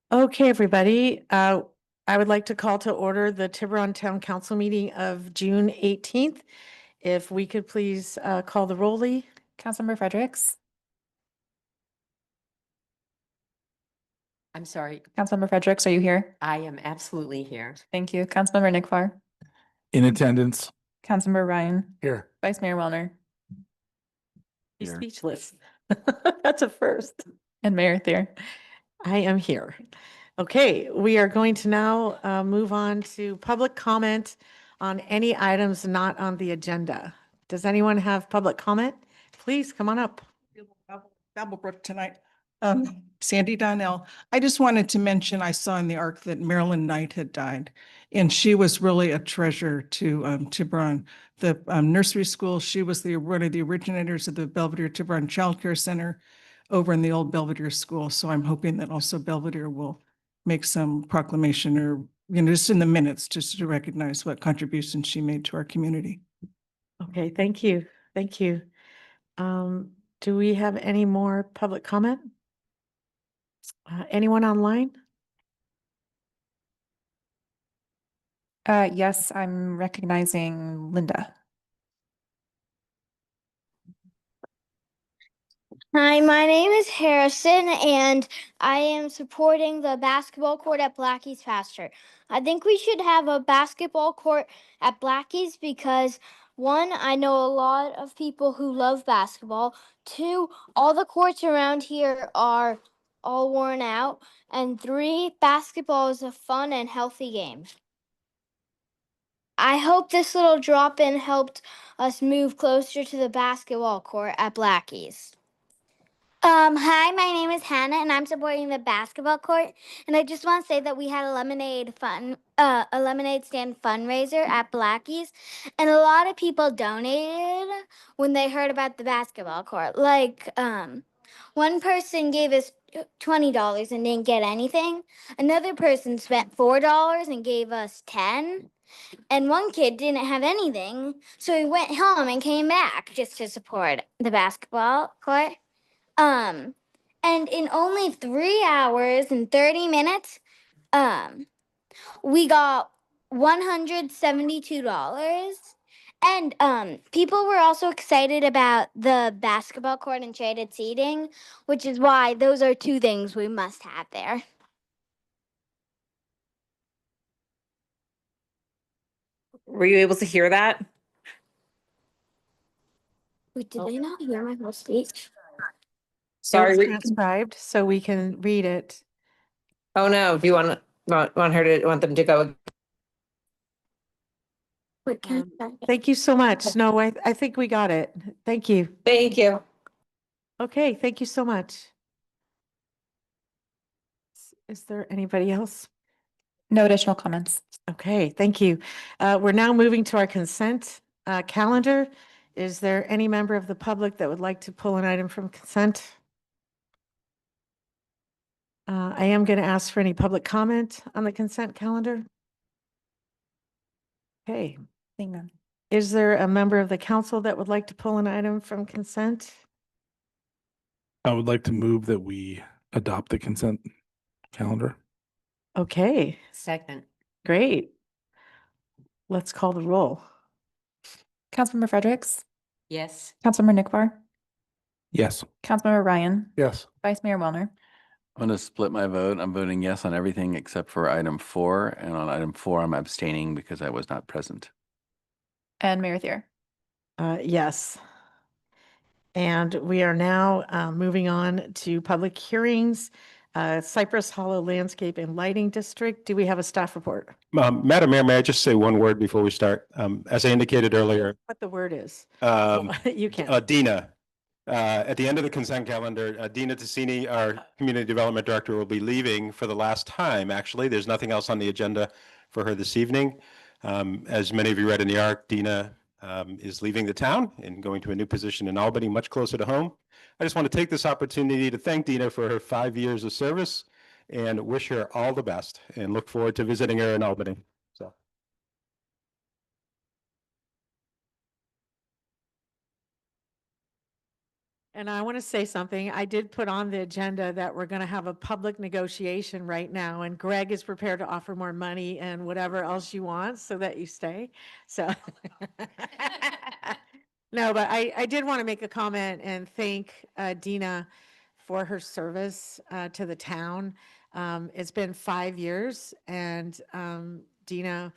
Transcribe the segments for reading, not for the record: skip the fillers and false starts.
Okay, everybody, I would like to call to order the Tiburon Town Council meeting of June 18th. If we could please call the roll, Lee. Councilmember Fredericks. I'm sorry, Councilmember Fredericks, are you here? I am absolutely here. Thank you. Councilmember Nick Farr. In attendance. Councilmember Ryan. Here. Vice Mayor Wellner. He's Here. speechless. That's a first. And Mayor Thier. I am here. Okay, we are going to now move on to public comment on any items not on the agenda. Does anyone have public comment? Please come on up. Babblebrook tonight. Sandy Donnell. I just wanted to mention, I saw in the ARC that Marilyn Knight had died, and she was really a treasure to Tiburon. The nursery school, she was one of the originators of the Belvedere Tiburon Child Care Center over in the old Belvedere school. So I'm hoping that also Belvedere will make some proclamation or, just in the minutes, just to recognize what contributions she made to our community. Okay, thank you. Thank you. Do we have any more public comment? Anyone online? Yes, I'm recognizing Linda. Hi, my name is Harrison, and I am supporting the basketball court at Blackie's pasture. I think we should have a basketball court at Blackie's because, one, I know a lot of people who love basketball. Two, all the courts around here are all worn out. And three, basketball is a fun and healthy game. I hope this little drop-in helped us move closer to the basketball court at Blackie's. Hi, my name is Hannah, and I'm supporting the basketball court. And I just want to say that we had a lemonade stand fundraiser at Blackie's, and a lot of people donated when they heard about the basketball court. Like, one person gave us $20 and didn't get anything. Another person spent $4 and gave us $10. And one kid didn't have anything, so he went home and came back just to support the basketball court. And in only 3 hours and 30 minutes, we got $172. And people were also excited about the basketball court and shaded seating, which is why those are two things we must have there. Were you able to hear that? Wait, did they not hear my whole speech? Sorry. It's transcribed, so we can read it. Oh no, do you want them to go? Wait, can I- Thank you so much. No, I think we got it. Thank you. Thank you. Okay, thank you so much. Is there anybody else? No additional comments. Okay, thank you. We're now moving to our consent calendar. Is there any member of the public that would like to pull an item from consent? I am going to ask for any public comment on the consent calendar. Okay. Seeing none. Is there a member of the council that would like to pull an item from consent? I would like to move that we adopt the consent calendar. Okay, Second. great. Let's call the roll. Councilmember Fredericks. Yes. Councilmember Nick Farr. Yes. Councilmember Ryan. Yes. Vice Mayor Wellner. I'm going to split my vote. I'm voting yes on everything except for item 4. And on item 4, I'm abstaining because I was not present. And Mayor Thier. Yes. And we are now moving on to public hearings. Cypress Hollow Landscape and Lighting District. Do we have a staff report? Madam Mayor, may I just say one word before we start? As I indicated earlier, What the word is? um, You can. Dina, at the end of the consent calendar, Dina Tassini, our Community Development Director, will be leaving for the last time, actually. There's nothing else on the agenda for her this evening. As many of you read in the ARC, Dina is leaving the town and going to a new position in Albany, much closer to home. I just want to take this opportunity to thank Dina for her 5 years of service and wish her all the best and look forward to visiting her in Albany. So. And I want to say something. I did put on the agenda that we're going to have a public negotiation right now, and Greg is prepared to offer more money and whatever else you want so that you stay. So. No, but I did want to make a comment and thank Dina for her service to the town. It's been 5 years, and Dina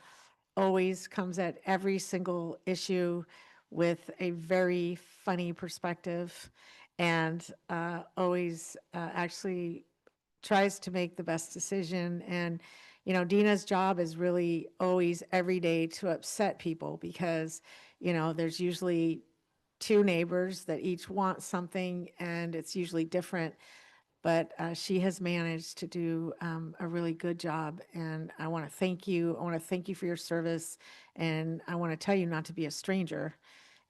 always comes at every single issue with a very funny perspective, and always actually tries to make the best decision. And, you know, Dina's job is really always every day to upset people because, you know, there's usually two neighbors that each want something and it's usually different. But she has managed to do a really good job. And I want to thank you. I want to thank you for your service. And I want to tell you not to be a stranger.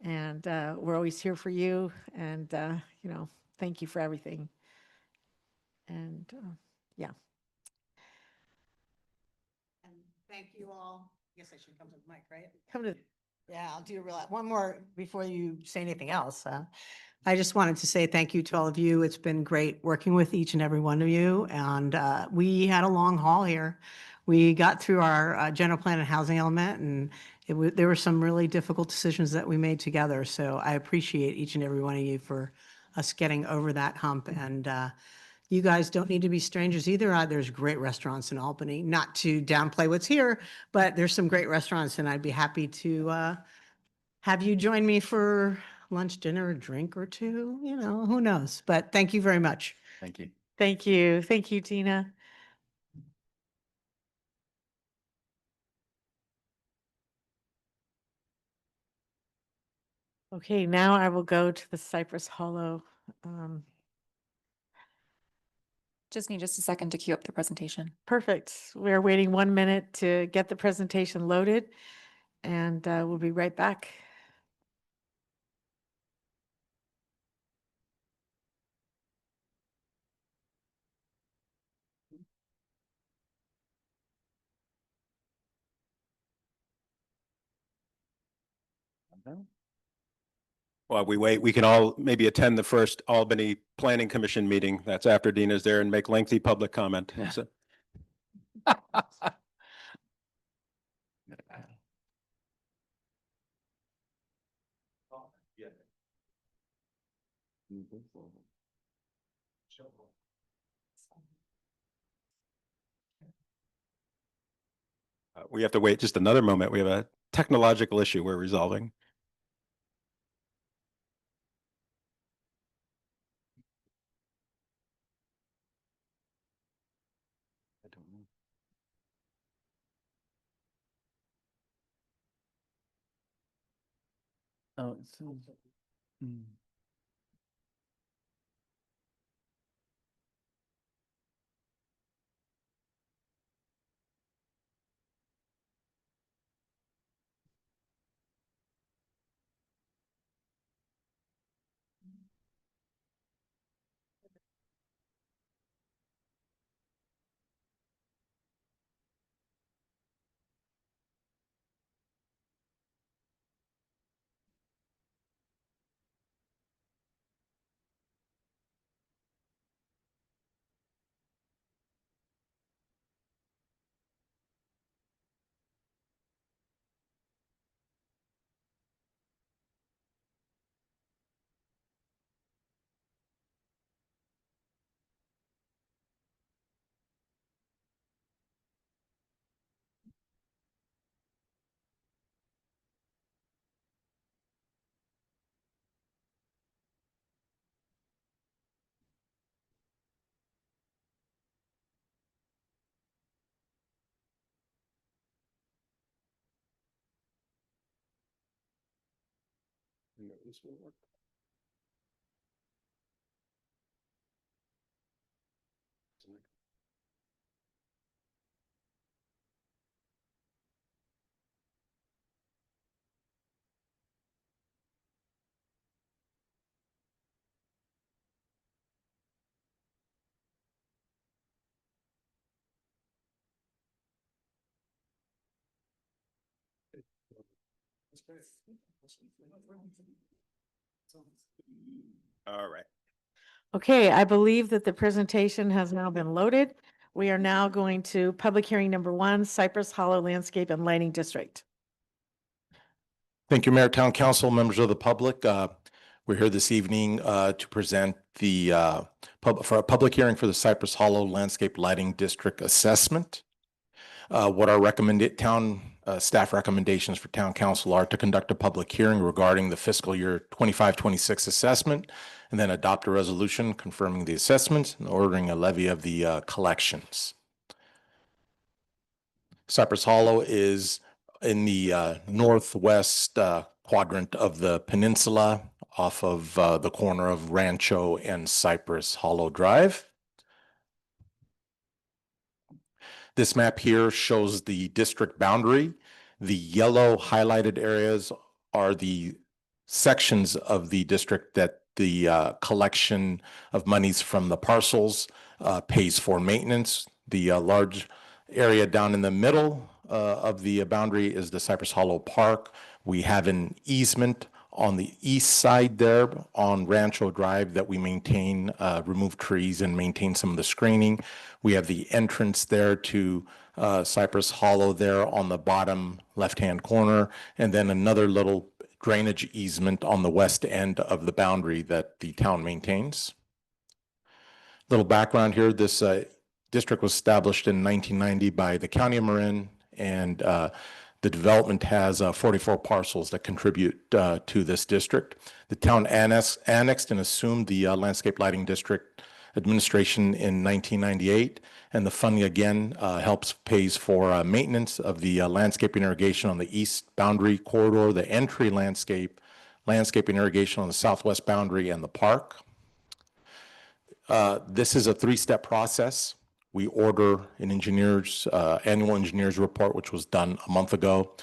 And we're always here for you. And, you know, thank you for everything. And yeah. And thank you all. I guess I should come to the mic, right? Come to. Yeah, I'll do one more before you say anything else. I just wanted to say thank you to all of you. It's been great working with each and every one of you. And we had a long haul here. We got through our general plan and housing element, and there were some really difficult decisions that we made together. So I appreciate each and every one of you for us getting over that hump. And you guys don't need to be strangers either. There's great restaurants in Albany, not to downplay what's here, but there's some great restaurants, and I'd be happy to have you join me for lunch, dinner, a drink or two, you know, who knows? But thank you very much. Thank you. Thank you. Thank you, Tina. Okay, now I will go to the Cypress Hollow. Just need just a second to queue up the presentation. Perfect. We're waiting 1 minute to get the presentation loaded, and we'll be right back. While we wait, we can all maybe attend the first Albany Planning Commission meeting. That's after Dina's there, and make lengthy public comment. Yeah. So- We have to wait just another moment. We have a technological issue we're resolving. I don't know. Oh, it's. This will work. That's great. All right. Okay, I believe that the presentation has now been loaded. We are now going to public hearing number 1, Cypress Hollow Landscape and Lighting District. Thank you, Mayor, Town Council, members of the public. We're here this evening to present for a public hearing for the Cypress Hollow Landscape Lighting District Assessment. What our staff recommendations for Town Council are to conduct a public hearing regarding the fiscal year 25-26 assessment, and then adopt a resolution confirming the assessments and ordering a levy of the collections. Cypress Hollow is in the northwest quadrant of the peninsula off of the corner of Rancho and Cypress Hollow Drive. This map here shows the district boundary. The yellow highlighted areas are the sections of the district that the collection of monies from the parcels pays for maintenance. The large area down in the middle of the boundary is the Cypress Hollow Park. We have an easement on the east side there on Rancho Drive that we maintain, remove trees and maintain some of the screening. We have the entrance there to Cypress Hollow there on the bottom left-hand corner, and then another little drainage easement on the west end of the boundary that the town maintains. Little background here, this district was established in 1990 by the County of Marin, and the development has 44 parcels that contribute to this district. The town annexed and assumed the landscape lighting district administration in 1998, and the funding again pays for maintenance of the landscaping irrigation on the east boundary corridor, the entry landscaping irrigation on the southwest boundary, and the park. This is a 3-step process. We order an annual engineer's report, which was done a month ago.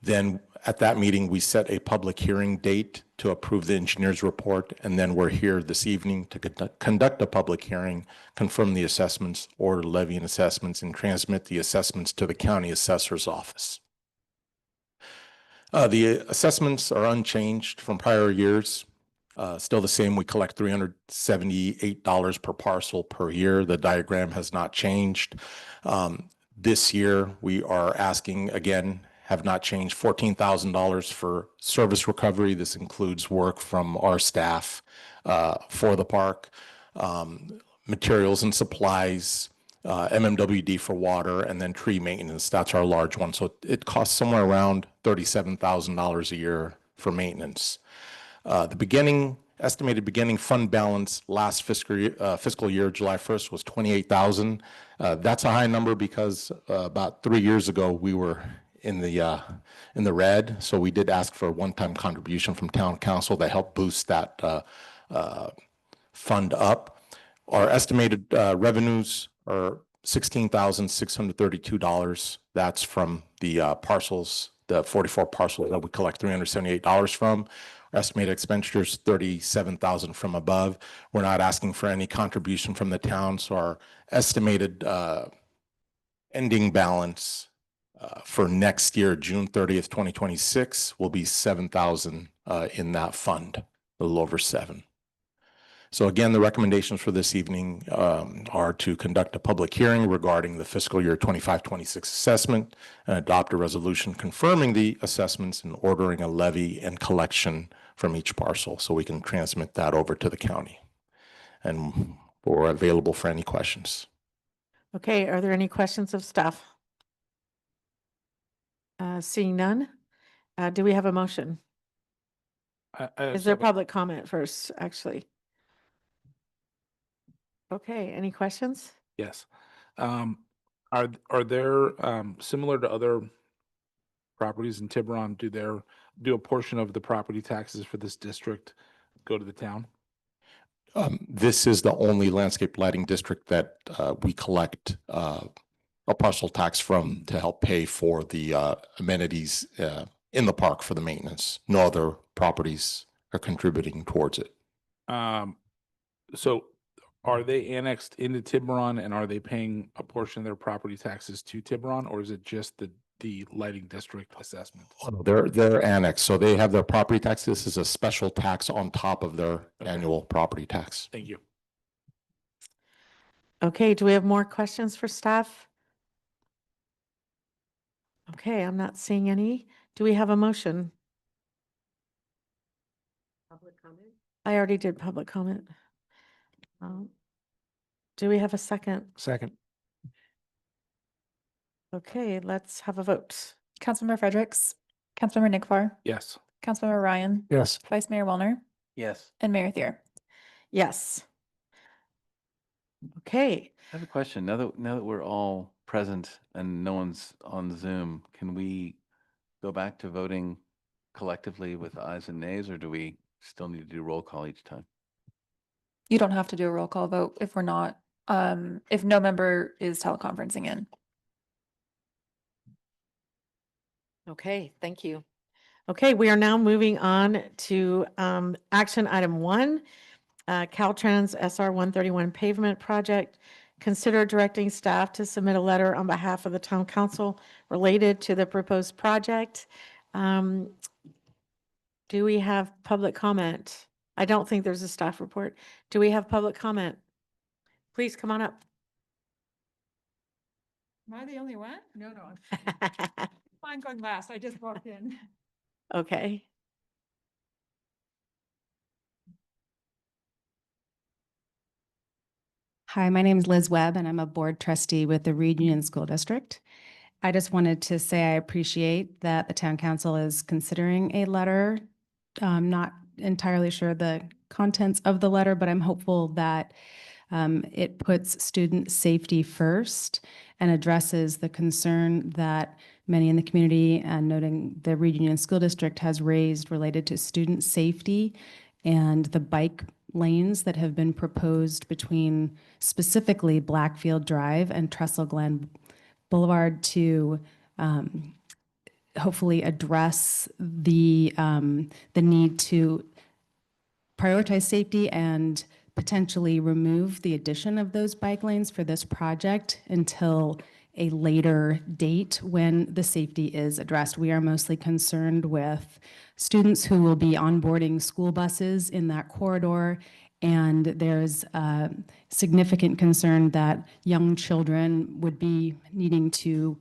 Then at that meeting, we set a public hearing date to approve the engineer's report. And then we're here this evening to conduct a public hearing, confirm the assessments, order levying assessments, and transmit the assessments to the county assessor's office. The assessments are unchanged from prior years. Still the same. We collect $378 per parcel per year. The diagram has not changed. This year, we are asking, again, have not changed, $14,000 for service recovery. This includes work from our staff for the park, materials and supplies, MMWD for water, and then tree maintenance. That's our large one. So it costs somewhere around $37,000 a year for maintenance. The estimated beginning fund balance last fiscal year, July 1st, was $28,000. That's a high number because about 3 years ago we were in the red, so we did ask for a one-time contribution from Town Council that helped boost that fund up. Our estimated revenues are $16,632. That's from the parcels, the 44 parcels that we collect $378 from. Estimated expenditures, $37,000 from above. We're not asking for any contribution from the town, so our estimated ending balance for next year, June 30th, 2026, will be $7,000 in that fund, a little over $7,000. So again, the recommendations for this evening are to conduct a public hearing regarding the fiscal year 25-26 assessment and adopt a resolution confirming the assessments and ordering a levy and collection from each parcel so we can transmit that over to the county. And we're available for any questions. Okay, are there any questions of staff? Seeing none, do we have a motion? Is there public comment first, actually? Okay, any questions? Yes. Are there similar to other properties in Tiburon, do a portion of the property taxes for this district go to the town? This is the only landscape lighting district that we collect a parcel tax from to help pay for the amenities in the park for the maintenance. No other properties are contributing towards it. So are they annexed into Tiburon, and are they paying a portion of their property taxes to Tiburon, or is it just the the lighting district assessment? Oh, no, they're annexed, so they have their property tax. This is a special tax on top of their Okay. annual property tax. Thank you. Okay, do we have more questions for staff? Okay, I'm not seeing any. Do we have a motion? Public comment? I already did public comment. Do we have a second? Second. Okay, let's have a vote. Councilmember Fredericks, Councilmember Nick Farr, Yes. Councilmember Ryan, Yes. Vice Mayor Wellner, Yes. and Mayor Thier. Yes. Okay, I have a question. Now that we're all present and no one's on Zoom, can we go back to voting collectively with ayes and nays, or do we still need to do roll call each time? You don't have to do a roll call vote if we're not, if no member is teleconferencing in. okay, thank you. Okay, we are now moving on to action item 1, Caltrans SR 131 pavement project. Consider directing staff to submit a letter on behalf of the town council related to the proposed project. Do we have public comment? I don't think there's a staff report. Do we have public comment? Please come on up. Am I the only one? No, I'm going last. I just walked in. Okay. Hi, my name is Liz Webb, and I'm a board trustee with the Reed Union School District. I just wanted to say I appreciate that the town council is considering a letter. I'm not entirely sure the contents of the letter, but I'm hopeful that it puts student safety first and addresses the concern that many in the community, and noting the Reed Union School District, has raised related to student safety and the bike lanes that have been proposed between specifically Blackfield Drive and Trestle Glen Boulevard to hopefully address the need to prioritize safety and potentially remove the addition of those bike lanes for this project until a later date when the safety is addressed. We are mostly concerned with students who will be onboarding school buses in that corridor, and there's a significant concern that young children would be needing to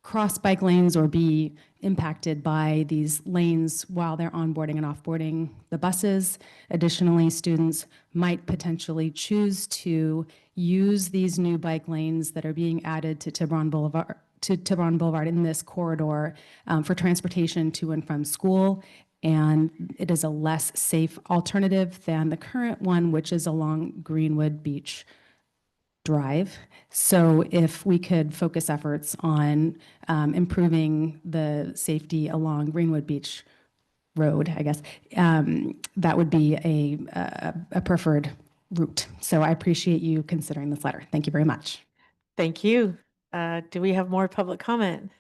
cross bike lanes or be impacted by these lanes while they're onboarding and offboarding the buses. Additionally, students might potentially choose to use these new bike lanes that are being added to Tiburon Boulevard in this corridor for transportation to and from school. And it is a less safe alternative than the current one, which is along Greenwood Beach Drive. So if we could focus efforts on improving the safety along Greenwood Beach Road, I guess, that would be a preferred route. So I appreciate you considering this letter. Thank you very much. Thank you. Do we have more public comment?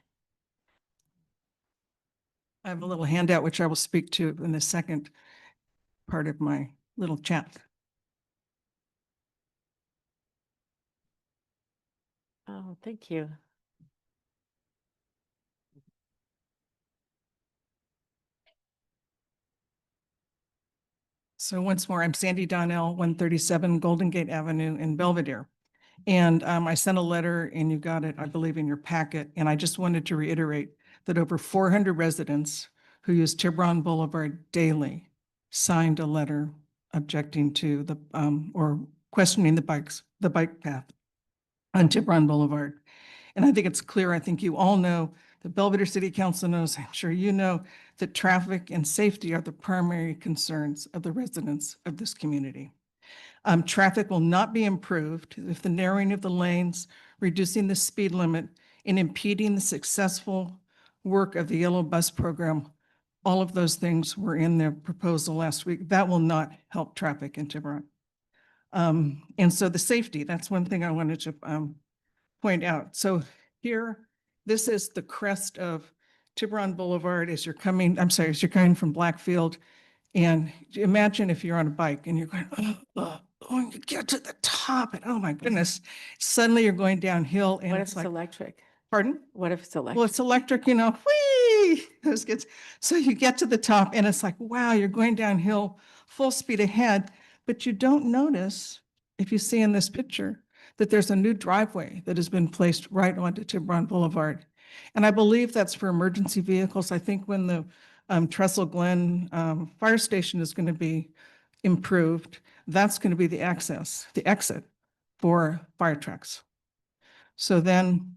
I have a little handout, which I will speak to in the second part of my little chat. Oh, thank you. So once more, I'm Sandy Donnell, 137 Golden Gate Avenue in Belvedere. And I sent a letter and you got it, I believe, in your packet. And I just wanted to reiterate that over 400 residents who use Tiburon Boulevard daily signed a letter objecting to the, or questioning the bike path on Tiburon Boulevard. And I think it's clear, I think you all know, the Belvedere City Council knows, I'm sure you know, that traffic and safety are the primary concerns of the residents of this community. Traffic will not be improved if the narrowing of the lanes, reducing the speed limit, and impeding the successful work of the yellow bus program. All of those things were in their proposal last week. That will not help traffic in Tiburon. And so the safety, that's one thing I wanted to point out. So here, this is the crest of Tiburon Boulevard as you're coming, as you're coming from Blackfield. And imagine if you're on a bike and you're going, and you get to the top and oh my goodness, suddenly you're going downhill and What if it's it's like, electric? Pardon? What if it's Well, electric? it's electric, you know, whee, those gets, so you get to the top and it's like, wow, you're going downhill full speed ahead, but you don't notice, if you see in this picture, that there's a new driveway that has been placed right onto Tiburon Boulevard. And I believe that's for emergency vehicles. I think when the Trestle Glen Fire Station is going to be improved, that's going to be the exit for fire trucks. So then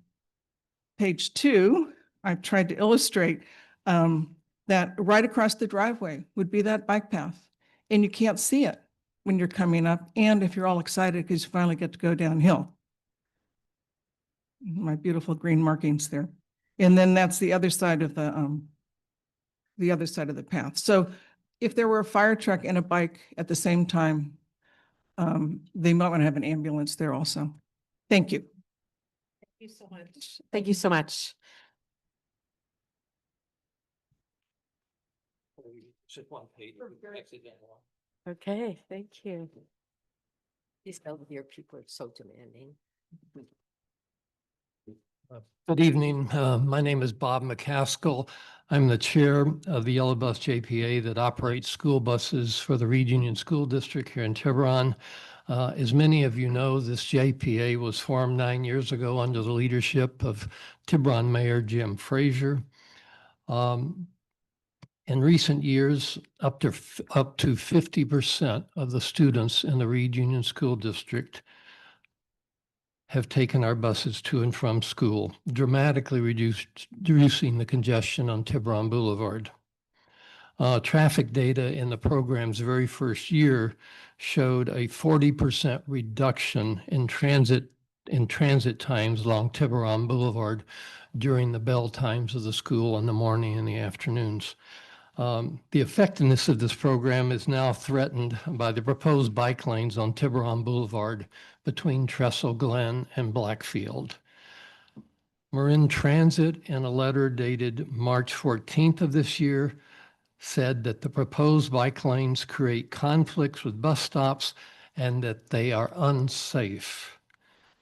page 2, I've tried to illustrate that right across the driveway would be that bike path. And you can't see it when you're coming up. And if you're all excited because you finally get to go downhill. My beautiful green markings there. And then that's the other side of the path. So if there were a fire truck and a bike at the same time, they might want to have an ambulance there also. Thank you. Thank you so much. Thank you so much. Okay, thank you. These elderly people are so demanding. Good evening. My name is Bob McCaskill. I'm the chair of the Yellow Bus JPA that operates school buses for the Reed Union School District here in Tiburon. As many of you know, this JPA was formed 9 years ago under the leadership of Tiburon Mayor Jim Frazier. In recent years, up to 50% of the students in the Reed Union School District have taken our buses to and from school, dramatically reducing the congestion on Tiburon Boulevard. Traffic data in the program's very first year showed a 40% reduction in transit times along Tiburon Boulevard during the bell times of the school in the morning and the afternoons. The effectiveness of this program is now threatened by the proposed bike lanes on Tiburon Boulevard between Trestle Glen and Blackfield. Marin Transit, in a letter dated March 14th of this year, said that the proposed bike lanes create conflicts with bus stops and that they are unsafe.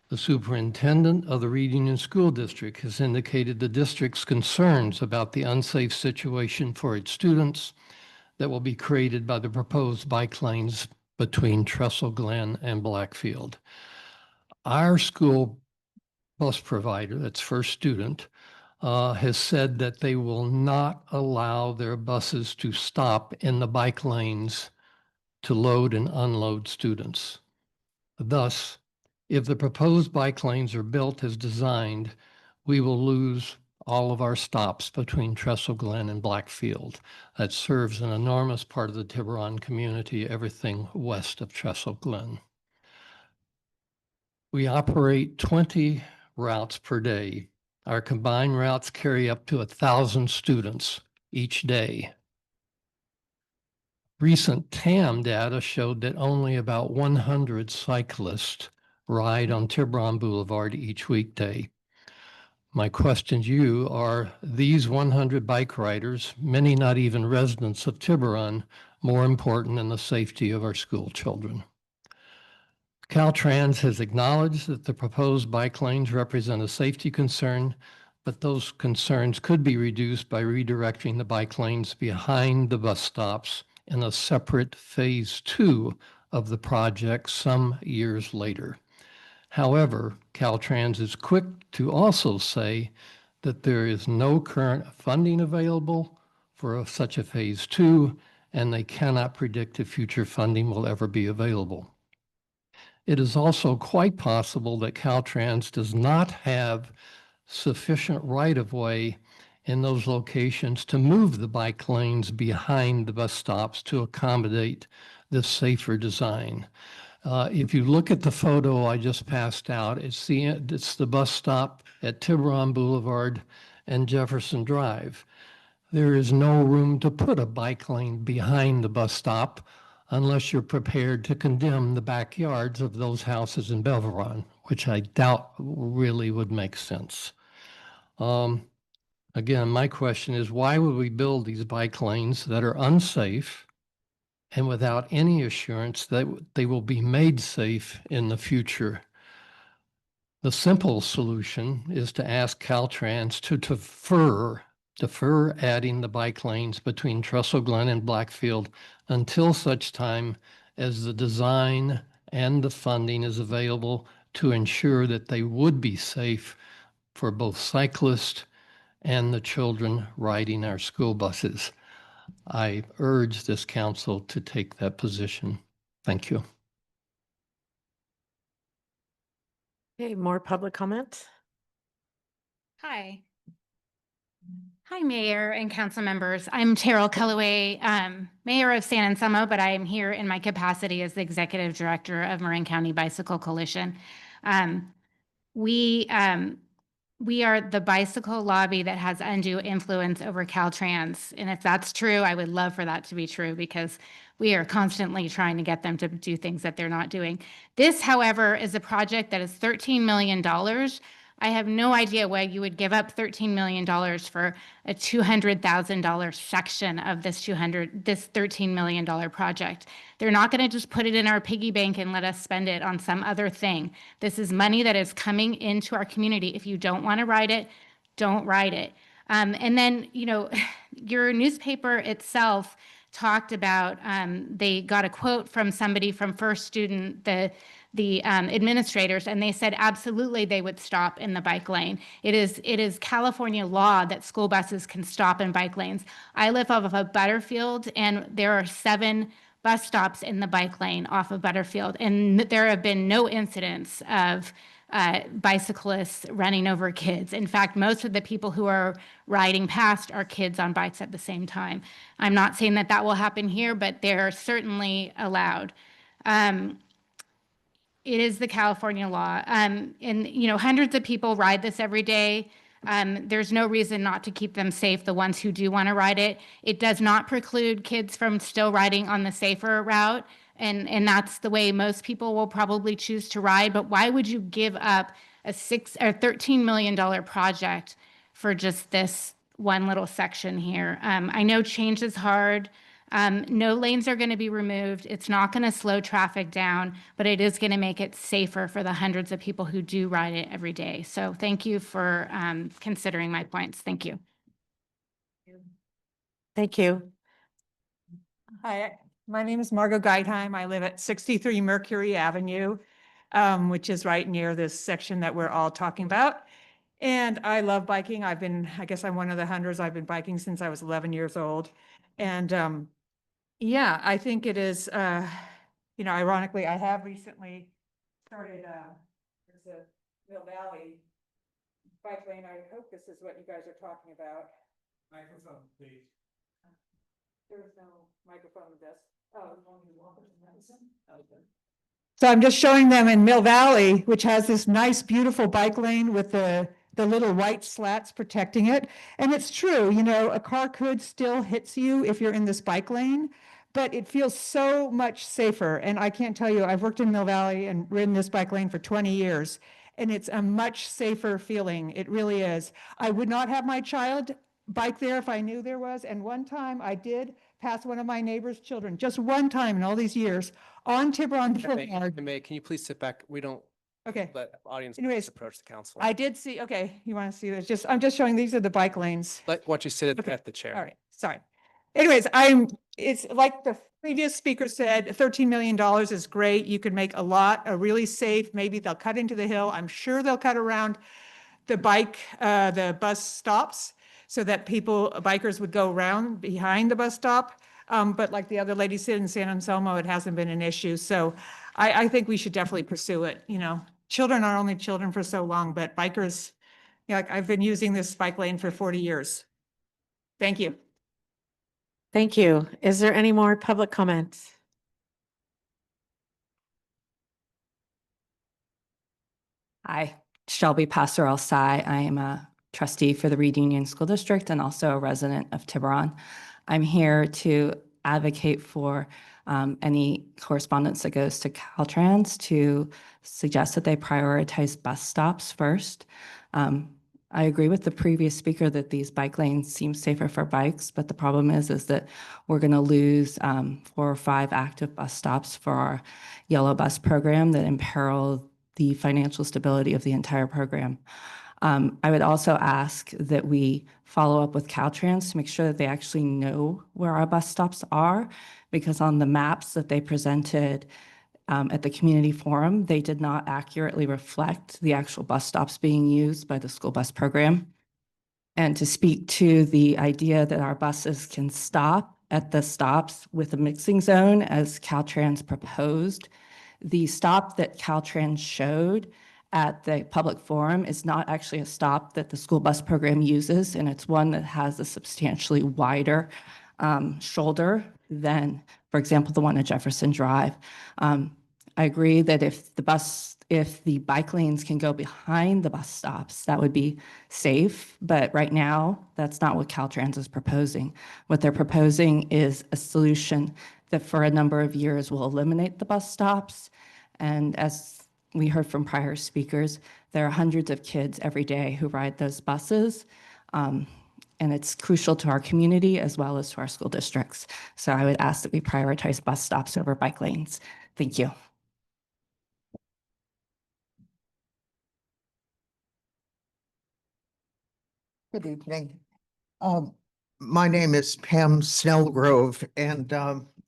The superintendent of the Reed Union School District has indicated the district's concerns about the unsafe situation for its students that will be created by the proposed bike lanes between Trestle Glen and Blackfield. Our school bus provider, that's First Student, has said that they will not allow their buses to stop in the bike lanes to load and unload students. Thus, if the proposed bike lanes are built as designed, we will lose all of our stops between Trestle Glen and Blackfield. That serves an enormous part of the Tiburon community, everything west of Trestle Glen. We operate 20 routes per day. Our combined routes carry up to 1,000 students each day. Recent TAM data showed that only about 100 cyclists ride on Tiburon Boulevard each weekday. My question to you are, these 100 bike riders, many not even residents of Tiburon, more important than the safety of our school children? Caltrans has acknowledged that the proposed bike lanes represent a safety concern, but those concerns could be reduced by redirecting the bike lanes behind the bus stops in a separate phase 2 of the project some years later. However, Caltrans is quick to also say that there is no current funding available for such a phase 2, and they cannot predict if future funding will ever be available. It is also quite possible that Caltrans does not have sufficient right-of-way in those locations to move the bike lanes behind the bus stops to accommodate this safer design. If you look at the photo I just passed out, it's the bus stop at Tiburon Boulevard and Jefferson Drive. There is no room to put a bike lane behind the bus stop unless you're prepared to condemn the backyards of those houses in Beveron, which I doubt really would make sense. Again, my question is, why would we build these bike lanes that are unsafe and without any assurance that they will be made safe in the future? The simple solution is to ask Caltrans to defer adding the bike lanes between Trestle Glen and Blackfield until such time as the design and the funding is available to ensure that they would be safe for both cyclists and the children riding our school buses. I urge this council to take that position. Thank you. Okay, more public comment? Hi. Hi, Mayor and council members. I'm Terrell Culloway, Mayor of San Anselmo, but I am here in my capacity as the Executive Director of Marin County Bicycle Coalition. We are the bicycle lobby that has undue influence over Caltrans. And if that's true, I would love for that to be true because we are constantly trying to get them to do things that they're not doing. This, however, is a project that is $13 million. I have no idea why you would give up $13 million for a $200,000 section of this $13 million project. They're not going to just put it in our piggy bank and let us spend it on some other thing. This is money that is coming into our community. If you don't want to ride it, don't ride it. And then, you know, your newspaper itself talked about, they got a quote from somebody from First Student, the administrators, and they said absolutely they would stop in the bike lane. It is California law that school buses can stop in bike lanes. I live off of a Butterfield, and there are 7 bus stops in the bike lane off of Butterfield, and there have been no incidents of bicyclists running over kids. In fact, most of the people who are riding past are kids on bikes at the same time. I'm not saying that that will happen here, but they're certainly allowed. It is the California law. And, you know, hundreds of people ride this every day. There's no reason not to keep them safe, the ones who do want to ride it. It does not preclude kids from still riding on the safer route. And that's the way most people will probably choose to ride. But why would you give up a $13 million project for just this one little section here? I know change is hard. No lanes are going to be removed. It's not going to slow traffic down, but it is going to make it safer for the hundreds of people who do ride it every day. So thank you for considering my points. Thank you. Thank you. Hi, my name is Margot Geithheim. I live at 63 Mercury Avenue, which is right near this section that we're all talking about. And I love biking. I guess I'm one of the hundreds. I've been biking since I was 11 years old. And yeah, I think it is, you know, ironically, I have recently started, there's a Mill Valley bike lane. I hope this is what you guys are talking about. Microphone, please. There's no microphone with this. Oh, you want me to walk with the medicine? Okay. So I'm just showing them in Mill Valley, which has this nice, beautiful bike lane with the little white slats protecting it. And it's true, you know, a car could still hit you if you're in this bike lane, but it feels so much safer. And I can't tell you, I've worked in Mill Valley and ridden this bike lane for 20 years, and it's a much safer feeling. It really is. I would not have my child bike there if I knew there was. And one time I did pass one of my neighbor's children, just one time in all these years, on Tiburon Boulevard. Can you please sit back? We don't Okay. let audience Anyways, approach the council. I did see, okay, you want to see this? I'm just showing, these are the bike lanes. Why don't you sit Okay. at the chair? All right, sorry. Anyways, it's like the previous speaker said, $13 million is great. You could make a really safe. Maybe they'll cut into the hill. I'm sure they'll cut around the bus stops so that bikers would go around behind the bus stop. But like the other lady said in San Anselmo, it hasn't been an issue. So I think we should definitely pursue it. You know, children are only children for so long, but bikers, you know, like I've been using this bike lane for 40 years. Thank you. Thank you. Is there any more public comments? Hi, Shelby Passerell-Sy. I am a trustee for the Reed Union School District and also a resident of Tiburon. I'm here to advocate for any correspondence that goes to Caltrans to suggest that they prioritize bus stops first. I agree with the previous speaker that these bike lanes seem safer for bikes, but the problem is that we're going to lose 4 or 5 active bus stops for our yellow bus program that imperil the financial stability of the entire program. I would also ask that we follow up with Caltrans to make sure that they actually know where our bus stops are, because on the maps that they presented at the community forum, they did not accurately reflect the actual bus stops being used by the school bus program. And to speak to the idea that our buses can stop at the stops with a mixing zone as Caltrans proposed, the stop that Caltrans showed at the public forum is not actually a stop that the school bus program uses, and it's one that has a substantially wider shoulder than, for example, the one at Jefferson Drive. I agree that if the bike lanes can go behind the bus stops, that would be safe. But right now, that's not what Caltrans is proposing. What they're proposing is a solution that for a number of years will eliminate the bus stops. And as we heard from prior speakers, there are hundreds of kids every day who ride those buses. And it's crucial to our community as well as to our school districts. So I would ask that we prioritize bus stops over bike lanes. Thank you. Good evening. My name is Pam Snellgrove, and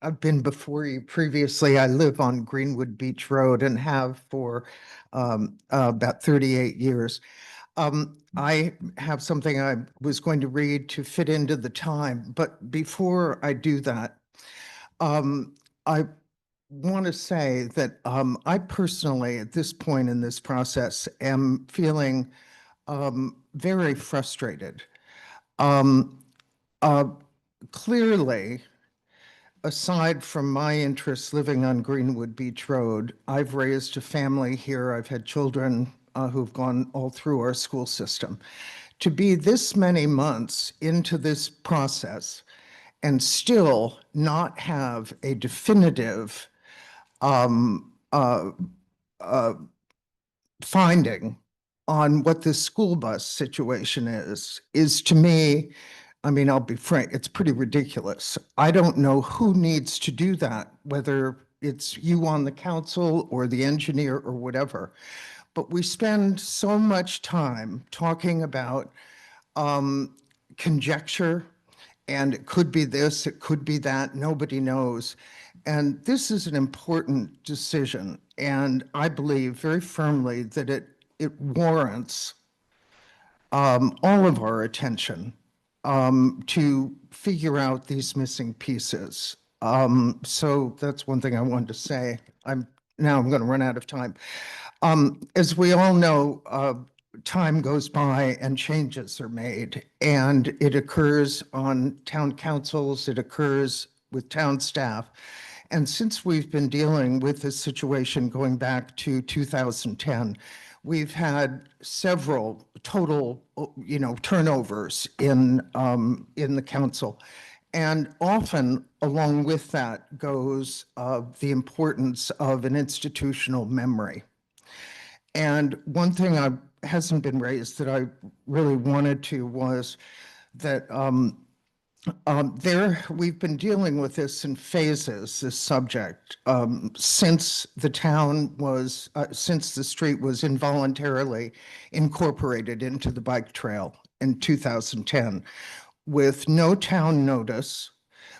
I've been before you previously. I live on Greenwood Beach Road and have for about 38 years. I have something I was going to read to fit into the time, but before I do that, I want to say that I personally, at this point in this process, am feeling very frustrated. Clearly, aside from my interests living on Greenwood Beach Road, I've raised a family here. I've had children who've gone all through our school system. To be this many months into this process and still not have a definitive finding on what this school bus situation is to me, I mean, I'll be frank, it's pretty ridiculous. I don't know who needs to do that, whether it's you on the council or the engineer or whatever. But we spend so much time talking about conjecture, and it could be this, it could be that, nobody knows. And this is an important decision. And I believe very firmly that it warrants all of our attention to figure out these missing pieces. So that's one thing I wanted to say. Now I'm going to run out of time. As we all know, time goes by and changes are made, and it occurs on town councils, it occurs with town staff. And since we've been dealing with this situation going back to 2010, we've had several total, turnovers in the council. And often along with that goes the importance of an institutional memory. And one thing hasn't been raised that I really wanted to was that we've been dealing with this in phases, this subject, since since the street was involuntarily incorporated into the bike trail in 2010, with no town notice,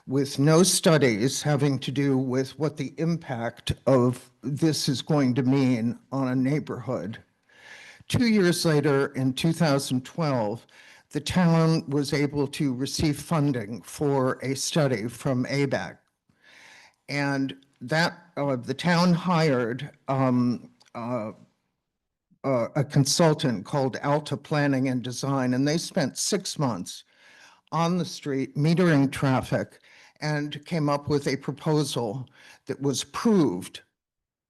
with no studies having to do with what the impact of this is going to mean on a neighborhood. 2 years later, in 2012, the town was able to receive funding for a study from ABAC. And that the town hired a consultant called Alta Planning and Design, and they spent 6 months on the street metering traffic and came up with a proposal that was approved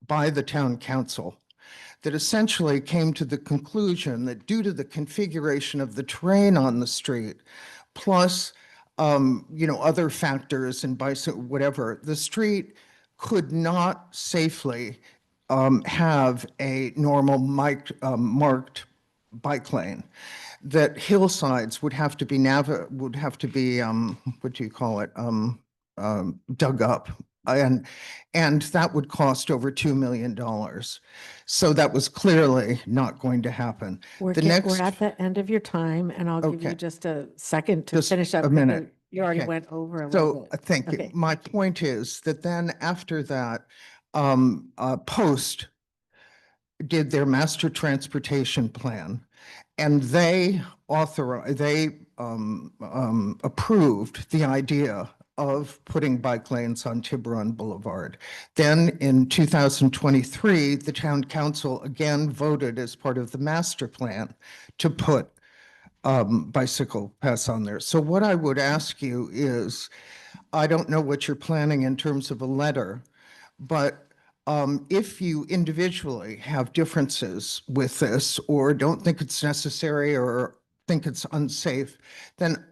by the town council that essentially came to the conclusion that due to the configuration of the terrain on the street, plus other factors and whatever, the street could not safely have a normal marked bike lane. That hillsides would have to be what do you call it, dug up And that would cost over $2 million. So that was clearly not going to happen. We're The we're next, at the end of your time, and I'll give you Okay. just a second to Just finish up. a 'cause minute. You already Okay. went over a little So, bit. thank you. Okay, My point is that then after that, Post did their master transportation plan, and they approved the idea of putting bike lanes on Tiburon Boulevard. Then in 2023, the town council again voted as part of the master plan to put bicycle paths on there. So what I would ask you is, I don't know what you're planning in terms of a letter, but if you individually have differences with this or don't think it's necessary or think it's unsafe, then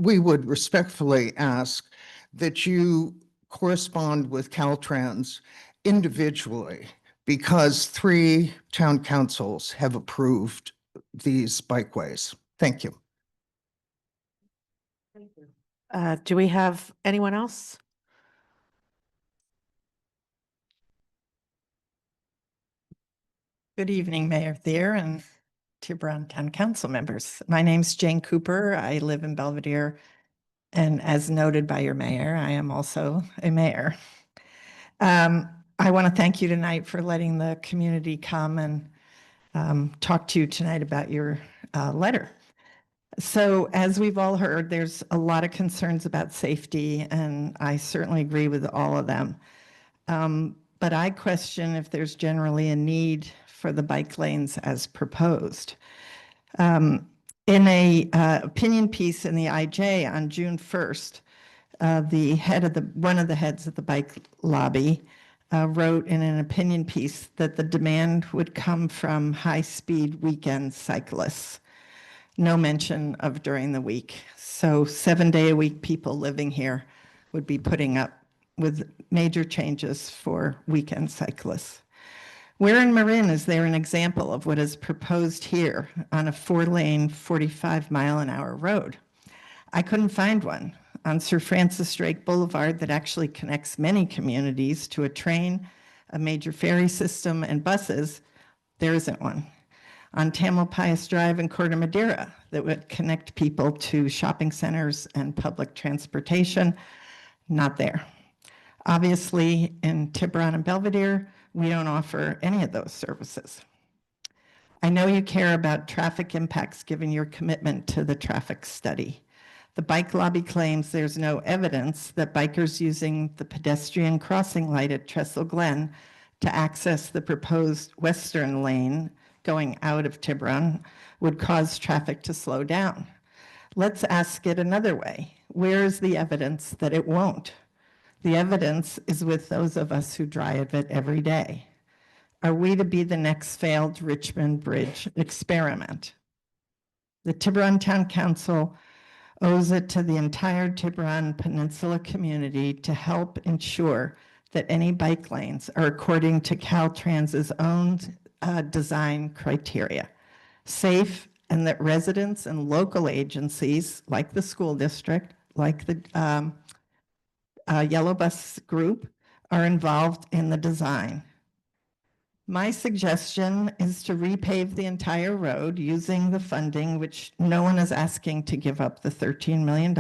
we would respectfully ask that you correspond with Caltrans individually, because 3 town councils have approved these bikeways. Thank you. do we have anyone else? Good evening, Mayor Thayer and Tiburon Town Council members. My name's Jane Cooper. I live in Belvedere, and as noted by your mayor, I am also a mayor. I want to thank you tonight for letting the community come and talk to you tonight about your letter. So as we've all heard, there's a lot of concerns about safety, and I certainly agree with all of them. But I question if there's generally a need for the bike lanes as proposed. In a opinion piece in the IJ on June 1st, one of the heads of the bike lobby wrote in an opinion piece that the demand would come from high-speed weekend cyclists. No mention of during the week. So 7-day-a-week people living here would be putting up with major changes for weekend cyclists. Where in Marin is there an example of what is proposed here on a 4-lane, 45-mile-an-hour road? I couldn't find one. On Sir Francis Drake Boulevard that actually connects many communities to a train, a major ferry system, and buses, there isn't one. On Tamalpais Drive in Corte Madera that would connect people to shopping centers and public transportation, not there. Obviously, in Tiburon and Belvedere, we don't offer any of those services. I know you care about traffic impacts given your commitment to the traffic study. The bike lobby claims there's no evidence that bikers using the pedestrian crossing light at Trestle Glen to access the proposed western lane going out of Tiburon would cause traffic to slow down. Let's ask it another way. Where is the evidence that it won't? The evidence is with those of us who drive it every day. Are we to be the next failed Richmond Bridge experiment? The Tiburon Town Council owes it to the entire Tiburon Peninsula community to help ensure that any bike lanes are according to Caltrans's own design criteria, safe, and that residents and local agencies like the school district, like the Yellow Bus Group, are involved in the design. My suggestion is to repave the entire road using the funding, which no one is asking to give up the $13 million.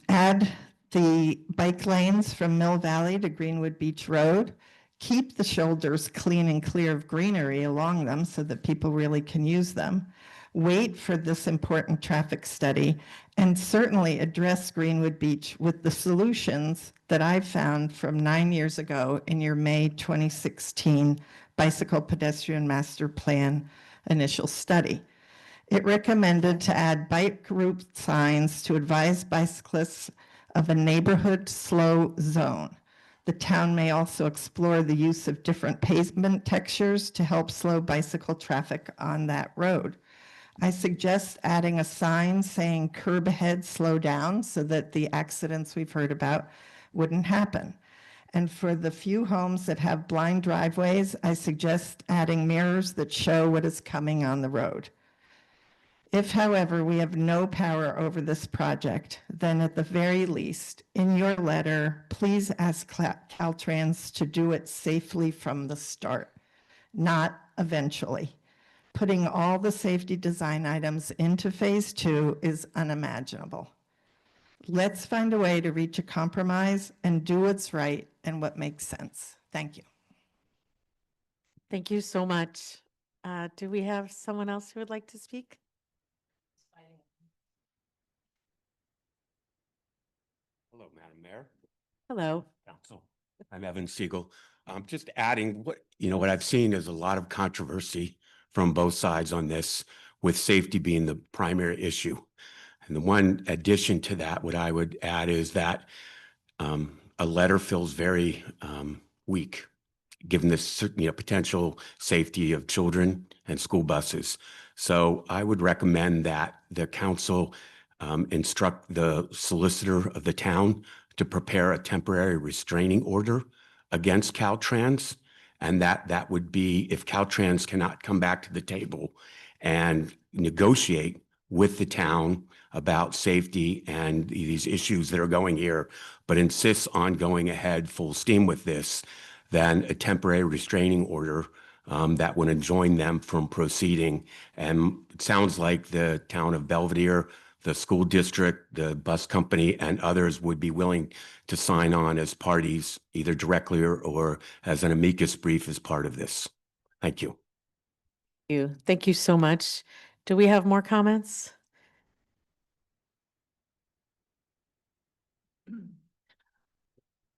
Add the bike lanes from Mill Valley to Greenwood Beach Road. Keep the shoulders clean and clear of greenery along them so that people really can use them. Wait for this important traffic study, and certainly address Greenwood Beach with the solutions that I found from 9 years ago in your May 2016 Bicycle Pedestrian Master Plan initial study. It recommended to add bike route signs to advise bicyclists of a neighborhood slow zone. The town may also explore the use of different pavement textures to help slow bicycle traffic on that road. I suggest adding a sign saying curb ahead, slow down, so that the accidents we've heard about wouldn't happen. And for the few homes that have blind driveways, I suggest adding mirrors that show what is coming on the road. If, however, we have no power over this project, then at the very least, in your letter, please ask Caltrans to do it safely from the start, not eventually. Putting all the safety design items into phase 2 is unimaginable. Let's find a way to reach a compromise and do what's right and what makes sense. Thank you. Thank you so much. Do we have someone else who would like to speak? Hello, Madam Mayor. Hello. Council. I'm Evan Siegel. Just adding what I've seen is a lot of controversy from both sides on this, with safety being the primary issue. And the one addition to that, what I would add is that a letter feels very weak, given this potential safety of children and school buses. So I would recommend that the council instruct the solicitor of the town to prepare a temporary restraining order against Caltrans, and that would be if Caltrans cannot come back to the table and negotiate with the town about safety and these issues that are going here, but insists on going ahead full steam with this, then a temporary restraining order that would enjoin them from proceeding. And it sounds like the town of Belvedere, the school district, the bus company, and others would be willing to sign on as parties, either directly or as an amicus brief as part of this. Thank you. Thank you so much. Do we have more comments?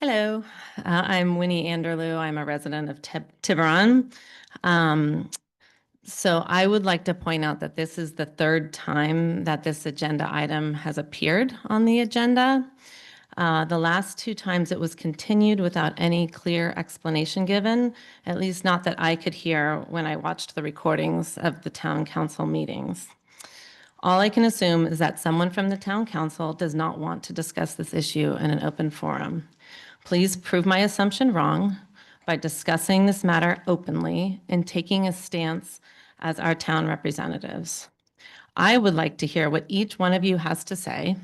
Hello, I'm Winnie Anderlew. I'm a resident of Tiburon. So I would like to point out that this is the third time that this agenda item has appeared on the agenda. The last 2 times it was continued without any clear explanation given, at least not that I could hear when I watched the recordings of the town council meetings. All I can assume is that someone from the town council does not want to discuss this issue in an open forum. Please prove my assumption wrong by discussing this matter openly and taking a stance as our town representatives. I would like to hear what each one of you has to say.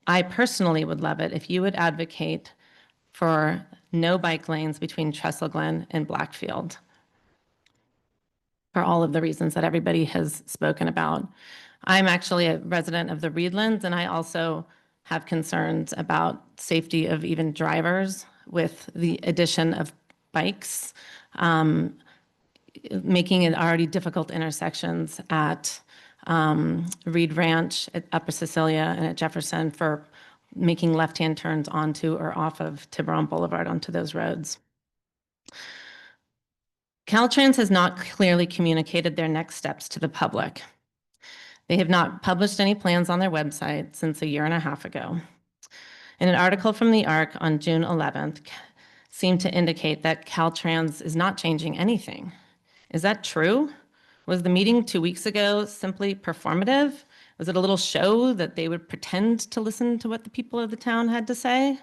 I personally would love it if you would advocate for no bike lanes between Trestle Glen and Blackfield, for all of the reasons that everybody has spoken about. I'm actually a resident of the Reedlands, and I also have concerns about safety of even drivers with the addition of bikes, making it already difficult intersections at Reed Ranch, at Upper Cecilia, and at Jefferson for making left-hand turns onto or off of Tiburon Boulevard onto those roads. Caltrans has not clearly communicated their next steps to the public. They have not published any plans on their website since a 1.5 years ago. And an article from the ARC on June 11th seemed to indicate that Caltrans is not changing anything. Is that true? Was the meeting 2 weeks ago simply performative? Was it a little show that they would pretend to listen to what the people of the town had to say?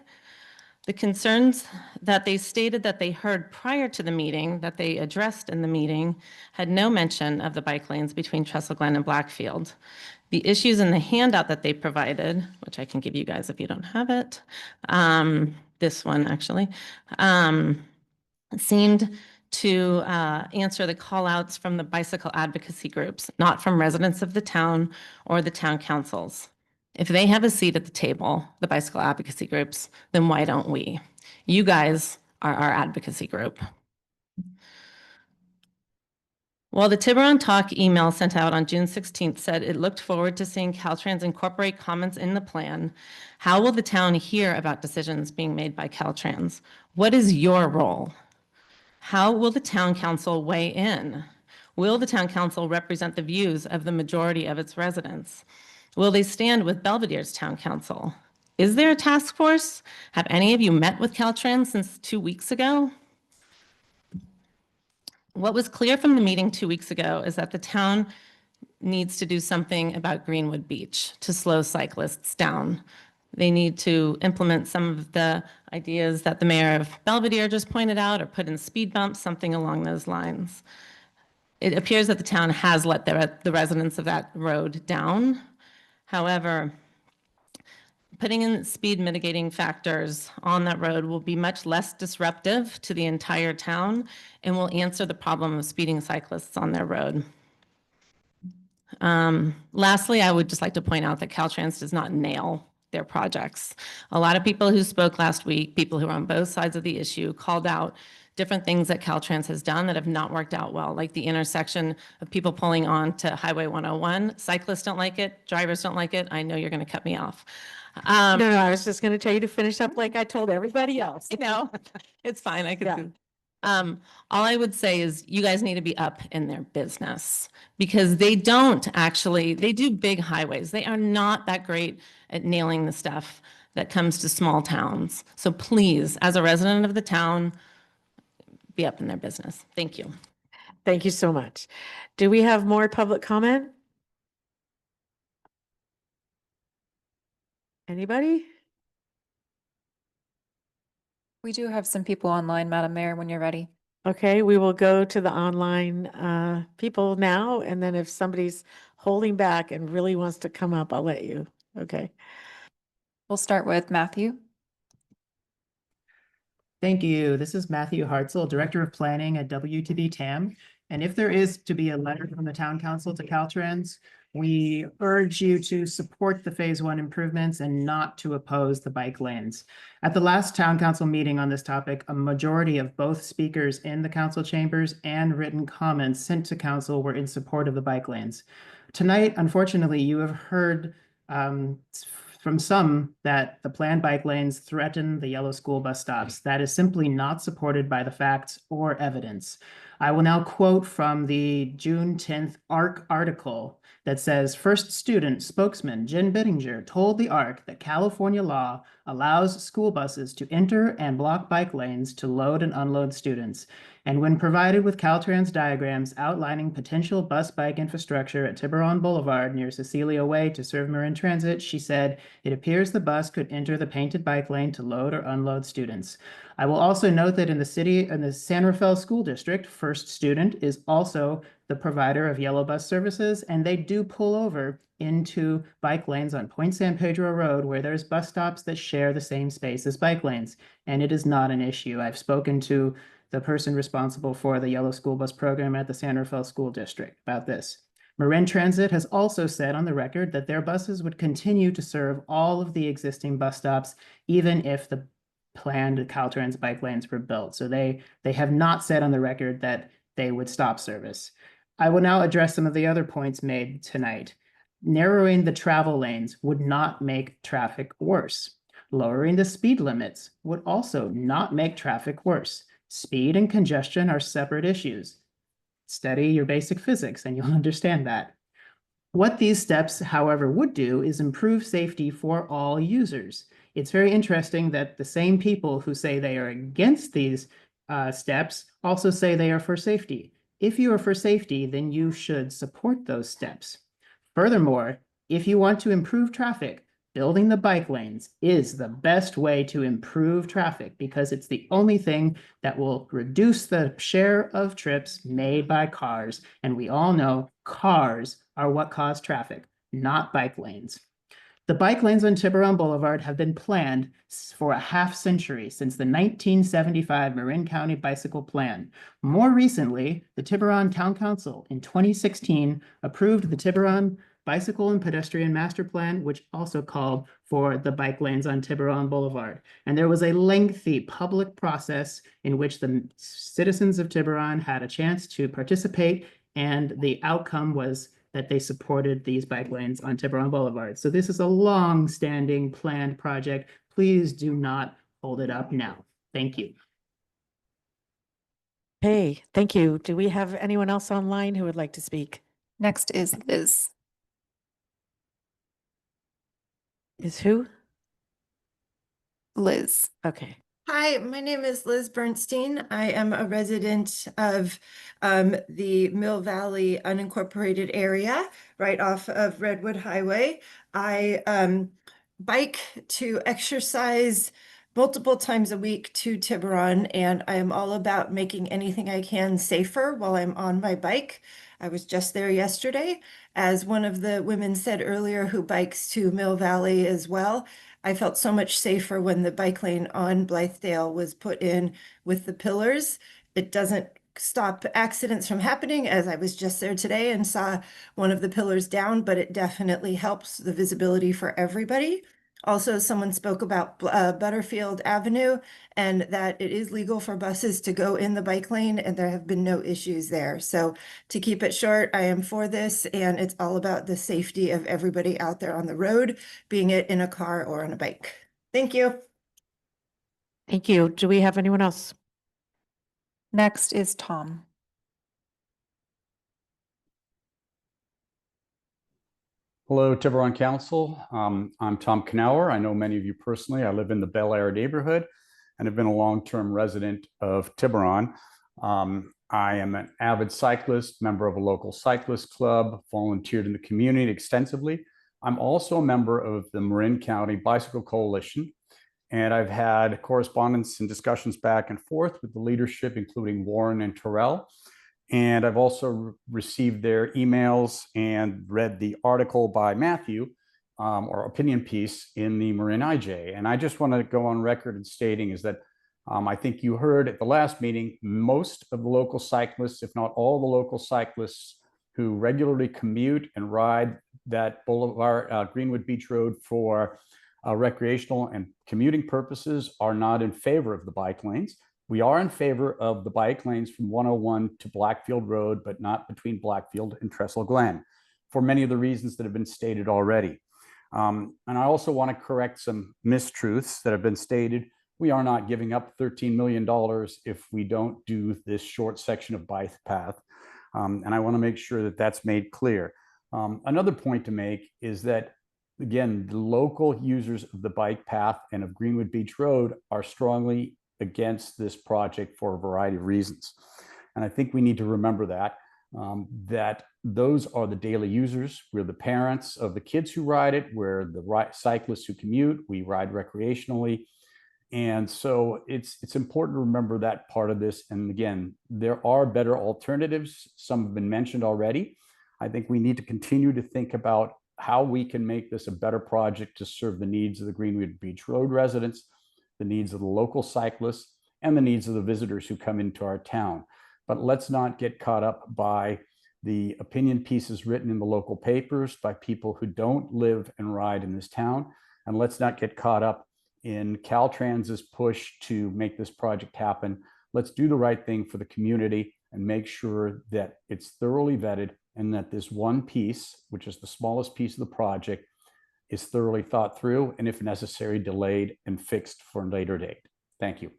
The concerns that they stated that they heard prior to the meeting, that they addressed in the meeting, had no mention of the bike lanes between Trestle Glen and Blackfield. The issues in the handout that they provided, which I can give you guys if you don't have it, this one actually, seemed to answer the call outs from the bicycle advocacy groups, not from residents of the town or the town councils. If they have a seat at the table, the bicycle advocacy groups, then why don't we? You guys are our advocacy group. While the Tiburon Talk email sent out on June 16th said it looked forward to seeing Caltrans incorporate comments in the plan, how will the town hear about decisions being made by Caltrans? What is your role? How will the town council weigh in? Will the town council represent the views of the majority of its residents? Will they stand with Belvedere's town council? Is there a task force? Have any of you met with Caltrans since 2 weeks ago? What was clear from the meeting 2 weeks ago is that the town needs to do something about Greenwood Beach to slow cyclists down. They need to implement some of the ideas that the mayor of Belvedere just pointed out, or put in speed bumps, something along those lines. it appears that the town has let the residents of that road down. However, putting in speed mitigating factors on that road will be much less disruptive to the entire town and will answer the problem of speeding cyclists on their road. Lastly, I would just like to point out that Caltrans does not nail their projects. A lot of people who spoke last week, people who are on both sides of the issue, called out different things that Caltrans has done that have not worked out well, like the intersection of people pulling on to Highway 101. Cyclists don't like it, drivers don't like it. I know you're going to cut me off. No, I was just going to tell you to finish up like I told everybody else. You know, it's fine. I could Yeah. do. All I would say is you guys need to be up in their business because they do big highways. They are not that great at nailing the stuff that comes to small towns. So please, as a resident of the town, be up in their business. Thank you. Thank you so much. Do we have more public comment? Anybody? We do have some people online, Madam Mayor, when you're ready. Okay, we will go to the online people now, and then if somebody's holding back and really wants to come up, I'll let you. Okay. We'll start with Matthew. Thank you. This is Matthew Hartzell, Director of Planning at WTB TAM. And if there is to be a letter from the Town Council to Caltrans, we urge you to support the Phase 1 improvements and not to oppose the bike lanes. At the last Town Council meeting on this topic, a majority of both speakers in the council chambers and written comments sent to council were in support of the bike lanes. Tonight, unfortunately, you have heard from some that the planned bike lanes threaten the yellow school bus stops. That is simply not supported by the facts or evidence. I will now quote from the June 10th ARC article that says, first student spokesman Jen Bittinger told the ARC that California law allows school buses to enter and block bike lanes to load and unload students. And when provided with Caltrans diagrams outlining potential bus bike infrastructure at Tiburon Boulevard near Cecilia Way to serve Marin Transit, she said, it appears the bus could enter the painted bike lane to load or unload students. I will also note that in the San Rafael School District, First Student is also the provider of yellow bus services, and they do pull over into bike lanes on Point San Pedro Road where there's bus stops that share the same space as bike lanes, and it is not an issue. I've spoken to the person responsible for the yellow school bus program at the San Rafael School District about this. Marin Transit has also said on the record that their buses would continue to serve all of the existing bus stops, even if the planned Caltrans bike lanes were built. So they have not said on the record that they would stop service. I will now address some of the other points made tonight. Narrowing the travel lanes would not make traffic worse. Lowering the speed limits would also not make traffic worse. Speed and congestion are separate issues. Study your basic physics and you'll understand that. What these steps, however, would do is improve safety for all users. It's very interesting that the same people who say they are against these steps also say they are for safety. If you are for safety, then you should support those steps. Furthermore, if you want to improve traffic, building the bike lanes is the best way to improve traffic because it's the only thing that will reduce the share of trips made by cars. And we all know cars are what cause traffic, not bike lanes. The bike lanes on Tiburon Boulevard have been planned for a half century since the 1975 Marin County Bicycle Plan. More recently, the Tiburon Town Council in 2016 approved the Tiburon Bicycle and Pedestrian Master Plan, which also called for the bike lanes on Tiburon Boulevard. And there was a lengthy public process in which the citizens of Tiburon had a chance to participate, and the outcome was that they supported these bike lanes on Tiburon Boulevard. So this is a long-standing planned project. Please do not hold it up now. Thank you. Hey, thank you. Do we have anyone else online who would like to speak? Next is Liz. Is who? Liz. Okay. Hi, my name is Liz Bernstein. I am a resident of the Mill Valley unincorporated area right off of Redwood Highway. I bike to exercise multiple times a week to Tiburon, and I am all about making anything I can safer while I'm on my bike. I was just there yesterday. As one of the women said earlier who bikes to Mill Valley as well, I felt so much safer when the bike lane on Blythedale was put in with the pillars. It doesn't stop accidents from happening, as I was just there today and saw one of the pillars down, but it definitely helps the visibility for everybody. Also, someone spoke about Butterfield Avenue and that it is legal for buses to go in the bike lane, and there have been no issues there. So to keep it short, I am for this, and it's all about the safety of everybody out there on the road, being it in a car or on a bike. Thank you. Thank you. Do we have anyone else? Next is Tom. Hello, Tiburon Council. I'm Tom Knauer. I know many of you personally. I live in the Bel Air neighborhood and have been a long-term resident of Tiburon. I am an avid cyclist, member of a local cyclist club, volunteered in the community extensively. I'm also a member of the Marin County Bicycle Coalition, and I've had correspondence and discussions back and forth with the leadership, including Warren and Terrell. And I've also received their emails and read the article by Matthew, or opinion piece in the Marin IJ. And I just want to go on record in stating is that I think you heard at the last meeting, most of the local cyclists, if not all the local cyclists who regularly commute and ride that Boulevard, Greenwood Beach Road for recreational and commuting purposes are not in favor of the bike lanes. We are in favor of the bike lanes from 101 to Blackfield Road, but not between Blackfield and Trestle Glen for many of the reasons that have been stated already. And I also want to correct some mistruths that have been stated. We are not giving up $13 million if we don't do this short section of bike path. And I want to make sure that that's made clear. Another point to make is that, again, the local users of the bike path and of Greenwood Beach Road are strongly against this project for a variety of reasons. And I think we need to remember that, that those are the daily users. We're the parents of the kids who ride it. We're the cyclists who commute. We ride recreationally. And so it's important to remember that part of this. And again, there are better alternatives. Some have been mentioned already. I think we need to continue to think about how we can make this a better project to serve the needs of the Greenwood Beach Road residents, the needs of the local cyclists, and the needs of the visitors who come into our town. But let's not get caught up by the opinion pieces written in the local papers by people who don't live and ride in this town. And let's not get caught up in Caltrans's push to make this project happen. Let's do the right thing for the community and make sure that it's thoroughly vetted and that this one piece, which is the smallest piece of the project, is thoroughly thought through and, if necessary, delayed and fixed for a later date. Thank you.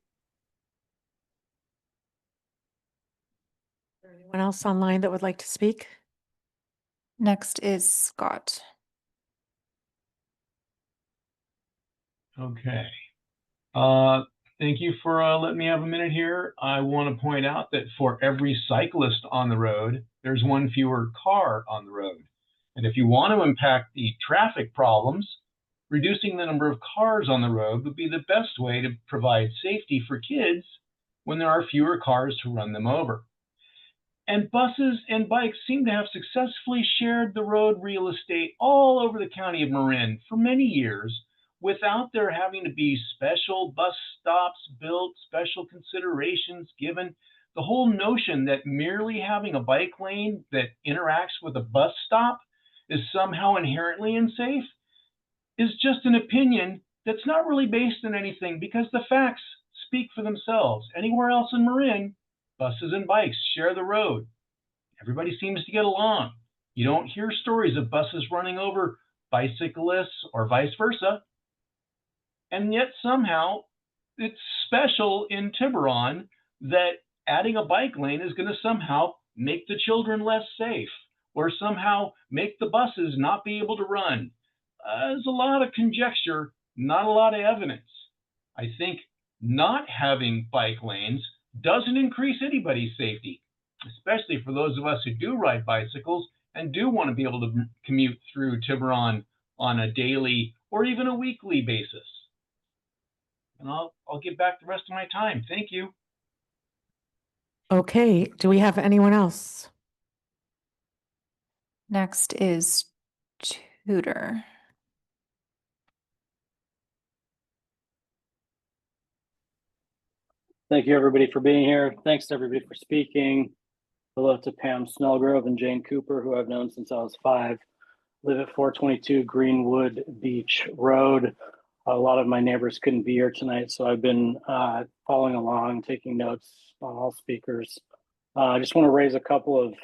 Anyone else online that would like to speak? Next is Scott. Okay. Thank you for letting me have a minute here. I want to point out that for every cyclist on the road, there's one fewer car on the road. And if you want to impact the traffic problems, reducing the number of cars on the road would be the best way to provide safety for kids when there are fewer cars to run them over. And buses and bikes seem to have successfully shared the road real estate all over the county of Marin for many years without there having to be special bus stops built, special considerations given. The whole notion that merely having a bike lane that interacts with a bus stop is somehow inherently unsafe is just an opinion that's not really based on anything, because the facts speak for themselves. Anywhere else in Marin, buses and bikes share the road. Everybody seems to get along. You don't hear stories of buses running over bicyclists or vice versa. And yet somehow it's special in Tiburon that adding a bike lane is going to somehow make the children less safe or somehow make the buses not be able to run. There's a lot of conjecture, not a lot of evidence. I think not having bike lanes doesn't increase anybody's safety, especially for those of us who do ride bicycles and do want to be able to commute through Tiburon on a daily or even a weekly basis. and I'll give back the rest of my time. Thank you. Okay, do we have anyone else? Next is Tudor. Thank you, everybody, for being here. Thanks to everybody for speaking. Hello to Pam Snellgrove and Jane Cooper, who I've known since I was 5. Live at 422 Greenwood Beach Road. A lot of my neighbors couldn't be here tonight, so I've been following along, taking notes on all speakers. I just want to raise a couple of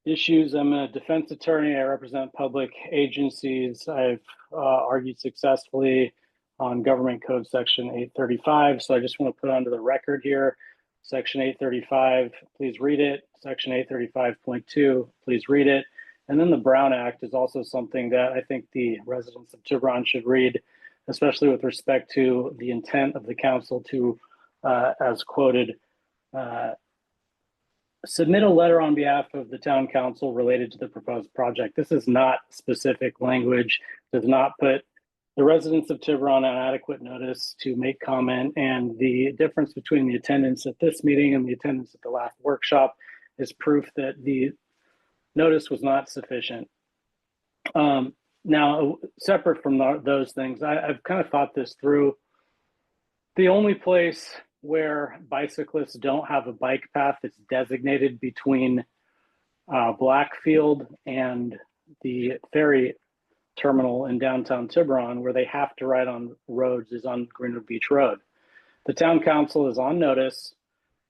issues. I'm a defense attorney. I represent public agencies. I've argued successfully on Government Code Section 835. So I just want to put onto the record here, Section 835, please read it. Section 835.2, please read it. And then the Brown Act is also something that I think the residents of Tiburon should read, especially with respect to the intent of the council to, as quoted, submit a letter on behalf of the town council related to the proposed project. This is not specific language, does not put the residents of Tiburon on adequate notice to make comment. And the difference between the attendance at this meeting and the attendance at the last workshop is proof that the notice was not sufficient. Now, separate from those things, I've kind of thought this through. The only place where bicyclists don't have a bike path that's designated between Blackfield and the ferry terminal in downtown Tiburon, where they have to ride on roads, is on Greenwood Beach Road. The town council is on notice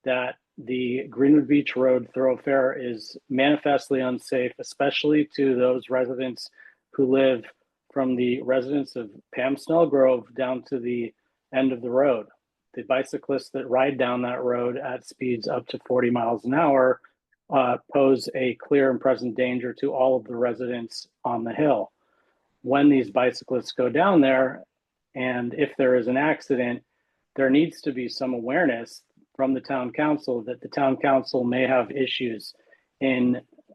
that the Greenwood Beach Road thoroughfare is manifestly unsafe, especially to those residents who live from the residents of Pam Snellgrove down to the end of the road. The bicyclists that ride down that road at speeds up to 40 miles an hour pose a clear and present danger to all of the residents on the hill. When these bicyclists go down there, and if there is an accident, there needs to be some awareness from the town council that the town council may have issues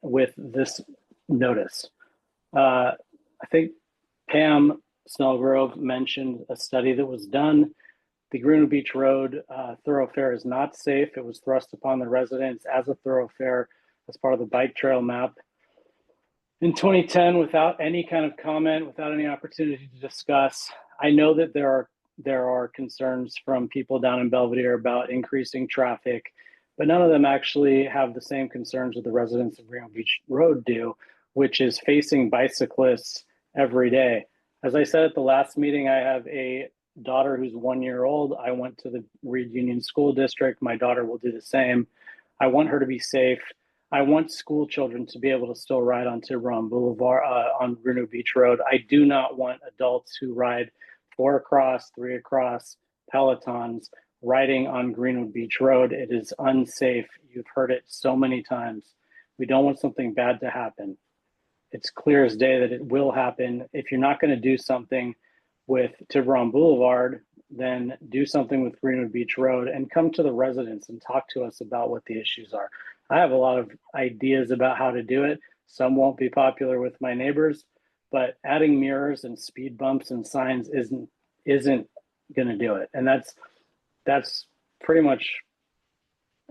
with this notice. I think Pam Snellgrove mentioned a study that was done. The Greenwood Beach Road thoroughfare is not safe. It was thrust upon the residents as a thoroughfare as part of the bike trail map in 2010 without any kind of comment, without any opportunity to discuss. I know that there are concerns from people down in Belvedere about increasing traffic, but none of them actually have the same concerns that the residents of Greenwood Beach Road do, which is facing bicyclists every day. As I said at the last meeting, I have a daughter who's 1 year old. I went to the Reed Union School District. My daughter will do the same. I want her to be safe. I want school children to be able to still ride on Tiburon Boulevard, on Greenwood Beach Road. I do not want adults who ride 4 across, 3 across, Pelotons riding on Greenwood Beach Road. It is unsafe. You've heard it so many times. We don't want something bad to happen. It's clear as day that it will happen. If you're not going to do something with Tiburon Boulevard, then do something with Greenwood Beach Road and come to the residents and talk to us about what the issues are. I have a lot of ideas about how to do it. Some won't be popular with my neighbors, but adding mirrors and speed bumps and signs isn't going to do it. And that's pretty much,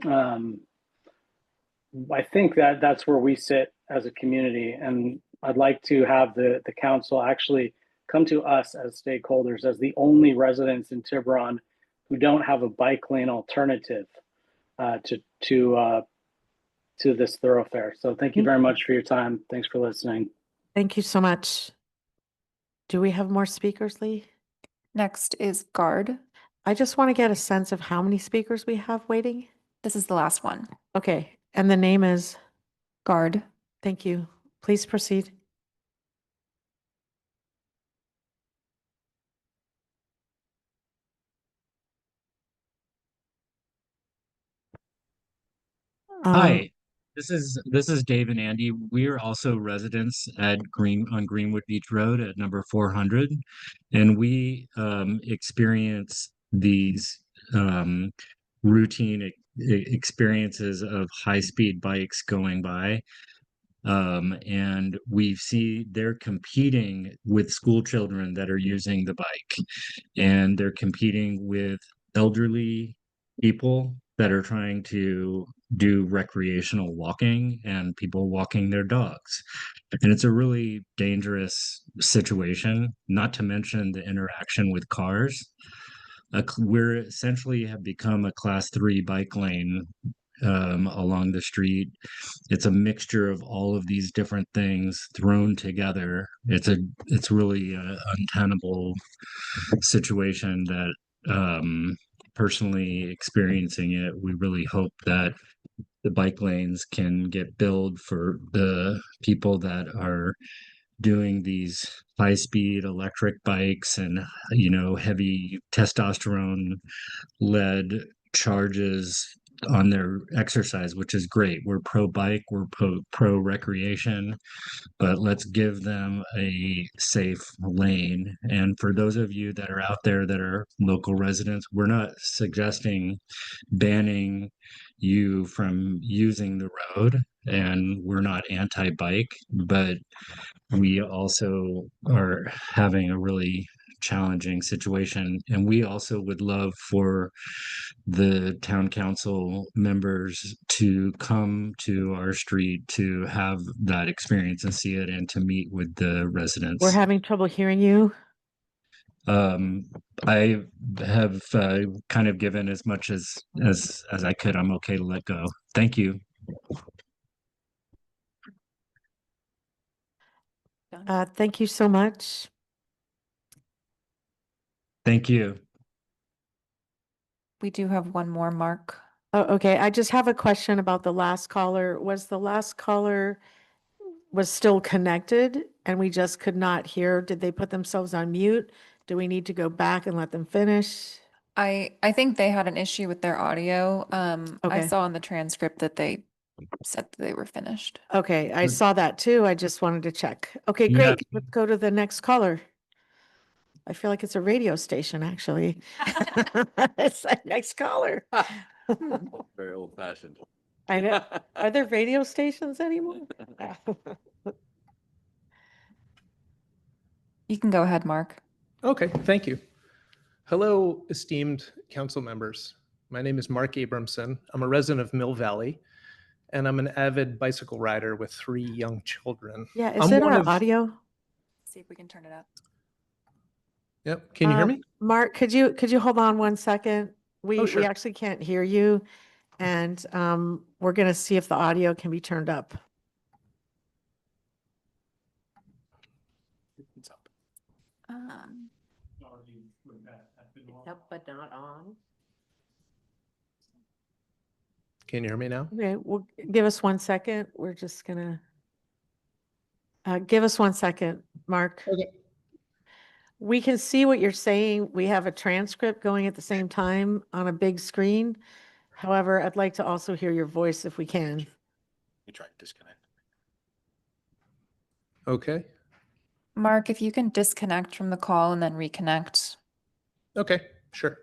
I think that's where we sit as a community. And I'd like to have the council actually come to us as stakeholders, as the only residents in Tiburon who don't have a bike lane alternative to this thoroughfare. So thank you very much for your time. Thanks for listening. Thank you so much. Do we have more speakers, Lee? Next is Guard. I just want to get a sense of how many speakers we have waiting. This is the last one. Okay, and the name is? Guard. Thank you. Please proceed. Hi, this is Dave and Andy. We are also residents at Greenwood Beach Road at number 400, and we experience these routine experiences of high-speed bikes going by. And we see they're competing with school children that are using the bike, and they're competing with elderly people that are trying to do recreational walking and people walking their dogs. And it's a really dangerous situation, not to mention the interaction with cars. We're essentially have become a class 3 bike lane along the street. It's a mixture of all of these different things thrown together. It's really an untenable situation that personally experiencing it, we really hope that the bike lanes can get built for the people that are doing these high-speed electric bikes and heavy testosterone led charges on their exercise, which is great. We're pro bike, we're pro recreation, but let's give them a safe lane. And for those of you that are out there that are local residents, we're not suggesting banning you from using the road, and we're not anti-bike, but we also are having a really challenging situation, and we also would love for the town council members to come to our street to have that experience and see it and to meet with the residents. We're having trouble hearing you. I have kind of given as much as I could. I'm okay to let go. Thank you. Thank you so much. Thank you. We do have one more, Mark. Oh, okay. I just have a question about the last caller. Was the last caller was still connected and we just could not hear? Did they put themselves on mute? Do we need to go back and let them finish? I think they had an issue with their audio. I Okay. saw in the transcript that they said that they were finished. Okay, I saw that too. I just wanted to check. Okay, Yeah. great. Let's go to the next caller. I feel like it's a radio station, actually. It's the next caller. Very old fashioned. I know. Are there radio stations anymore? You can go ahead, Mark. Okay, thank you. Hello, esteemed council members. My name is Mark Abramson. I'm a resident of Mill Valley, and I'm an avid bicycle rider with 3 young children. Yeah, is I'm it one our of- audio? See if we can turn it up. Yep, can you hear me? Mark, could you hold on one second? We Oh, sure. actually can't hear you, and we're gonna see if the audio can be turned up. It's up. It's up but not on. Can you hear me now? Okay, well, give us 1 second. We're just gonna give us 1 second, Mark. Okay. We can see what you're saying. We have a transcript going at the same time on a big screen. However, I'd like to also hear your voice if we can. Let me try to disconnect. Okay. Mark, if you can disconnect from the call and then reconnect. Okay, sure.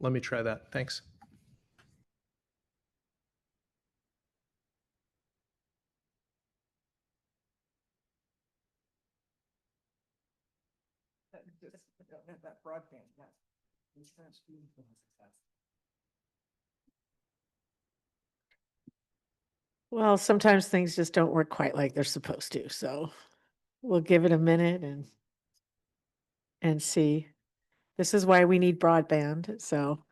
Let me try that. Thanks. That broadband, Well, sometimes things just don't work quite like they're supposed to, so we'll give it a minute and see. This is why we need broadband, so.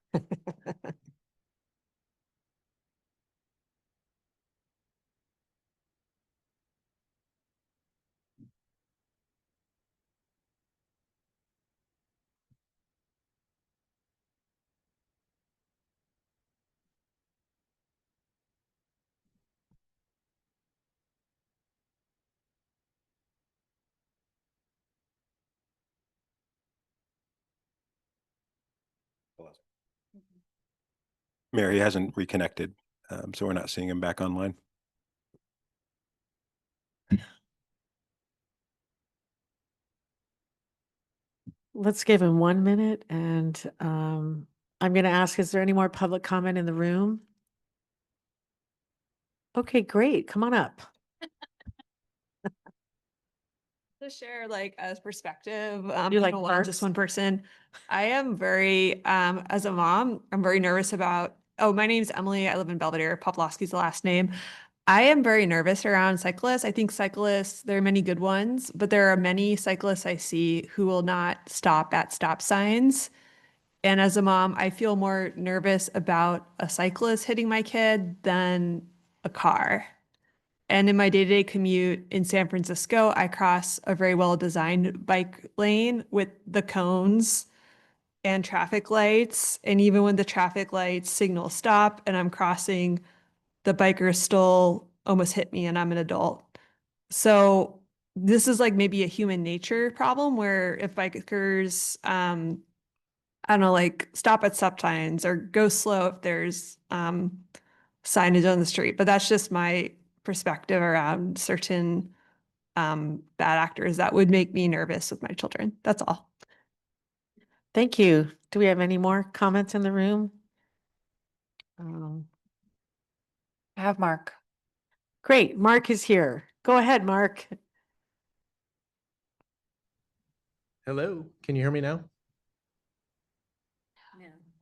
Mary hasn't reconnected, so we're not seeing him back online. Let's give him 1 minute and I'm going to ask, is there any more public comment in the room? Okay, great. Come on up. To share like as perspective, You like just parks? one person. I am very, as a mom, I'm very nervous about, oh, my name's Emily. I live in Belvedere. Poplowski's the last name. I am very nervous around cyclists. I think cyclists, there are many good ones, but there are many cyclists I see who will not stop at stop signs. And as a mom, I feel more nervous about a cyclist hitting my kid than a car. And in my day-to-day commute in San Francisco, I cross a very well-designed bike lane with the cones and traffic lights. And even when the traffic lights signal stop and I'm crossing, the bikers still almost hit me and I'm an adult. So this is like maybe a human nature problem where if bikers, I don't know, like stop at stop signs or go slow if there's signage on the street. But that's just my perspective around certain bad actors that would make me nervous with my children. That's all. Thank you. Do we have any more comments in the room? I have Mark. Great. Mark is here. Go ahead, Mark. Hello, can you hear me now?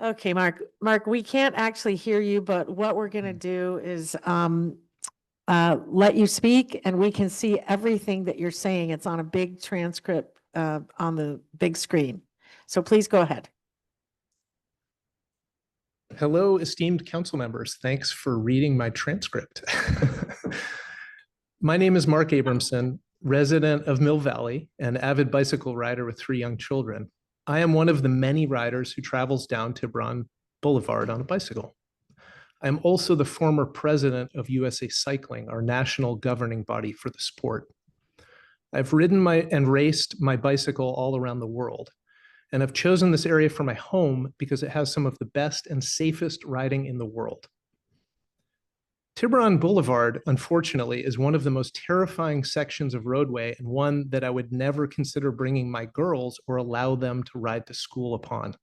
Okay, Mark. Mark, we can't actually hear you, but what we're going to do is let you speak and we can see everything that you're saying. It's on a big transcript on the big screen. So please go ahead. Hello, esteemed council members. Thanks for reading my transcript. My name is Mark Abramson, resident of Mill Valley and avid bicycle rider with 3 young children. I am one of the many riders who travels down Tiburon Boulevard on a bicycle. I am also the former president of USA Cycling, our national governing body for the sport. I've ridden and raced my bicycle all around the world, and I've chosen this area for my home because it has some of the best and safest riding in the world. Tiburon Boulevard, unfortunately, is one of the most terrifying sections of roadway and one that I would never consider bringing my girls or allow them to ride to school upon.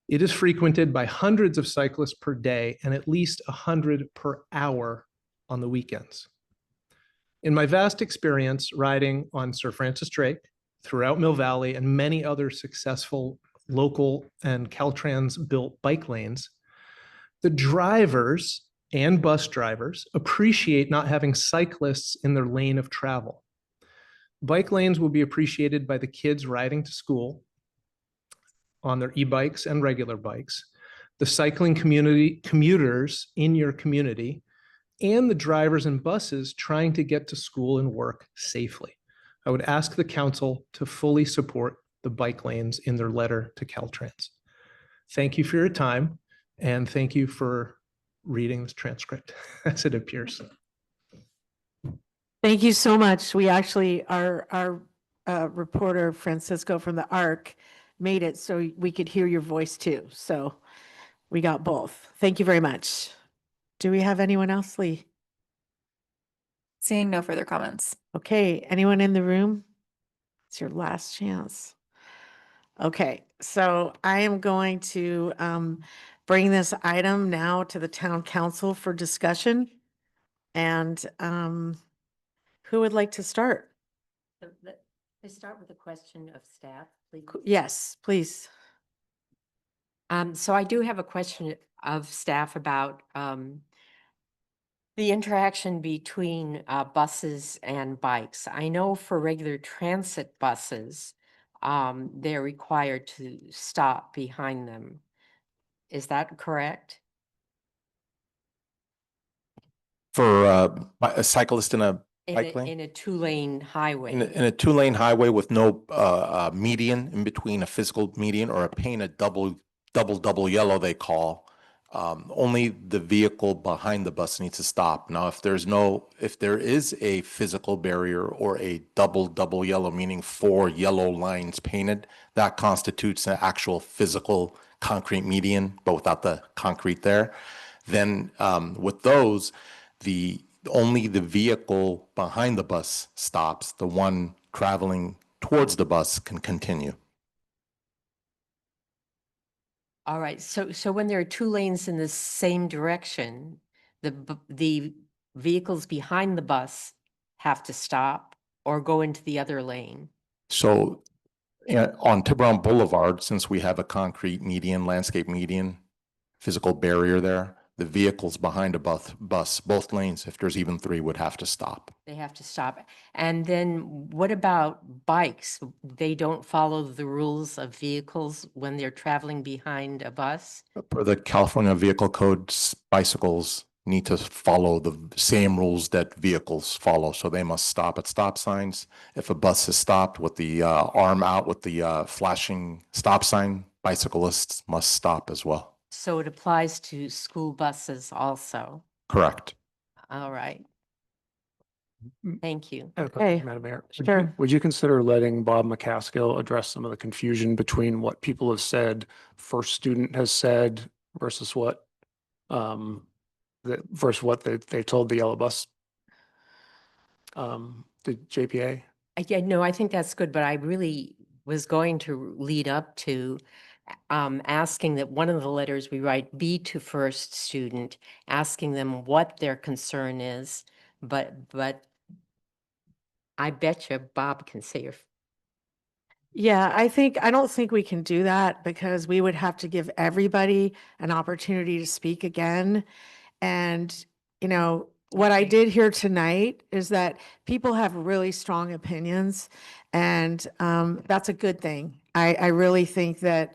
It is frequented by hundreds of cyclists per day and at least 100 per hour on the weekends. In my vast experience riding on Sir Francis Drake, throughout Mill Valley, and many other successful local and Caltrans-built bike lanes, the drivers and bus drivers appreciate not having cyclists in their lane of travel. Bike lanes will be appreciated by the kids riding to school on their e-bikes and regular bikes, the cycling commuters in your community, and the drivers and buses trying to get to school and work safely. I would ask the council to fully support the bike lanes in their letter to Caltrans. Thank you for your time, and thank you for reading this transcript as it appears. Thank you so much. We actually, our reporter Francisco from the ARC made it so we could hear your voice too. So we got both. Thank you very much. Do we have anyone else, Lee? Seeing no further comments. Okay, anyone in the room? It's your last chance. Okay, so I am going to bring this item now to the town council for discussion. And who would like to start? Let's start with a question of staff, please. Yes, please. So I do have a question of staff about the interaction between buses and bikes. I know for regular transit buses, they're required to stop behind them. Is that correct? For a cyclist in a bike lane? In a 2-lane highway. In a 2-lane highway with no median in between, a physical median or a painted double yellow they call, only the vehicle behind the bus needs to stop. Now, if there is a physical barrier or a double yellow, meaning 4 yellow lines painted, that constitutes an actual physical concrete median, but without the concrete there. Then with those, only the vehicle behind the bus stops. The one traveling towards the bus can continue. All right, so when there are two lanes in the same direction, the vehicles behind the bus have to stop or go into the other lane. So on Tiburon Boulevard, since we have a concrete median, landscape median, physical barrier there, the vehicles behind a bus, both lanes, if there's even three, would have to stop. They have to stop. And then what about bikes? They don't follow the rules of vehicles when they're traveling behind a bus? Per the California Vehicle Code, bicycles need to follow the same rules that vehicles follow. So they must stop at stop signs. If a bus is stopped with the arm out with the flashing stop sign, bicyclists must stop as well. So it applies to school buses also. Correct. All right. Thank you. Okay, Madam Mayor, sure. would you consider letting Bob McCaskill address some of the confusion between what people have said, first student has said versus what they told the yellow bus the JPA? Yeah, no, I think that's good, but I really was going to lead up to asking that one of the letters we write be to first student, asking them what their concern is, but I bet you Bob can say your. Yeah, I don't think we can do that because we would have to give everybody an opportunity to speak again. And, you know, what I did here tonight is that people have really strong opinions, and that's a good thing. I really think that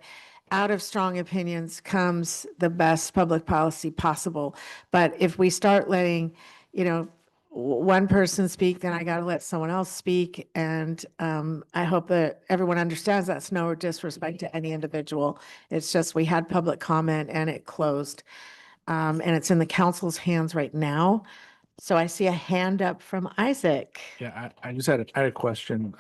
out of strong opinions comes the best public policy possible. But if we start letting, you know, one person speak, then I got to let someone else speak. And I hope that everyone understands that's no disrespect to any individual. It's just we had public comment and it closed. And it's in the council's hands right now. So I see a hand up from Isaac. Yeah, I just had a question,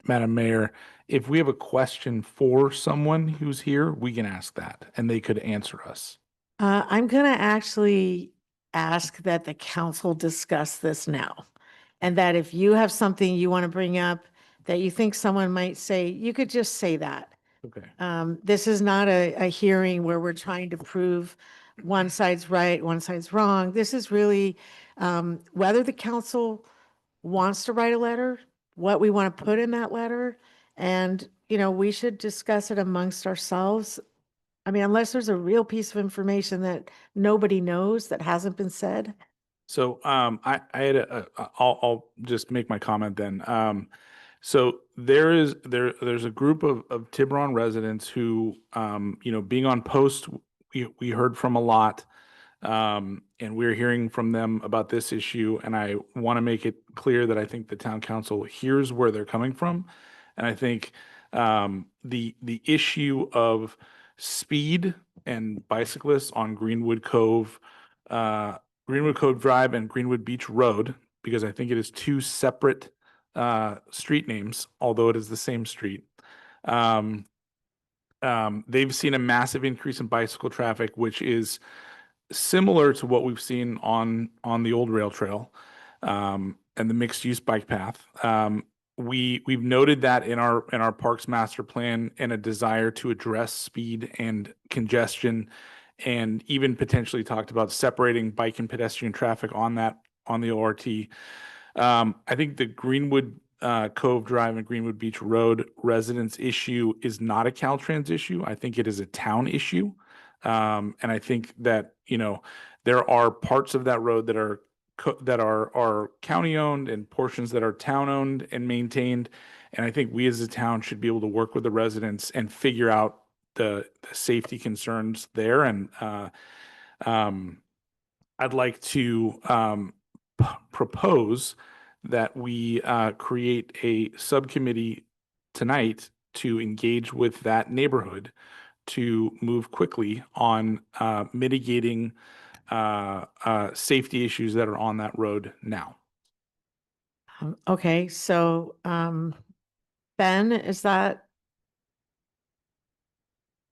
Madam Mayor. If we have a question for someone who's here, we can ask that and they could answer us. I'm going to actually ask that the council discuss this now. And that if you have something you want to bring up that you think someone might say, you could just say that. Okay. This is not a hearing where we're trying to prove one side's right, one side's wrong. This is really whether the council wants to write a letter, what we want to put in that letter. And, you know, we should discuss it amongst ourselves. I mean, unless there's a real piece of information that nobody knows that hasn't been said. So I had I'll just make my comment then. So there's a group of Tiburon residents who you know, being on post, we heard from a lot, and we're hearing from them about this issue. And I want to make it clear that I think the town council hears where they're coming from, and I think the issue of speed and bicyclists on Greenwood Cove Drive and Greenwood Beach Road, because I think it is two separate street names, although it is the same street. They've seen a massive increase in bicycle traffic, which is similar to what we've seen on the old rail trail and the mixed use bike path. We've noted that in our parks master plan and a desire to address speed and congestion, and even potentially talked about separating bike and pedestrian traffic on the ORT. I think the Greenwood Cove Drive and Greenwood Beach Road residents issue is not a Caltrans issue. I think it is a town issue. And I think that, you know, there are parts of that road that are county owned and portions that are town owned and maintained. And I think we as a town should be able to work with the residents and figure out the safety concerns there. And I'd like to propose that we create a subcommittee tonight to engage with that neighborhood to move quickly on mitigating safety issues that are on that road now. Okay, so Ben, is that?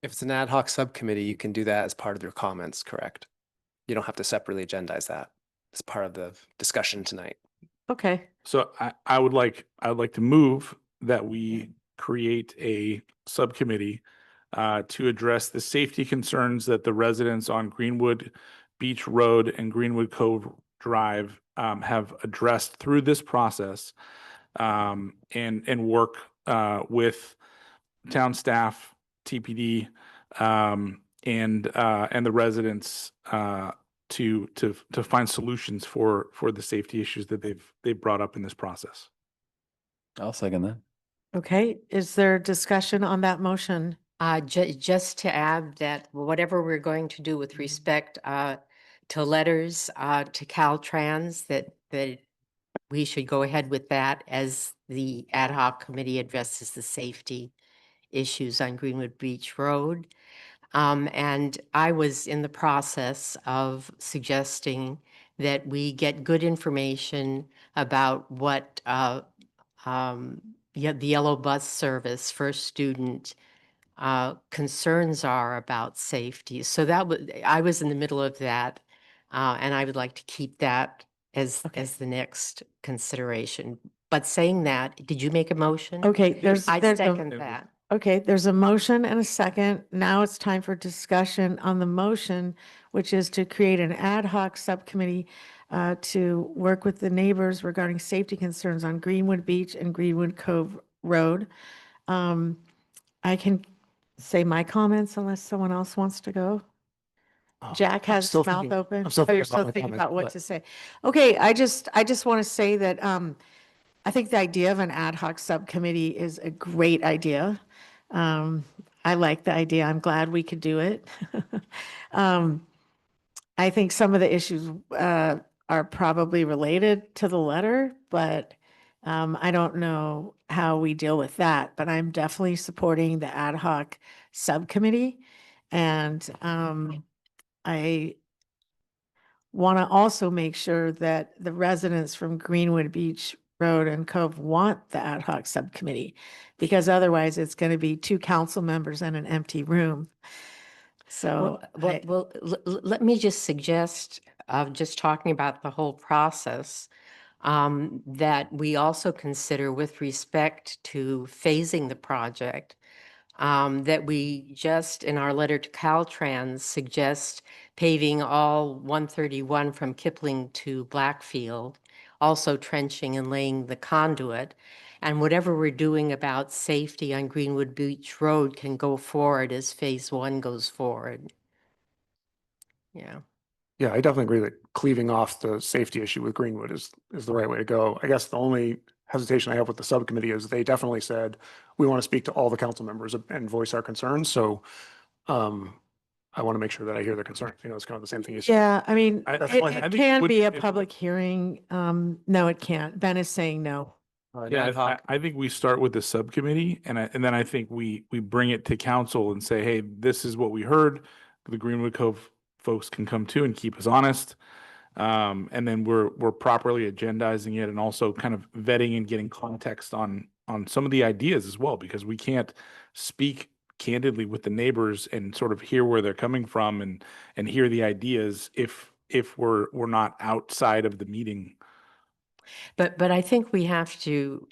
If it's an ad hoc subcommittee, you can do that as part of your comments, correct? You don't have to separately agendize that as part of the discussion tonight. Okay. So I would like to move that we create a subcommittee to address the safety concerns that the residents on Greenwood Beach Road and Greenwood Cove Drive have addressed through this process, and work with town staff, TPD, and the residents to find solutions for the safety issues that they've brought up in this process. I'll second that. Okay, is there discussion on that motion? Just to add that whatever we're going to do with respect to letters to Caltrans, that we should go ahead with that as the ad hoc committee addresses the safety issues on Greenwood Beach Road. And I was in the process of suggesting that we get good information about what the yellow bus service for student concerns are about safety. So I was in the middle of that, and I would like to keep that as the next consideration. But saying that, did you make a motion? Okay, I there's second that. Okay, there's a motion and a second. Now it's time for discussion on the motion, which is to create an ad hoc subcommittee to work with the neighbors regarding safety concerns on Greenwood Beach and Greenwood Cove Road. I can say my comments unless someone else wants to go. Jack I'm has still his mouth thinking- open. I'm still Oh, you're thinking still about my thinking comments, about what but- to say. Okay, I just want to say that I think the idea of an ad hoc subcommittee is a great idea. I like the idea. I'm glad we could do it. I think some of the issues are probably related to the letter, but I don't know how we deal with that. But I'm definitely supporting the ad hoc subcommittee. And I want to also make sure that the residents from Greenwood Beach Road and Cove want the ad hoc subcommittee, because otherwise it's going to be 2 council members in an empty room. So, Let me just suggest, just talking about the whole process, that we also consider with respect to phasing the project, that we just in our letter to Caltrans suggest paving all 131 from Kipling to Blackfield, also trenching and laying the conduit. And whatever we're doing about safety on Greenwood Beach Road can go forward as phase 1 goes forward. Yeah. Yeah, I definitely agree that cleaving off the safety issue with Greenwood is the right way to go. I guess the only hesitation I have with the subcommittee is they definitely said, we want to speak to all the council members and voice our concerns. So I want to make sure that I hear their concerns. You know, it's kind of the same thing you said. yeah, I mean, That's it, fine. I it think can would- be a public hearing. No, it can't. Ben is saying no. Yeah, I think we start with the subcommittee and then I think we bring it to council and say, hey, this is what we heard. The Greenwood Cove folks can come to and keep us honest. And then we're properly agendizing it and also kind of vetting and getting context on some of the ideas as well, because we can't speak candidly with the neighbors and sort of hear where they're coming from and hear the ideas if we're not outside of the meeting. But I think we have to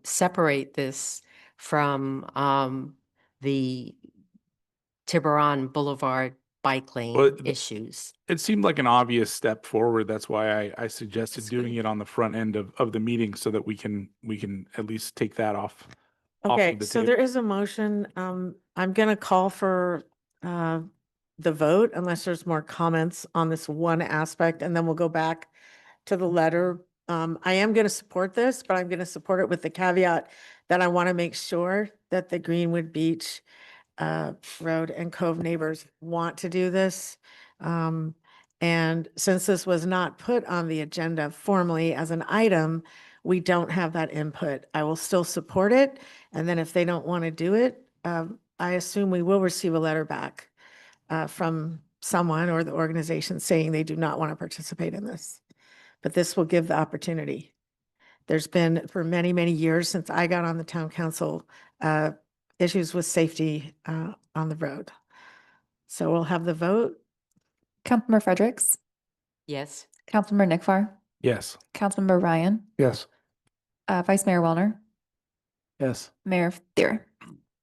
separate this from the Tiburon Boulevard bike lane Well, issues. It seemed like an obvious step forward. That's why I suggested doing it on the front end of the meeting so that we can at least take that off. Okay, of the so table. there is a motion. I'm going to call for the vote unless there's more comments on this one aspect, and then we'll go back to the letter. I am going to support this, but I'm going to support it with the caveat that I want to make sure that the Greenwood Beach Road and Cove neighbors want to do this. And since this was not put on the agenda formally as an item, we don't have that input. I will still support it. And then if they don't want to do it, I assume we will receive a letter back from someone or the organization saying they do not want to participate in this. But this will give the opportunity. There's been, for many, many years since I got on the town council, issues with safety on the road. So we'll have the vote. Councilmember Fredericks, Yes. Councilmember Nickfar, Yes. Councilmember Ryan, Yes. Vice Mayor Wellner, Yes. Mayor Thier.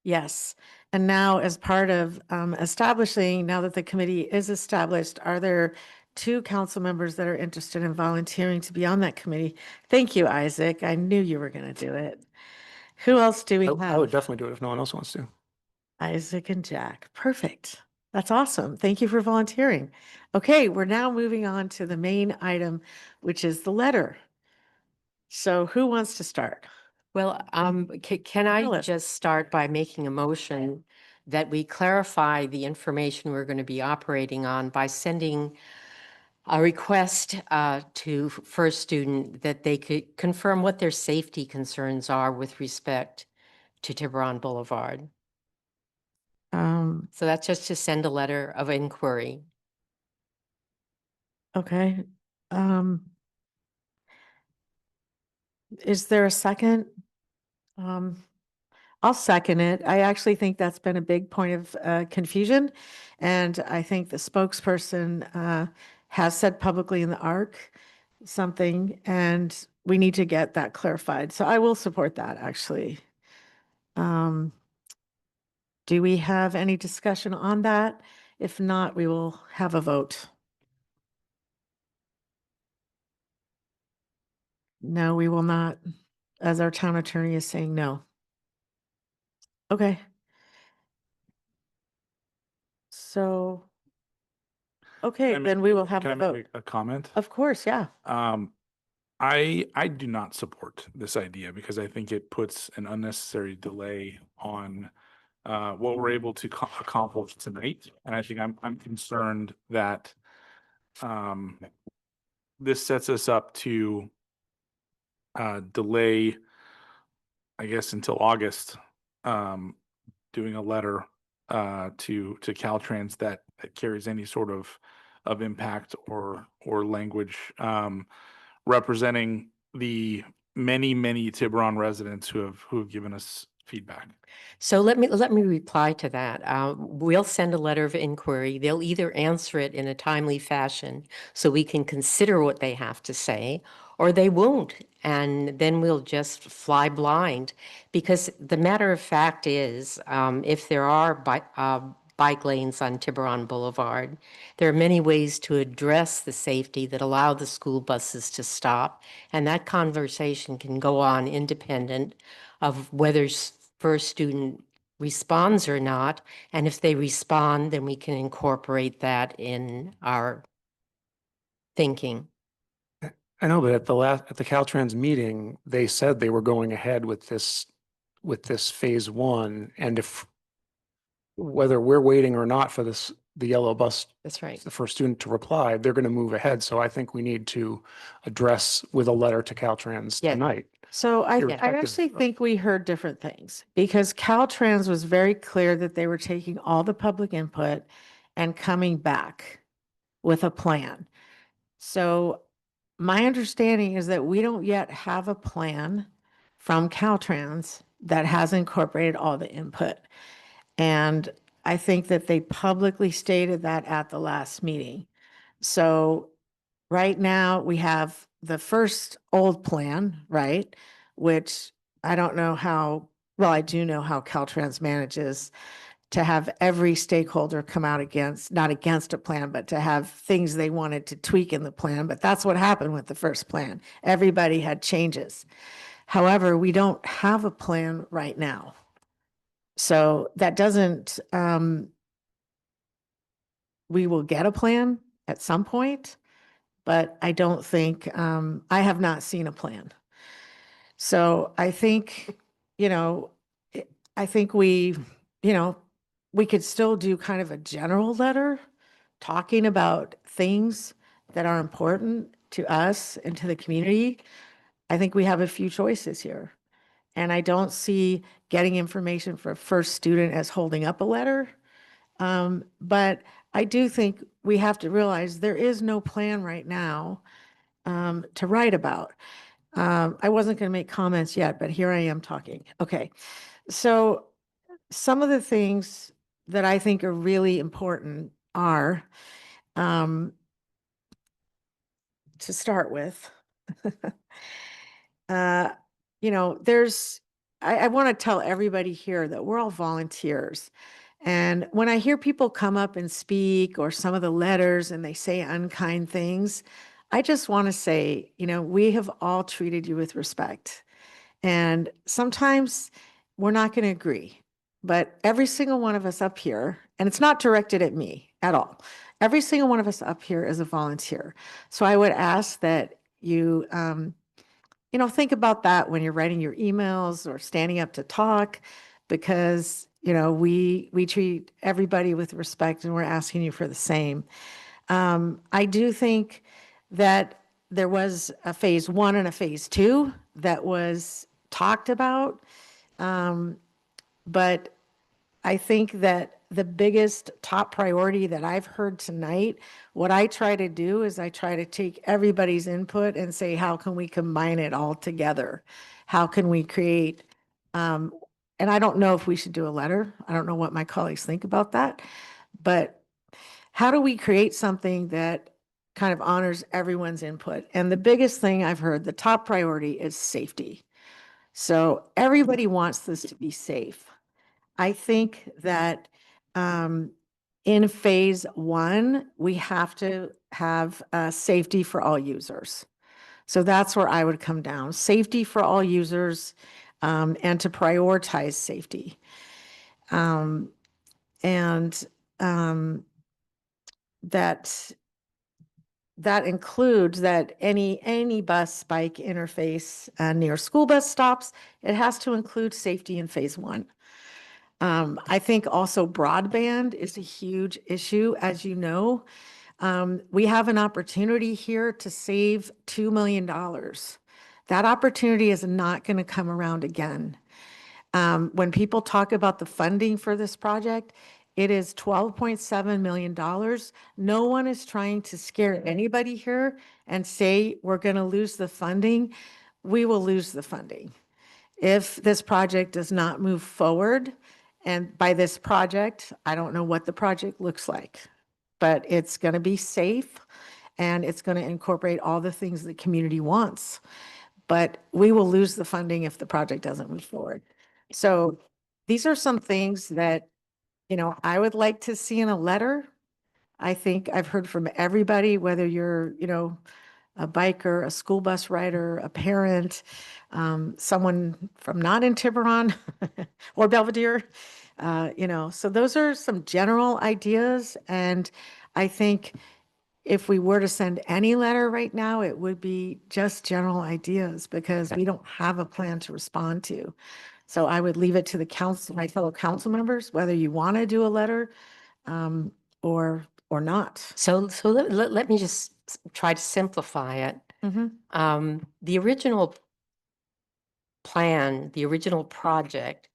Yes. And now, as part of establishing, now that the committee is established, are there two council members that are interested in volunteering to be on that committee? Thank you, Isaac. I knew you were going to do it. Who else do we have? I would definitely do it if no one else wants to. Isaac and Jack. Perfect. That's awesome. Thank you for volunteering. Okay, we're now moving on to the main item, which is the letter. So who wants to start? Well, can I Phyllis. just start by making a motion that we clarify the information we're going to be operating on by sending a request to first student that they could confirm what their safety concerns are with respect to Tiburon Boulevard. So that's just to send a letter of inquiry. Okay. Is there a second? I'll second it. I actually think that's been a big point of confusion. And I think the spokesperson has said publicly in the ARC something, and we need to get that clarified. So I will support that, actually. Do we have any discussion on that? If not, we will have a vote. No, we will not, as our town attorney is saying no. Okay. So, okay, then we will have Can a I vote. make a comment? Of course, yeah. I do not support this idea because I think it puts an unnecessary delay on what we're able to accomplish tonight. And I think I'm concerned that this sets us up to delay, I guess, until August, doing a letter to Caltrans that carries any sort of impact or language representing the many Tiburon residents who have given us feedback. So let me reply to that. We'll send a letter of inquiry. They'll either answer it in a timely fashion so we can consider what they have to say, or they won't. And then we'll just fly blind. Because the matter of fact is, if there are bike lanes on Tiburon Boulevard, there are many ways to address the safety that allow the school buses to stop. And that conversation can go on independent of whether first student responds or not. And if they respond, then we can incorporate that in our thinking. I know, but at the Caltrans meeting, they said they were going ahead with this phase one. And if whether we're waiting or not for the yellow bus, That's right, the first student to reply, they're going to move ahead. So I think we need to address with a letter to Caltrans Yeah. tonight. So I Irrespective actually of- think we heard different things because Caltrans was very clear that they were taking all the public input and coming back with a plan. So my understanding is that we don't yet have a plan from Caltrans that has incorporated all the input. And I think that they publicly stated that at the last meeting. So right now we have the first old plan, right? Which I don't know how, well, I do know how Caltrans manages to have every stakeholder come out against, not against a plan, but to have things they wanted to tweak in the plan. But that's what happened with the first plan. Everybody had changes. However, we don't have a plan right now. So that doesn't, we will get a plan at some point, but I don't think, I have not seen a plan. So I think, I think we could still do kind of a general letter talking about things that are important to us and to the community. I think we have a few choices here. And I don't see getting information for a first student as holding up a letter. But I do think we have to realize there is no plan right now to write about. I wasn't going to make comments yet, but here I am talking. Okay. So some of the things that I think are really important are, to start with, there's I want to tell everybody here that we're all volunteers. And when I hear people come up and speak or some of the letters and they say unkind things, I just want to say, we have all treated you with respect. And sometimes we're not going to agree, but every single one of us up here, and it's not directed at me at all, every single one of us up here is a volunteer. So I would ask that you, think about that when you're writing your emails or standing up to talk, because, we treat everybody with respect and we're asking you for the same. I do think that there was a phase 1 and a phase 2 that was talked about. But I think that the biggest top priority that I've heard tonight, what I try to do is I try to take everybody's input and say, how can we combine it all together? How can we create, and I don't know if we should do a letter. I don't know what my colleagues think about that, but how do we create something that kind of honors everyone's input? And the biggest thing I've heard, the top priority is safety. So everybody wants this to be safe. I think that in phase 1, we have to have safety for all users. So that's where I would come down. Safety for all users, and to prioritize safety. And that includes that any bus bike interface near school bus stops, it has to include safety in phase 1. I think also broadband is a huge issue. As you know, we have an opportunity here to save $2 million. That opportunity is not going to come around again. When people talk about the funding for this project, it is $12.7 million. No one is trying to scare anybody here and say we're going to lose the funding. We will lose the funding. If this project does not move forward, and by this project, I don't know what the project looks like, but it's going to be safe and it's going to incorporate all the things the community wants. But we will lose the funding if the project doesn't move forward. So these are some things that, I would like to see in a letter. I think I've heard from everybody, whether you're, a biker, a school bus rider, a parent, someone from not in Tiburon or Belvedere, so those are some general ideas. And I think if we were to send any letter right now, it would be just general ideas because we don't have a plan to respond to. So I would leave it to the council, my fellow council members, whether you want to do a letter or not. So let me just try to simplify it. The original plan, the original project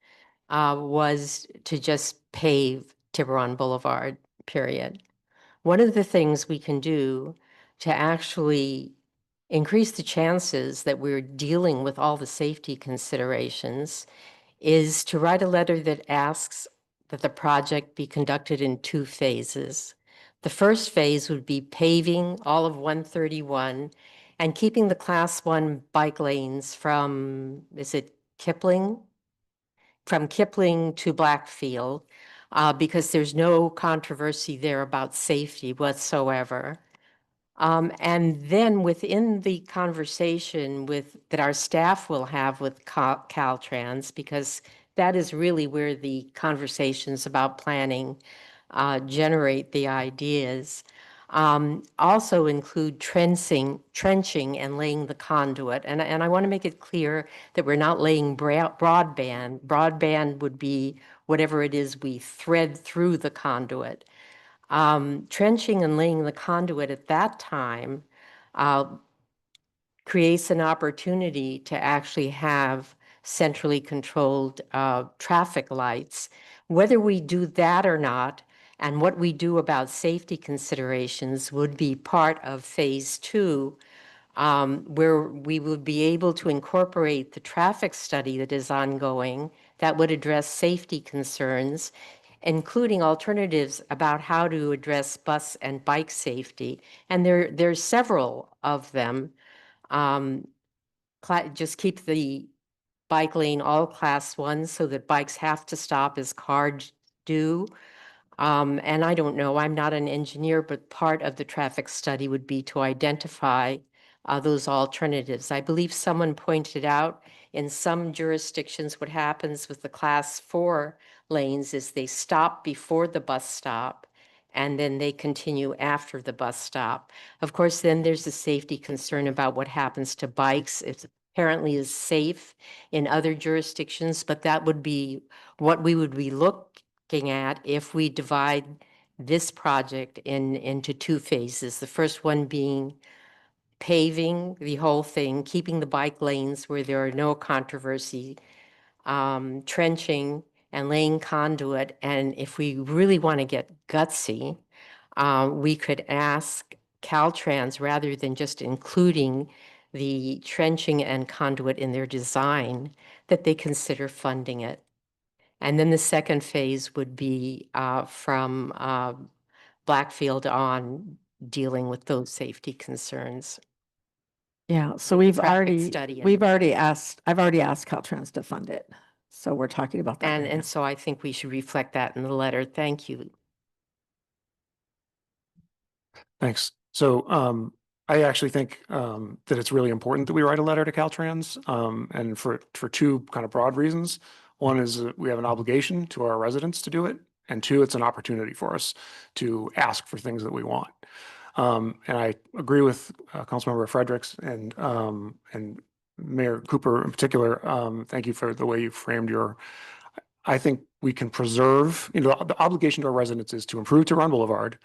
was to just pave Tiburon Boulevard, period. One of the things we can do to actually increase the chances that we're dealing with all the safety considerations is to write a letter that asks that the project be conducted in 2 phases. The first phase would be paving all of 131 and keeping the class 1 bike lanes from, is it Kipling? From Kipling to Blackfield, because there's no controversy there about safety whatsoever. And then within the conversation that our staff will have with Caltrans, because that is really where the conversations about planning generate the ideas, also include trenching and laying the conduit. And I want to make it clear that we're not laying broadband. Broadband would be whatever it is we thread through the conduit. Trenching and laying the conduit at that time creates an opportunity to actually have centrally controlled traffic lights. Whether we do that or not, and what we do about safety considerations would be part of phase 2, where we would be able to incorporate the traffic study that is ongoing that would address safety concerns, including alternatives about how to address bus and bike safety. And there's several of them. Just keep the bike lane all class 1 so that bikes have to stop as cars do. And I don't know, I'm not an engineer, but part of the traffic study would be to identify those alternatives. I believe someone pointed out in some jurisdictions, what happens with the class 4 lanes is they stop before the bus stop and then they continue after the bus stop. Of course, then there's a safety concern about what happens to bikes. It apparently is safe in other jurisdictions, but that would be what we would be looking at if we divide this project into 2 phases. The first one being paving the whole thing, keeping the bike lanes where there are no controversy, trenching and laying conduit. And if we really want to get gutsy, we could ask Caltrans, rather than just including the trenching and conduit in their design, that they consider funding it. And then the second phase would be from Blackfield on, dealing with those safety concerns. Yeah, so With the traffic study and I've already asked Caltrans to fund it. So we're talking about that. right And now. so I think we should reflect that in the letter. Thank you. Thanks. So I actually think that it's really important that we write a letter to Caltrans, and for 2 kind of broad reasons. One is that we have an obligation to our residents to do it, and 2, it's an opportunity for us to ask for things that we want. And I agree with Councilmember Fredericks and Mayor Cooper in particular. Thank you for the way you framed your. I think we can preserve, the obligation to our residents is to improve Tiburon Boulevard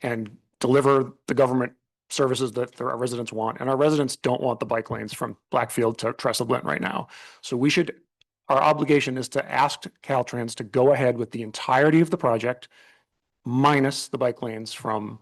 and deliver the government services that our residents want. And our residents don't want the bike lanes from Blackfield to Trestle Glen right now. So our obligation is to ask Caltrans to go ahead with the entirety of the project minus the bike lanes from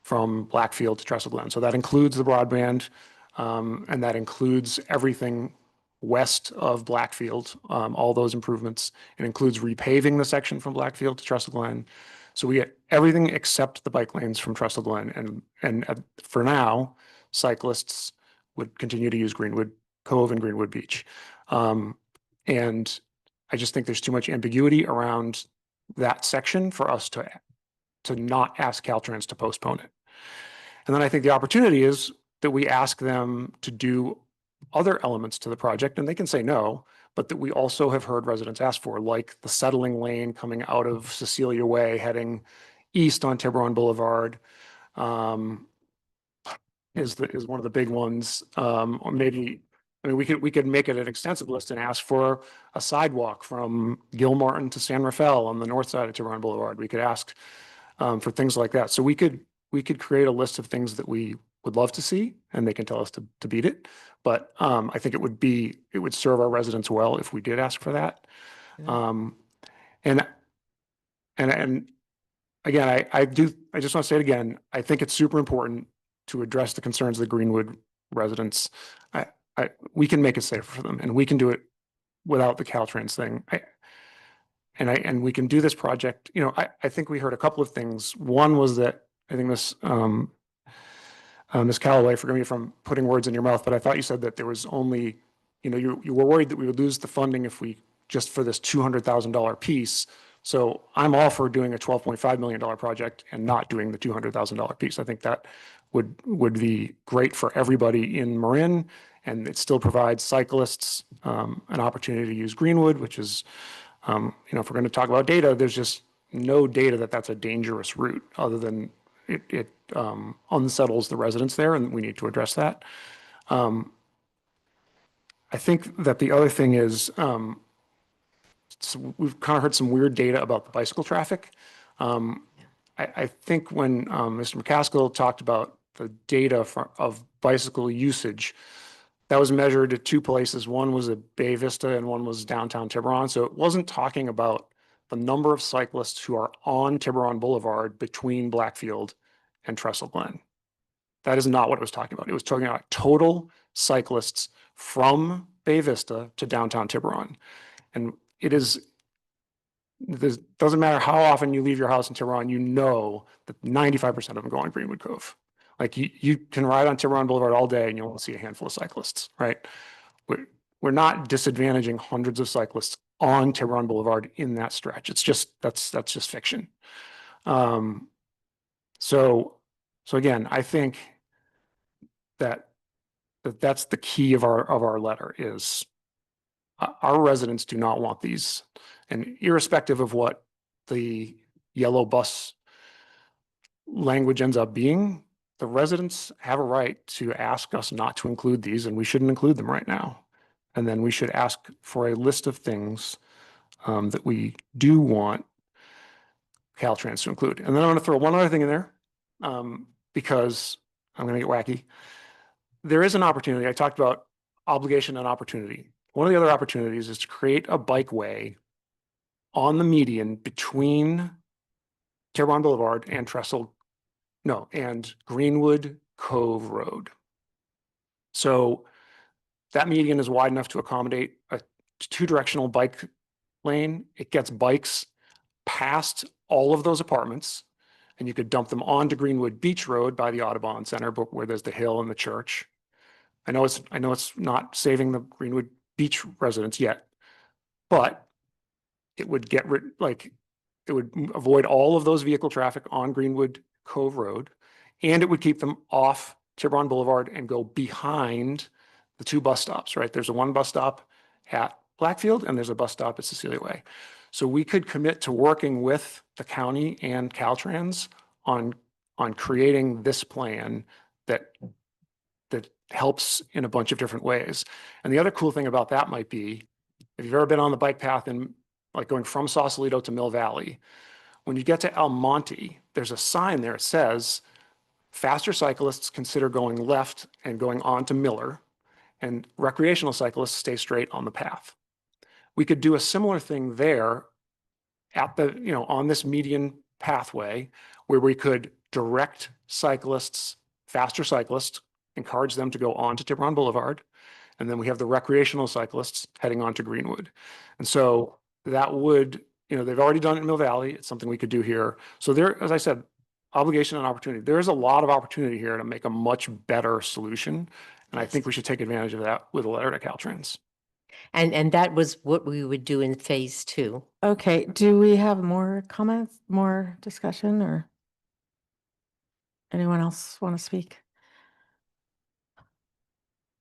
Blackfield to Trestle Glen. So that includes the broadband, and that includes everything west of Blackfield, all those improvements. It includes repaving the section from Blackfield to Trestle Glen. So we get everything except the bike lanes from Trestle Glen. And for now, cyclists would continue to use Greenwood Cove and Greenwood Beach. And I just think there's too much ambiguity around that section for us to not ask Caltrans to postpone it. And then I think the opportunity is that we ask them to do other elements to the project, and they can say no, but that we also have heard residents ask for, like the settling lane coming out of Cecilia Way, heading east on Tiburon Boulevard, is one of the big ones. Or maybe, I mean, we could make it an extensive list and ask for a sidewalk from Gilmartin to San Rafael on the north side of Tiburon Boulevard. We could ask for things like that. So we could create a list of things that we would love to see, and they can tell us to beat it. But I think it would serve our residents well if we did ask for that. And again, I just want to say it again. I think it's super important to address the concerns of the Greenwood residents. We can make it safer for them, and we can do it without the Caltrans thing. And we can do this project. I think we heard a couple of things. One was that I think Ms. Calloway, forgive me from putting words in your mouth, but I thought you said that there was only, you were worried that we would lose the funding if we just for this $200,000 piece. So I'm all for doing a $12.5 million project and not doing the $200,000 piece. I think that would be great for everybody in Marin, and it still provides cyclists an opportunity to use Greenwood, which is, if we're going to talk about data, there's just no data that that's a dangerous route other than it unsettles the residents there, and we need to address that. I think that the other thing is, so we've kind of heard some weird data about the bicycle traffic. I think when Mr. McCaskill talked about the data of bicycle usage, that was measured at 2 places. One was at Bay Vista and one was downtown Tiburon. So it wasn't talking about the number of cyclists who are on Tiburon Boulevard between Blackfield and Trestle Glen. That is not what it was talking about. It was talking about total cyclists from Bay Vista to downtown Tiburon. And this doesn't matter how often you leave your house in Tiburon, you know that 95% of them go on Greenwood Cove. Like you can ride on Tiburon Boulevard all day and you won't see a handful of cyclists, right? we're not disadvantaging hundreds of cyclists on Tiburon Boulevard in that stretch. It's just, that's just fiction. So again, I think that's the key of our letter is our residents do not want these. And irrespective of what the yellow bus language ends up being, the residents have a right to ask us not to include these, and we shouldn't include them right now. And then we should ask for a list of things that we do want Caltrans to include. And then I'm going to throw one other thing in there because I'm going to get wacky. There is an opportunity. I talked about obligation and opportunity. One of the other opportunities is to create a bikeway on the median between Tiburon Boulevard and and Greenwood Cove Road. So that median is wide enough to accommodate a two-directional bike lane. It gets bikes past all of those apartments, and you could dump them onto Greenwood Beach Road by the Audubon Center, but where there's the hill and the church. I know it's not saving the Greenwood Beach residents yet, but it would it would avoid all of those vehicle traffic on Greenwood Cove Road, and it would keep them off Tiburon Boulevard and go behind the two bus stops, right? There's a one bus stop at Blackfield and there's a bus stop at Cecilia Way. So we could commit to working with the county and Caltrans on creating this plan that helps in a bunch of different ways. And the other cool thing about that might be, if you've ever been on the bike path in like going from Sausalito to Mill Valley, when you get to El Monte, there's a sign there. It says, faster cyclists consider going left and going on to Miller, and recreational cyclists stay straight on the path. We could do a similar thing there at on this median pathway where we could direct cyclists, faster cyclists, encourage them to go on to Tiburon Boulevard. And then we have the recreational cyclists heading on to Greenwood. And so that would, they've already done it in Mill Valley. It's something we could do here. So there, as I said, obligation and opportunity. There is a lot of opportunity here to make a much better solution. And I think we should take advantage of that with a letter to Caltrans. And that was what we would do in phase 2. Okay, do we have more comments, more discussion, or anyone else want to speak?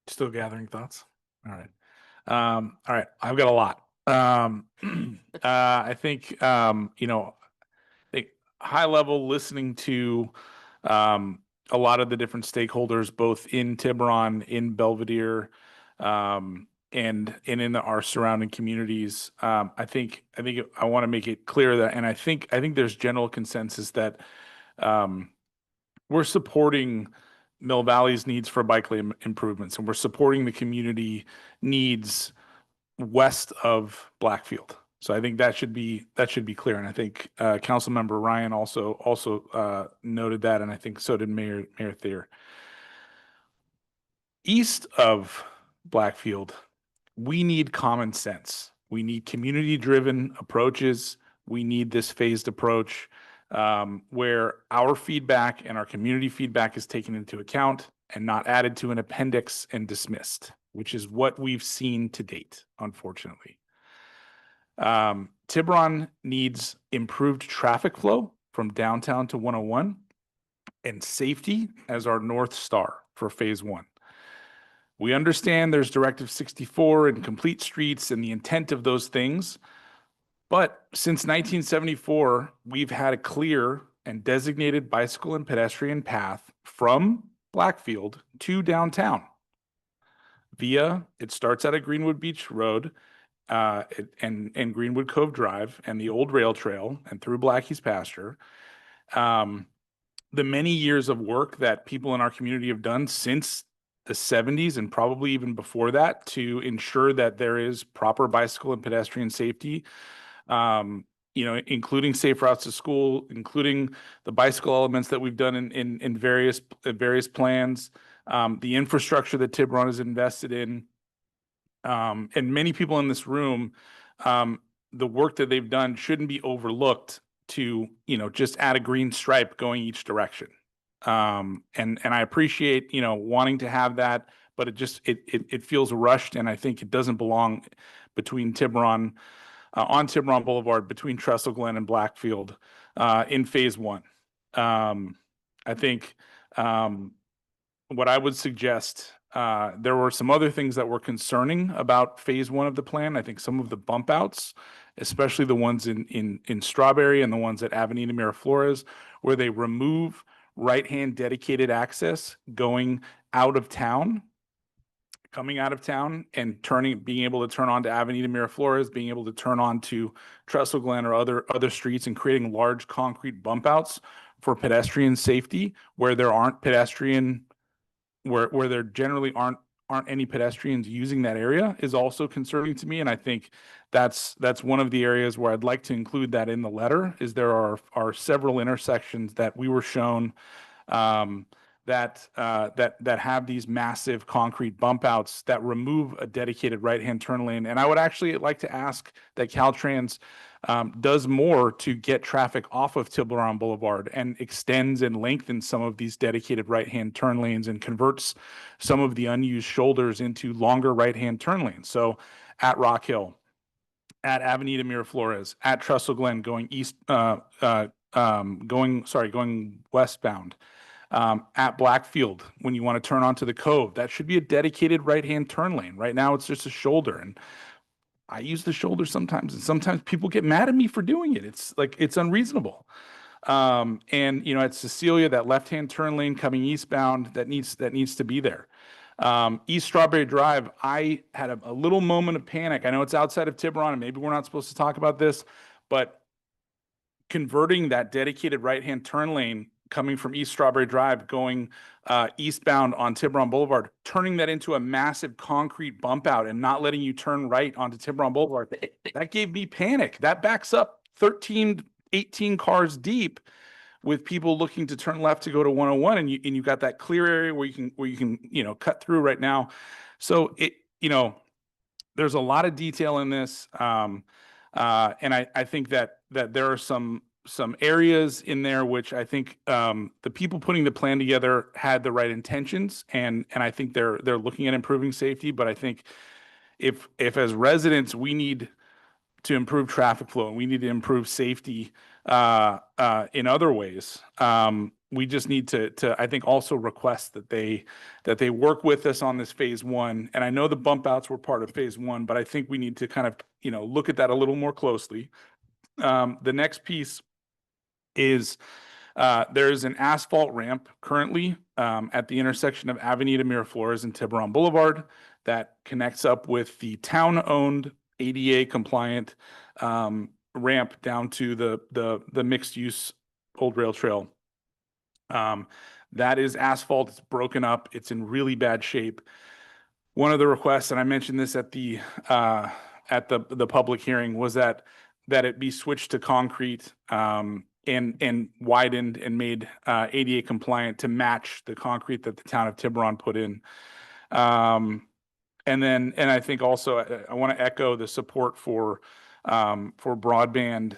Still gathering thoughts. All right. All right. I've got a lot. I think, high level listening to a lot of the different stakeholders, both in Tiburon, in Belvedere, and in our surrounding communities. I think I want to make it clear that, and I think there's general consensus that we're supporting Mill Valley's needs for bike lane improvements, and we're supporting the community needs west of Blackfield. So I think that should be clear, and I think Councilmember Ryan also noted that, and I think so did Mayor Thayer. East of Blackfield, we need common sense. We need community-driven approaches. We need this phased approach where our feedback and our community feedback is taken into account and not added to an appendix and dismissed, which is what we've seen to date, unfortunately. Tiburon needs improved traffic flow from downtown to 101 and safety as our North Star for phase 1. We understand there's Directive 64 and complete streets and the intent of those things, but since 1974, we've had a clear and designated bicycle and pedestrian path from Blackfield to downtown. It starts at a Greenwood Beach Road and Greenwood Cove Drive and the old rail trail and through Blackie's pasture. The many years of work that people in our community have done since the 70s and probably even before that to ensure that there is proper bicycle and pedestrian safety, including safe routes to school, including the bicycle elements that we've done in various plans, the infrastructure that Tiburon has invested in, and many people in this room, the work that they've done shouldn't be overlooked to, just add a green stripe going each direction. And I appreciate, wanting to have that, but it feels rushed, and I think it doesn't belong between Tiburon, on Tiburon Boulevard between Trestle Glen and Blackfield in phase one. I think what I would suggest, there were some other things that were concerning about phase one of the plan. I think some of the bump outs, especially the ones in Strawberry and the ones at Avenida Miraflores, where they remove right-hand dedicated access going out of town, coming out of town and being able to turn on to Avenida Miraflores, being able to turn on to Trestle Glen or other streets, and creating large concrete bump outs for pedestrian safety where there aren't where there generally aren't any pedestrians using that area is also concerning to me. And I think that's one of the areas where I'd like to include that in the letter. Is there are several intersections that we were shown that have these massive concrete bump outs that remove a dedicated right-hand turn lane. And I would actually like to ask that Caltrans does more to get traffic off of Tiburon Boulevard and extends and lengthens some of these dedicated right-hand turn lanes and converts some of the unused shoulders into longer right-hand turn lanes. So at Rock Hill, at Avenida Miraflores, at Trestle Glen going going westbound, at Blackfield, when you want to turn onto the Cove, that should be a dedicated right-hand turn lane. Right now, it's just a shoulder, and I use the shoulder sometimes, and sometimes people get mad at me for doing it. It's like, it's unreasonable. And at Cecilia, that left-hand turn lane coming eastbound, that needs to be there. East Strawberry Drive, I had a little moment of panic. I know it's outside of Tiburon, and maybe we're not supposed to talk about this, but converting that dedicated right-hand turn lane coming from East Strawberry Drive, going eastbound on Tiburon Boulevard, turning that into a massive concrete bump out and not letting you turn right onto Tiburon Boulevard, that gave me panic. That backs up 13, 18 cars deep with people looking to turn left to go to 101, and you got that clear area where you can cut through right now. So there's a lot of detail in this, and I think that there are some areas in there which I think the people putting the plan together had the right intentions, and I think they're looking at improving safety. But I think if as residents we need to improve traffic flow and we need to improve safety in other ways, we just need to I think also request that they work with us on this phase one. And I know the bump outs were part of phase one, but I think we need to kind of look at that a little more closely. The next piece is there's an asphalt ramp currently at the intersection of Avenida Miraflores and Tiburon Boulevard that connects up with the town-owned ADA compliant ramp down to the mixed use Old Rail Trail. That is asphalt. It's broken up. It's in really bad shape. One of the requests, and I mentioned this at the public hearing, was that it be switched to concrete and widened and made ADA compliant to match the concrete that the town of Tiburon put in. And I think also I want to echo the support for broadband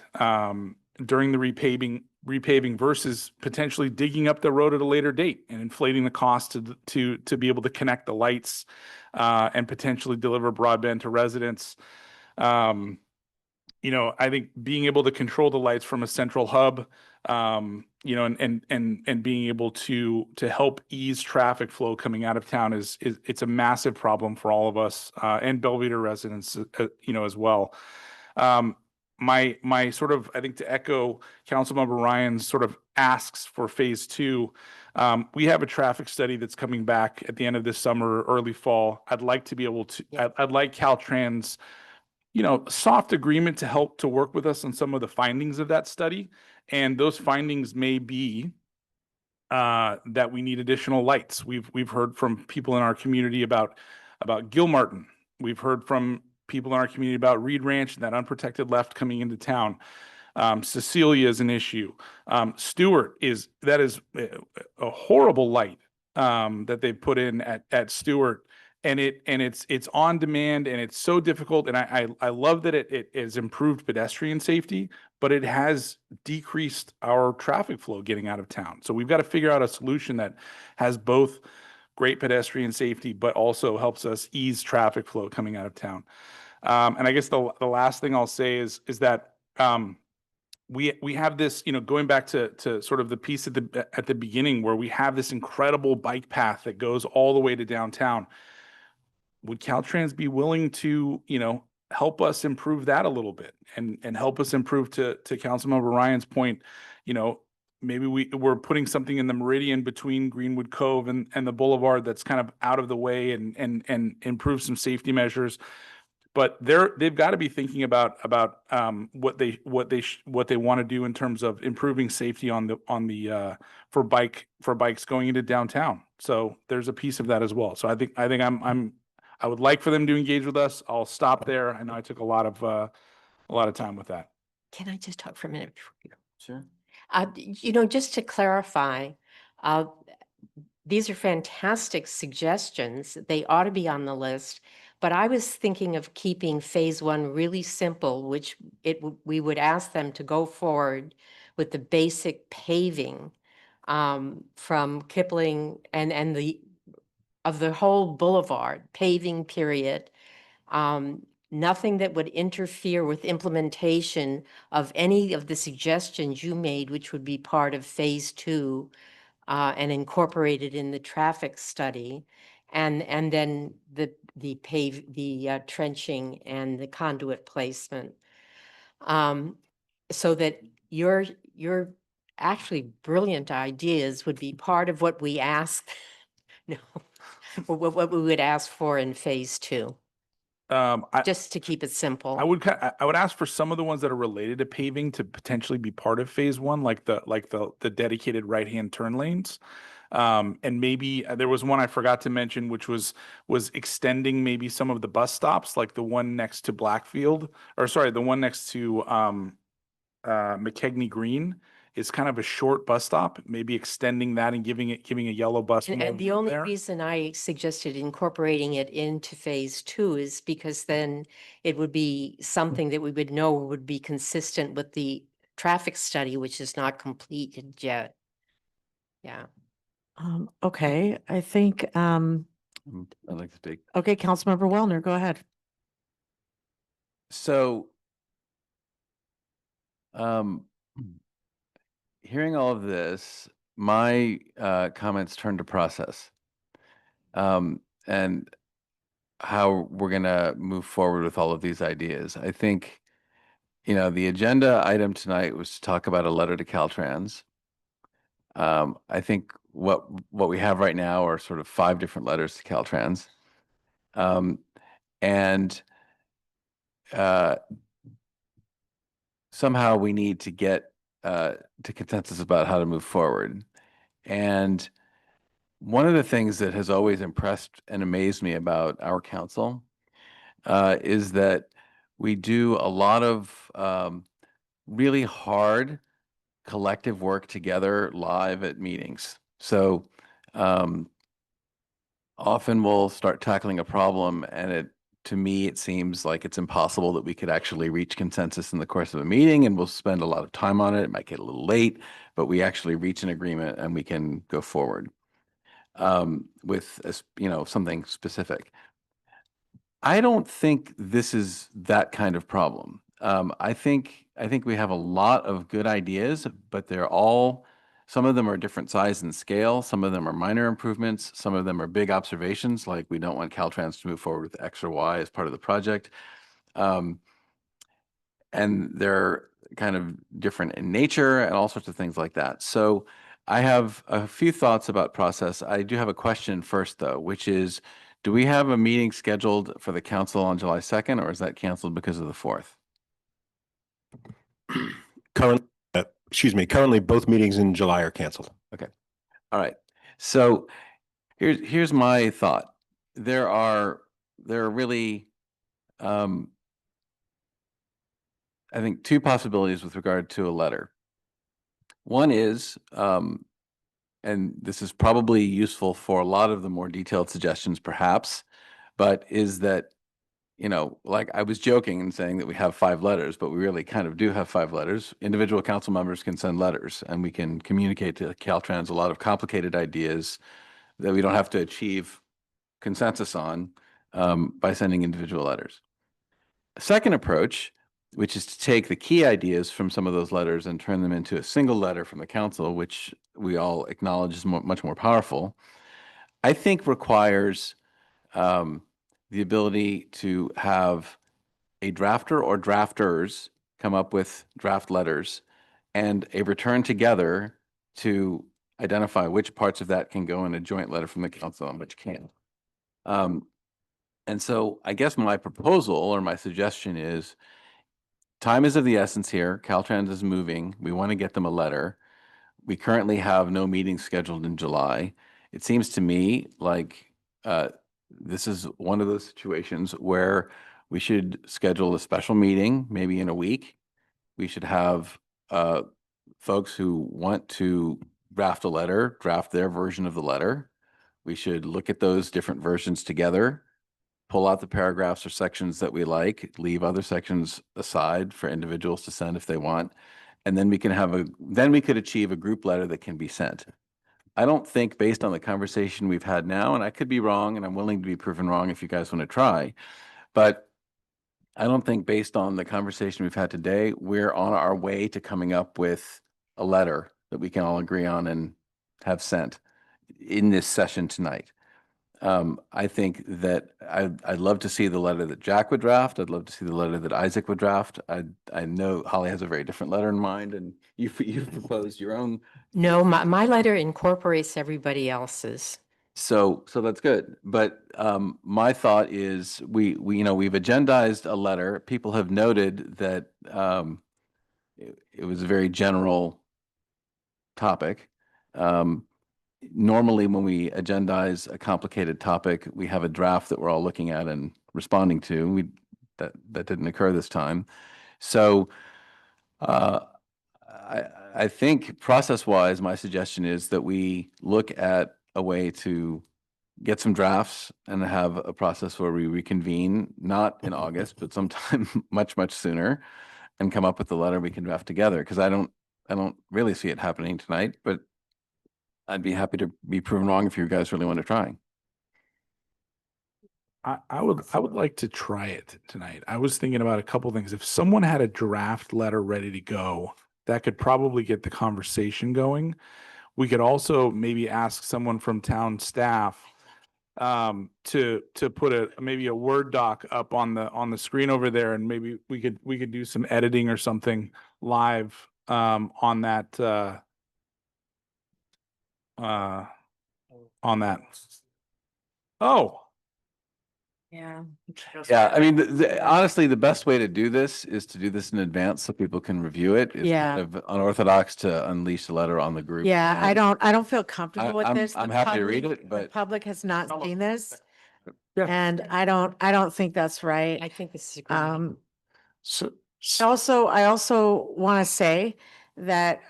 during the repaving versus potentially digging up the road at a later date and inflating the cost to be able to connect the lights and potentially deliver broadband to residents. I think being able to control the lights from a central hub, and being able to help ease traffic flow coming out of town it's a massive problem for all of us and Belvedere residents, as well. My sort of, I think, to echo Councilmember Ryan's sort of asks for phase two, we have a traffic study that's coming back at the end of this summer, early fall. I'd like to be able to, I'd like Caltrans, soft agreement to help to work with us on some of the findings of that study. And those findings may be that we need additional lights. We've heard from people in our community about Gilmartin. We've heard from people in our community about Reed Ranch and that unprotected left coming into town. Cecilia is an issue. Stewart is a horrible light that they put in at Stewart. And it's on demand, and it's so difficult. And I love that it has improved pedestrian safety, but it has decreased our traffic flow getting out of town. So we've got to figure out a solution that has both great pedestrian safety, but also helps us ease traffic flow coming out of town. And I guess the last thing I'll say is that we have this, going back to sort of the piece at the beginning where we have this incredible bike path that goes all the way to downtown. Would Caltrans be willing to, help us improve that a little bit and help us improve to Councilmember Ryan's point, maybe we're putting something in the meridian between Greenwood Cove and the boulevard that's kind of out of the way and improve some safety measures. But they've got to be thinking about what they want to do in terms of improving safety for bikes going into downtown. So there's a piece of that as well. So I think I would like for them to engage with us. I'll stop there. I know I took a lot of time with that. Can I just talk for a minute before you go? Sure. Just to clarify, these are fantastic suggestions. They ought to be on the list. But I was thinking of keeping phase one really simple, which we would ask them to go forward with the basic paving from Kipling and of the whole boulevard, paving period. Nothing that would interfere with implementation of any of the suggestions you made, which would be part of phase two and incorporated in the traffic study. And then the trenching and the conduit placement. So that your actually brilliant ideas would be part of what we ask, no, what we would ask for in phase two. Just to keep it simple. I would ask for some of the ones that are related to paving to potentially be part of phase one, like the dedicated right-hand turn lanes. And maybe there was one I forgot to mention, which was extending maybe some of the bus stops, like the one next to Blackfield, the one next to McKegney Green is kind of a short bus stop, maybe extending that and giving a yellow bus. And the only reason I suggested incorporating it into phase two is because then it would be something that we would know would be consistent with the traffic study, which is not completed yet. Yeah. Okay, I think, I'd like to speak. okay, Councilmember Wellner, go ahead. So, hearing all of this, my comments turn to process and how we're going to move forward with all of these ideas. I think, the agenda item tonight was to talk about a letter to Caltrans. I think what we have right now are sort of 5 different letters to Caltrans. And somehow we need to get to consensus about how to move forward. And one of the things that has always impressed and amazed me about our council is that we do a lot of really hard collective work together live at meetings. So often we'll start tackling a problem and to me, it seems like it's impossible that we could actually reach consensus in the course of a meeting, and we'll spend a lot of time on it. It might get a little late, but we actually reach an agreement and we can go forward with something specific. I don't think this is that kind of problem. I think we have a lot of good ideas, but some of them are different size and scale. Some of them are minor improvements. Some of them are big observations, like we don't want Caltrans to move forward with X or Y as part of the project. And they're kind of different in nature and all sorts of things like that. So I have a few thoughts about process. I do have a question first, though, which is, do we have a meeting scheduled for the council on July 2nd, or is that canceled because of the 4th? Currently both meetings in July are canceled. Okay. All right. So here's my thought. There are really, I think, 2 possibilities with regard to a letter. One is, and this is probably useful for a lot of the more detailed suggestions perhaps, but is that, like I was joking and saying that we have 5 letters, but we really kind of do have 5 letters. Individual council members can send letters and we can communicate to Caltrans a lot of complicated ideas that we don't have to achieve consensus on by sending individual letters. A second approach, which is to take the key ideas from some of those letters and turn them into a single letter from the council, which we all acknowledge is much more powerful, I think requires the ability to have a drafter or drafters come up with draft letters and a return together to identify which parts of that can go in a joint letter from the council and which can't. And so I guess my proposal or my suggestion is time is of the essence here. Caltrans is moving. We want to get them a letter. We currently have no meetings scheduled in July. It seems to me like this is one of those situations where we should schedule a special meeting, maybe in a week. We should have folks who want to draft a letter, draft their version of the letter. We should look at those different versions together, pull out the paragraphs or sections that we like, leave other sections aside for individuals to send if they want. And then we could achieve a group letter that can be sent. I don't think, based on the conversation we've had now, and I could be wrong, and I'm willing to be proven wrong if you guys want to try, but I don't think, based on the conversation we've had today, we're on our way to coming up with a letter that we can all agree on and have sent in this session tonight. I think that I'd love to see the letter that Jack would draft. I'd love to see the letter that Isaac would draft. I know Holly has a very different letter in mind, and you've proposed your own. No, my letter incorporates everybody else's. So that's good. But my thought is we've agendized a letter. People have noted that it was a very general topic. Normally, when we agendize a complicated topic, we have a draft that we're all looking at and responding to. That didn't occur this time. So I think process-wise, my suggestion is that we look at a way to get some drafts and have a process where we reconvene, not in August, but sometime much sooner, and come up with the letter we can draft together. Because I don't really see it happening tonight, but I'd be happy to be proven wrong if you guys really want to try. I would like to try it tonight. I was thinking about a couple things. If someone had a draft letter ready to go, that could probably get the conversation going. We could also maybe ask someone from town staff to put maybe a Word doc up on the screen over there, and maybe we could do some editing or something live on that. Oh. Yeah. Yeah, I mean, honestly, the best way to do this is to do this in advance so people can review it. It's Yeah. kind of unorthodox to unleash a letter on the group. Yeah, I don't feel comfortable with I'm- this. I'm The happy to read public- it, but- The public has not seen this. Yeah. And I don't think that's right. I think this is great. So, I also want to say that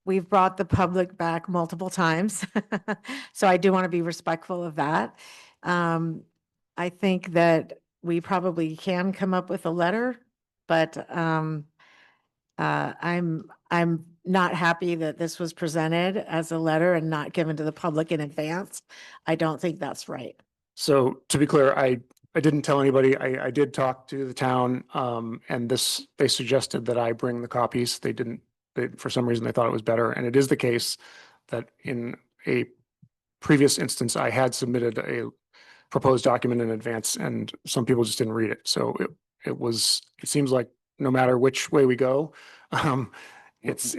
we've brought the public back multiple times. So I do want to be respectful of that. I think that we probably can come up with a letter, but I'm not happy that this was presented as a letter and not given to the public in advance. I don't think that's right. So to be clear, I didn't tell anybody. I did talk to the town, and they suggested that I bring the copies. For some reason, they thought it was better. And it is the case that in a previous instance, I had submitted a proposed document in advance, and some people just didn't read it. So it seems like no matter which way we go, if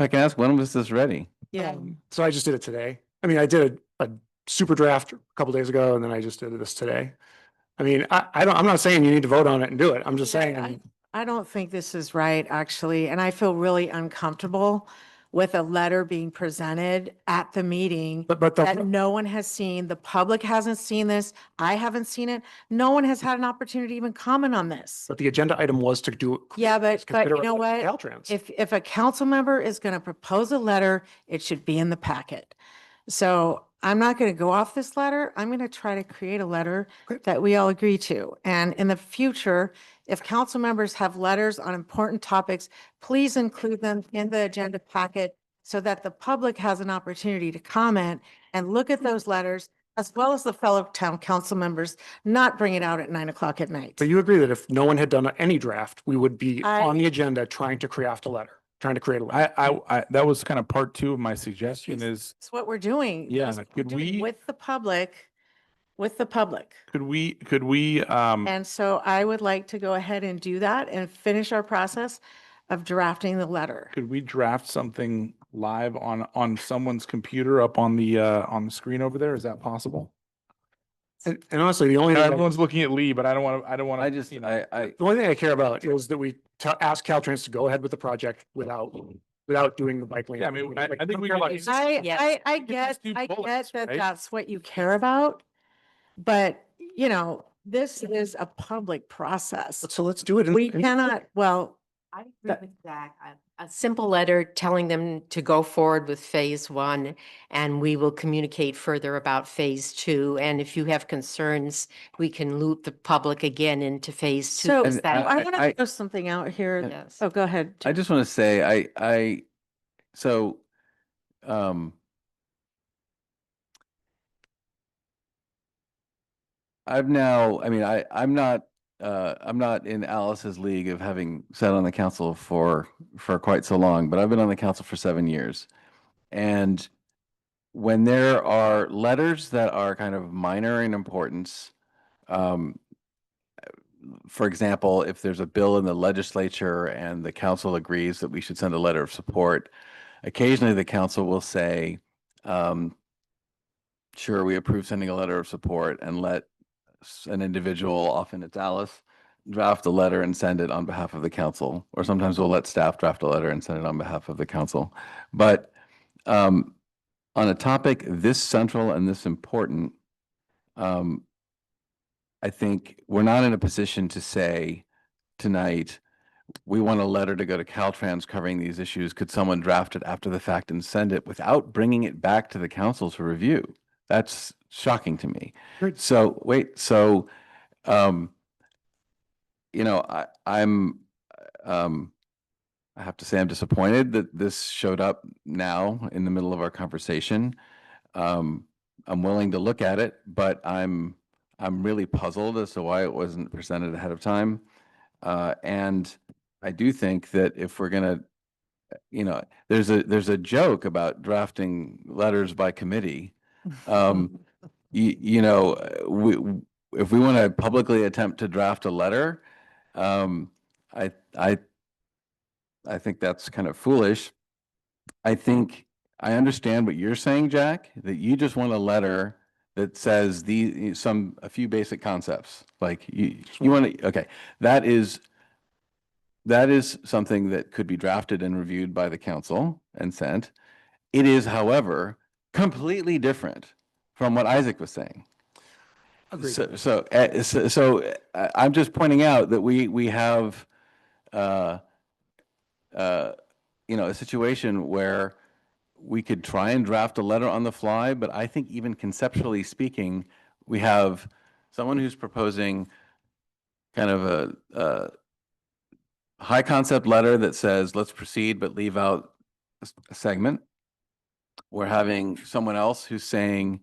I can ask, when was this ready? Yeah. So I just did it today. I mean, I did a super draft a couple days ago, and then I just did this today. I mean, I'm not saying you need to vote on it and do it. I'm just saying. I don't think this is right, actually, and I feel really uncomfortable with a letter being presented at the meeting that no one has seen. The public hasn't seen this. I haven't seen it. No one has had an opportunity to even comment on this. But the agenda item was to do. Yeah, but consider you know what? Caltrans. If a council member is going to propose a letter, it should be in the packet. So I'm not going to go off this letter. I'm going to try to create a letter that we all agree to. And in the future, if council members have letters on important topics, please include them in the agenda packet so that the public has an opportunity to comment and look at those letters, as well as the fellow town council members, not bring it out at 9 o'clock at night. But you agree that if no one had done any draft, we would be I- on the agenda trying to craft a letter, trying to create a letter. I that was kind of part two of my suggestion is, It's what we're doing. yeah, That's what we're could doing we, with the public, with the public. could we, And so I would like to go ahead and do that and finish our process of drafting the letter. could we draft something live on someone's computer up on the screen over there? Is that possible? And honestly, the only Now, thing, everyone's looking at Lee, but I don't want to, I just, you know. I, the only thing I care about is that we ask Caltrans to go ahead with the project without doing the bike lane. Yeah, I mean, I think we care can about- use- I could get, just do I bullets, get that right? that's what you care about, but, you know, this is a public process. So let's do it. We cannot, well, I agree That- with Zach. A simple letter telling them to go forward with phase one, and we will communicate further about phase two. And if you have concerns, we can loop the public again into phase two. so Is that- I want to I- throw something out here. Yes. Oh, go ahead. I just want to say, so, I'm not in Alice's league of having sat on the council for quite so long, but I've been on the council for 7 years. And when there are letters that are kind of minor in importance, for example, if there's a bill in the legislature and the council agrees that we should send a letter of support, occasionally the council will say, sure, we approve sending a letter of support, and let an individual, often it's Alice, draft a letter and send it on behalf of the council. Or sometimes we'll let staff draft a letter and send it on behalf of the council. But on a topic this central and this important, I think we're not in a position to say tonight, we want a letter to go to Caltrans covering these issues. Could someone draft it after the fact and send it without bringing it back to the council to review? That's shocking to me. So wait, so, you know, I have to say I'm disappointed that this showed up now in the middle of our conversation. I'm willing to look at it, but I'm really puzzled as to why it wasn't presented ahead of time. And I do think that if we're gonna, you know, there's a joke about drafting letters by committee. You know, if we want to publicly attempt to draft a letter, I think that's kind of foolish. I think I understand what you're saying, Jack, that you just want a letter that says a few basic concepts. Like you want to, okay, that is something that could be drafted and reviewed by the council and sent. It is, however, completely different from what Isaac was saying. Agreed. So I'm just pointing out that we have, you know, a situation where we could try and draft a letter on the fly, but I think even conceptually speaking, we have someone who's proposing kind of a high concept letter that says, let's proceed, but leave out a segment. We're having someone else who's saying,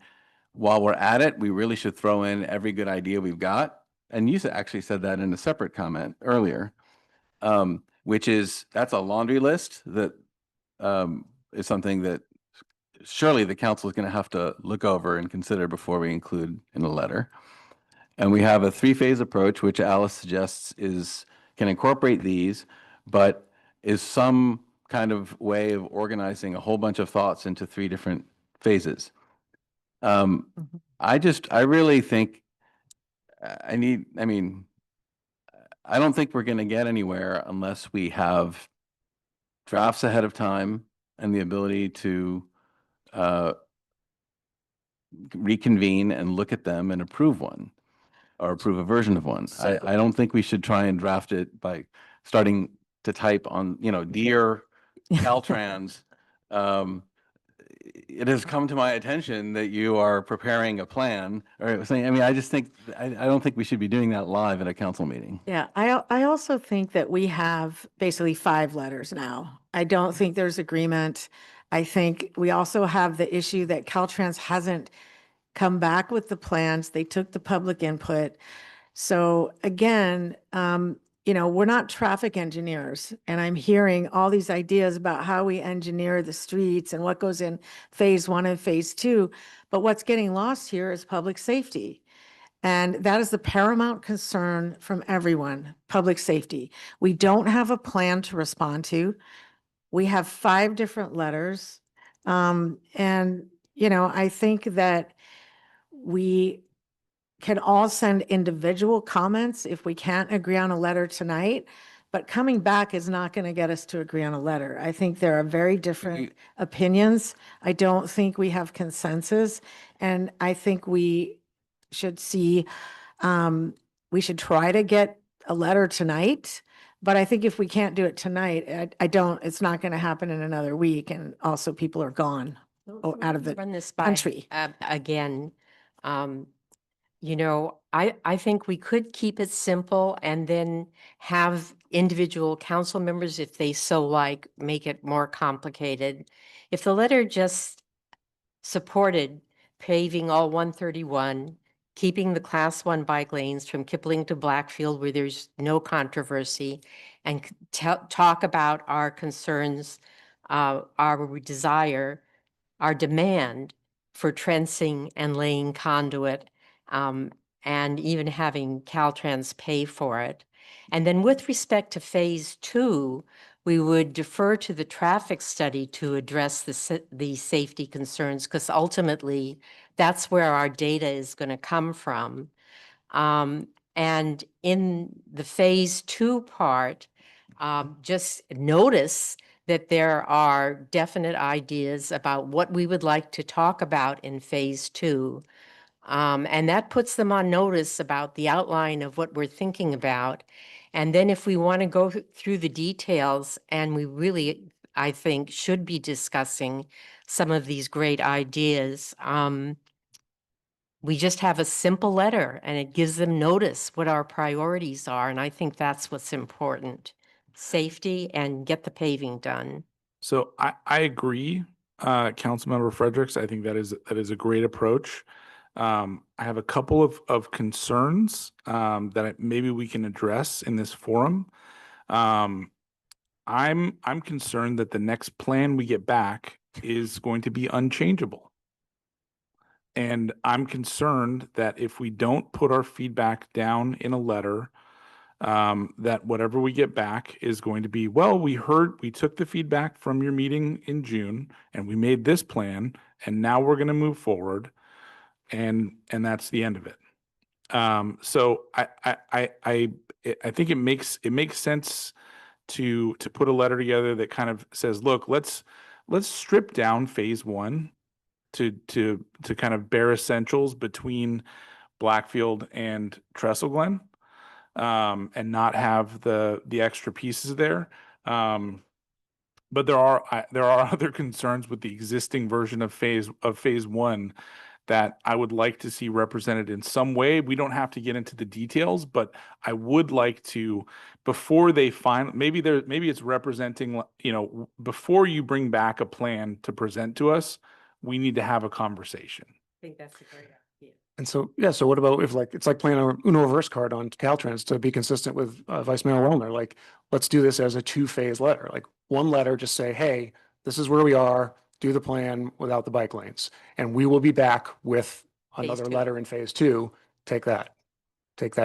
while we're at it, we really should throw in every good idea we've got. And you actually said that in a separate comment earlier, which is, that's a laundry list that is something that surely the council is going to have to look over and consider before we include in a letter. And we have a three-phase approach, which Alice suggests can incorporate these, but is some kind of way of organizing a whole bunch of thoughts into 3 different phases. I really think I don't think we're going to get anywhere unless we have drafts ahead of time and the ability to reconvene and look at them and approve one or approve a version of one. I don't think we should try and draft it by starting to type on, you know, dear Caltrans, it has come to my attention that you are preparing a plan or something. I mean, I just think, I don't think we should be doing that live at a council meeting. Yeah, I also think that we have basically 5 letters now. I don't think there's agreement I think we also have the issue that Caltrans hasn't come back with the plans. They took the public input. So again, we're not traffic engineers, and I'm hearing all these ideas about how we engineer the streets and what goes in phase 1 and phase 2. But what's getting lost here is public safety. And that is the paramount concern from everyone, public safety. We don't have a plan to respond to. We have 5 different letters. I think that we can all send individual comments if we can't agree on a letter tonight, but coming back is not going to get us to agree on a letter. I think there are very different opinions. I don't think we have consensus, and I think we should we should try to get a letter tonight. But I think if we can't do it tonight, it's not going to happen in another week. And also people are gone out of the Run this by country. again. I think we could keep it simple and then have individual council members, if they so like, make it more complicated. If the letter just supported paving all 131, keeping the class 1 bike lanes from Kipling to Blackfield where there's no controversy, and talk about our concerns, our desire, our demand for trencing and laying conduit, and even having Caltrans pay for it. And then with respect to phase 2, we would defer to the traffic study to address the safety concerns, because ultimately that's where our data is going to come from. And in the phase 2 part, just notice that there are definite ideas about what we would like to talk about in phase 2. And that puts them on notice about the outline of what we're thinking about. And then if we want to go through the details, and we really, I think, should be discussing some of these great ideas, we just have a simple letter and it gives them notice what our priorities are. And I think that's what's important. Safety and get the paving done. So I agree, Councilmember Fredericks. I think that is a great approach. I have a couple of concerns that maybe we can address in this forum. I'm concerned that the next plan we get back is going to be unchangeable. And I'm concerned that if we don't put our feedback down in a letter, that whatever we get back is going to be, well, we took the feedback from your meeting in June and we made this plan and now we're going to move forward, and that's the end of it. So I think it makes sense to put a letter together that kind of says, look, let's strip down phase 1 to kind of bare essentials between Blackfield and Trestle Glen, and not have the extra pieces there. But there are other concerns with the existing version of phase 1 that I would like to see represented in some way. We don't have to get into the details, but I would like to, before they maybe it's representing, before you bring back a plan to present to us, we need to have a conversation. I think that's a great idea. And so, yeah, so what about if it's like playing a Uno reverse card on Caltrans to be consistent with Vice Mayor Wellner? Like, let's do this as a 2-phase letter. Like, one letter, just say, hey, this is where we are, do the plan without the bike lanes. And we will be back with another letter in phase 2. Take that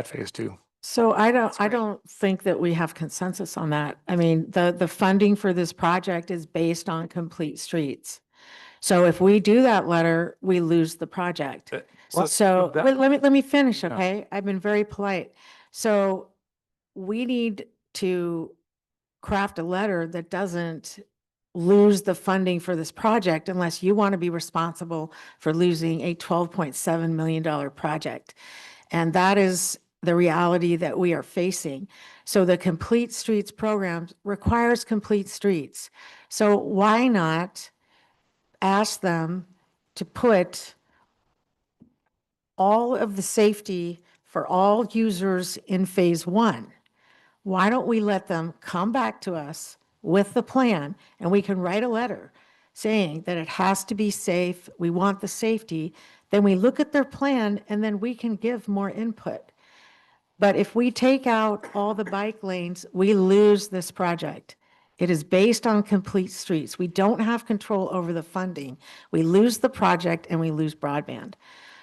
phase 2. So I don't think that we have consensus on that. I mean, the funding for this project is based on complete streets. So if we do that letter, we lose the project. So let me finish, okay? I've been very polite. So we need to craft a letter that doesn't lose the funding for this project unless you want to be responsible for losing a $12.7 million project. And that is the reality that we are facing. So the Complete Streets program requires complete streets. So why not ask them to put all of the safety for all users in phase 1? Why don't we let them come back to us with the plan, and we can write a letter saying that it has to be safe, we want the safety, then we look at their plan and then we can give more input. But if we take out all the bike lanes, we lose this project. It is based on complete streets. We don't have control over the funding. We lose the project and we lose broadband.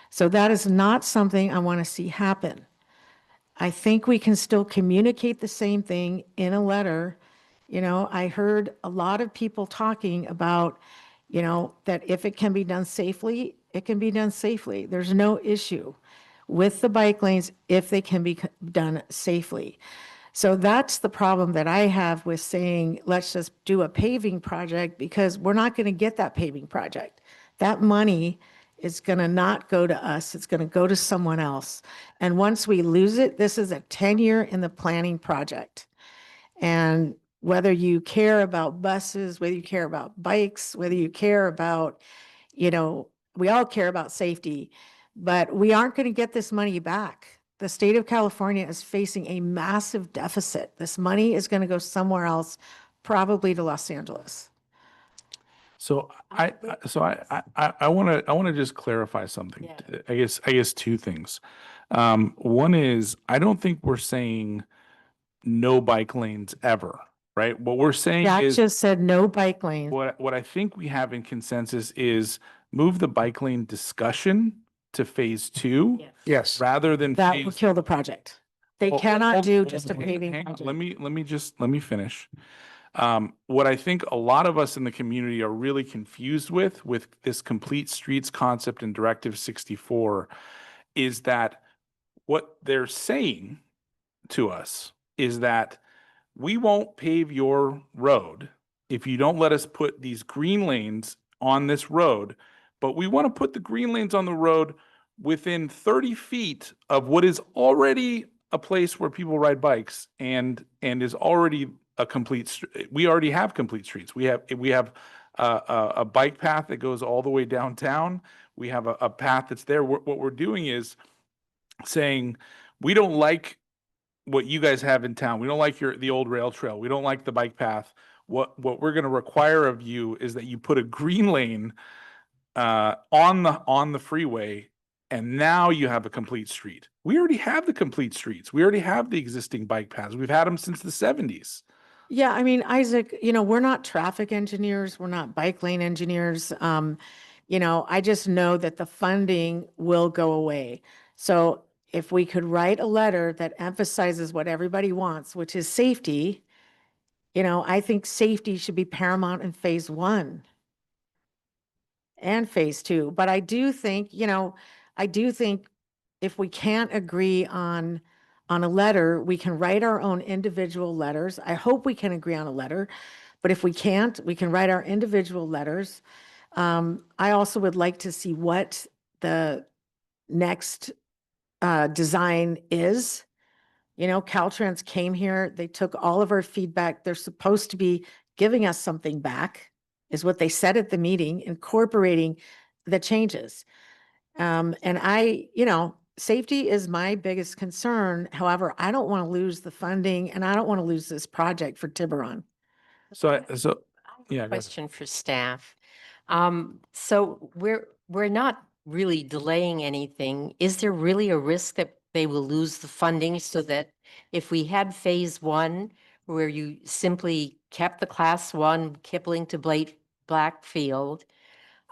So that is not something I want to see happen. I think we can still communicate the same thing in a letter. You know, I heard a lot of people talking about, you know, that if it can be done safely, it can be done safely. There's no issue with the bike lanes if they can be done safely. So that's the problem that I have with saying, let's just do a paving project, because we're not going to get that paving project. That money is going to not go to us. It's going to go to someone else. And once we lose it, this is a 10-year in the planning project. And whether you care about buses, whether you care about bikes, whether you care about, you know, we all care about safety, but we aren't going to get this money back. The state of California is facing a massive deficit. This money is going to go somewhere else, probably to Los Angeles. So I want to just clarify something. I guess two things. One is, I don't think we're saying no bike lanes ever, right? What we're saying Jack is, just said no bike lanes. what I think we have in consensus is move the bike lane discussion to phase 2. Yes. Rather than That phase. will kill the project. They Well, cannot hold- do hold- just a hang- paving hang on. project. Let me finish. What I think a lot of us in the community are really confused with this complete streets concept in Directive 64 is that what they're saying to us is that we won't pave your road if you don't let us put these green lanes on this road, but we want to put the green lanes on the road within 30 feet of what is already a place where people ride bikes and is already a complete, we already have complete streets. We have a bike path that goes all the way downtown. We have a path that's there. What we're doing is saying, we don't like what you guys have in town. We don't like the old rail trail. We don't like the bike path. What we're going to require of you is that you put a green lane on the freeway, and now you have a complete street. We already have the complete streets. We already have the existing bike paths. We've had them since the 70s. Yeah, I mean, Isaac, you know, we're not traffic engineers. We're not bike lane engineers. You know, I just know that the funding will go away. So if we could write a letter that emphasizes what everybody wants, which is safety, you know, I think safety should be paramount in phase 1 and phase 2. But I do think, you know, if we can't agree on a letter, we can write our own individual letters. I hope we can agree on a letter, but if we can't, we can write our individual letters. I also would like to see what the next design is. You know, Caltrans came here, they took all of our feedback. They're supposed to be giving us something back, is what they said at the meeting, incorporating the changes. And you know, safety is my biggest concern. However, I don't want to lose the funding and I don't want to lose this project for Tiburon. Yeah. Question for staff. So we're not really delaying anything. Is there really a risk that they will lose the funding, so that if we had phase 1 where you simply kept the class 1 Kipling to Blackfield,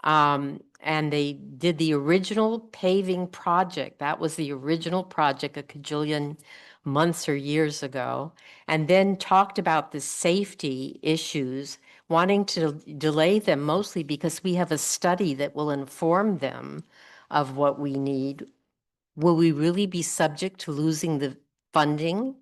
and they did the original paving project, that was the original project a cajillion months or years ago, and then talked about the safety issues, wanting to delay them mostly because we have a study that will inform them of what we need. Will we really be subject to losing the funding?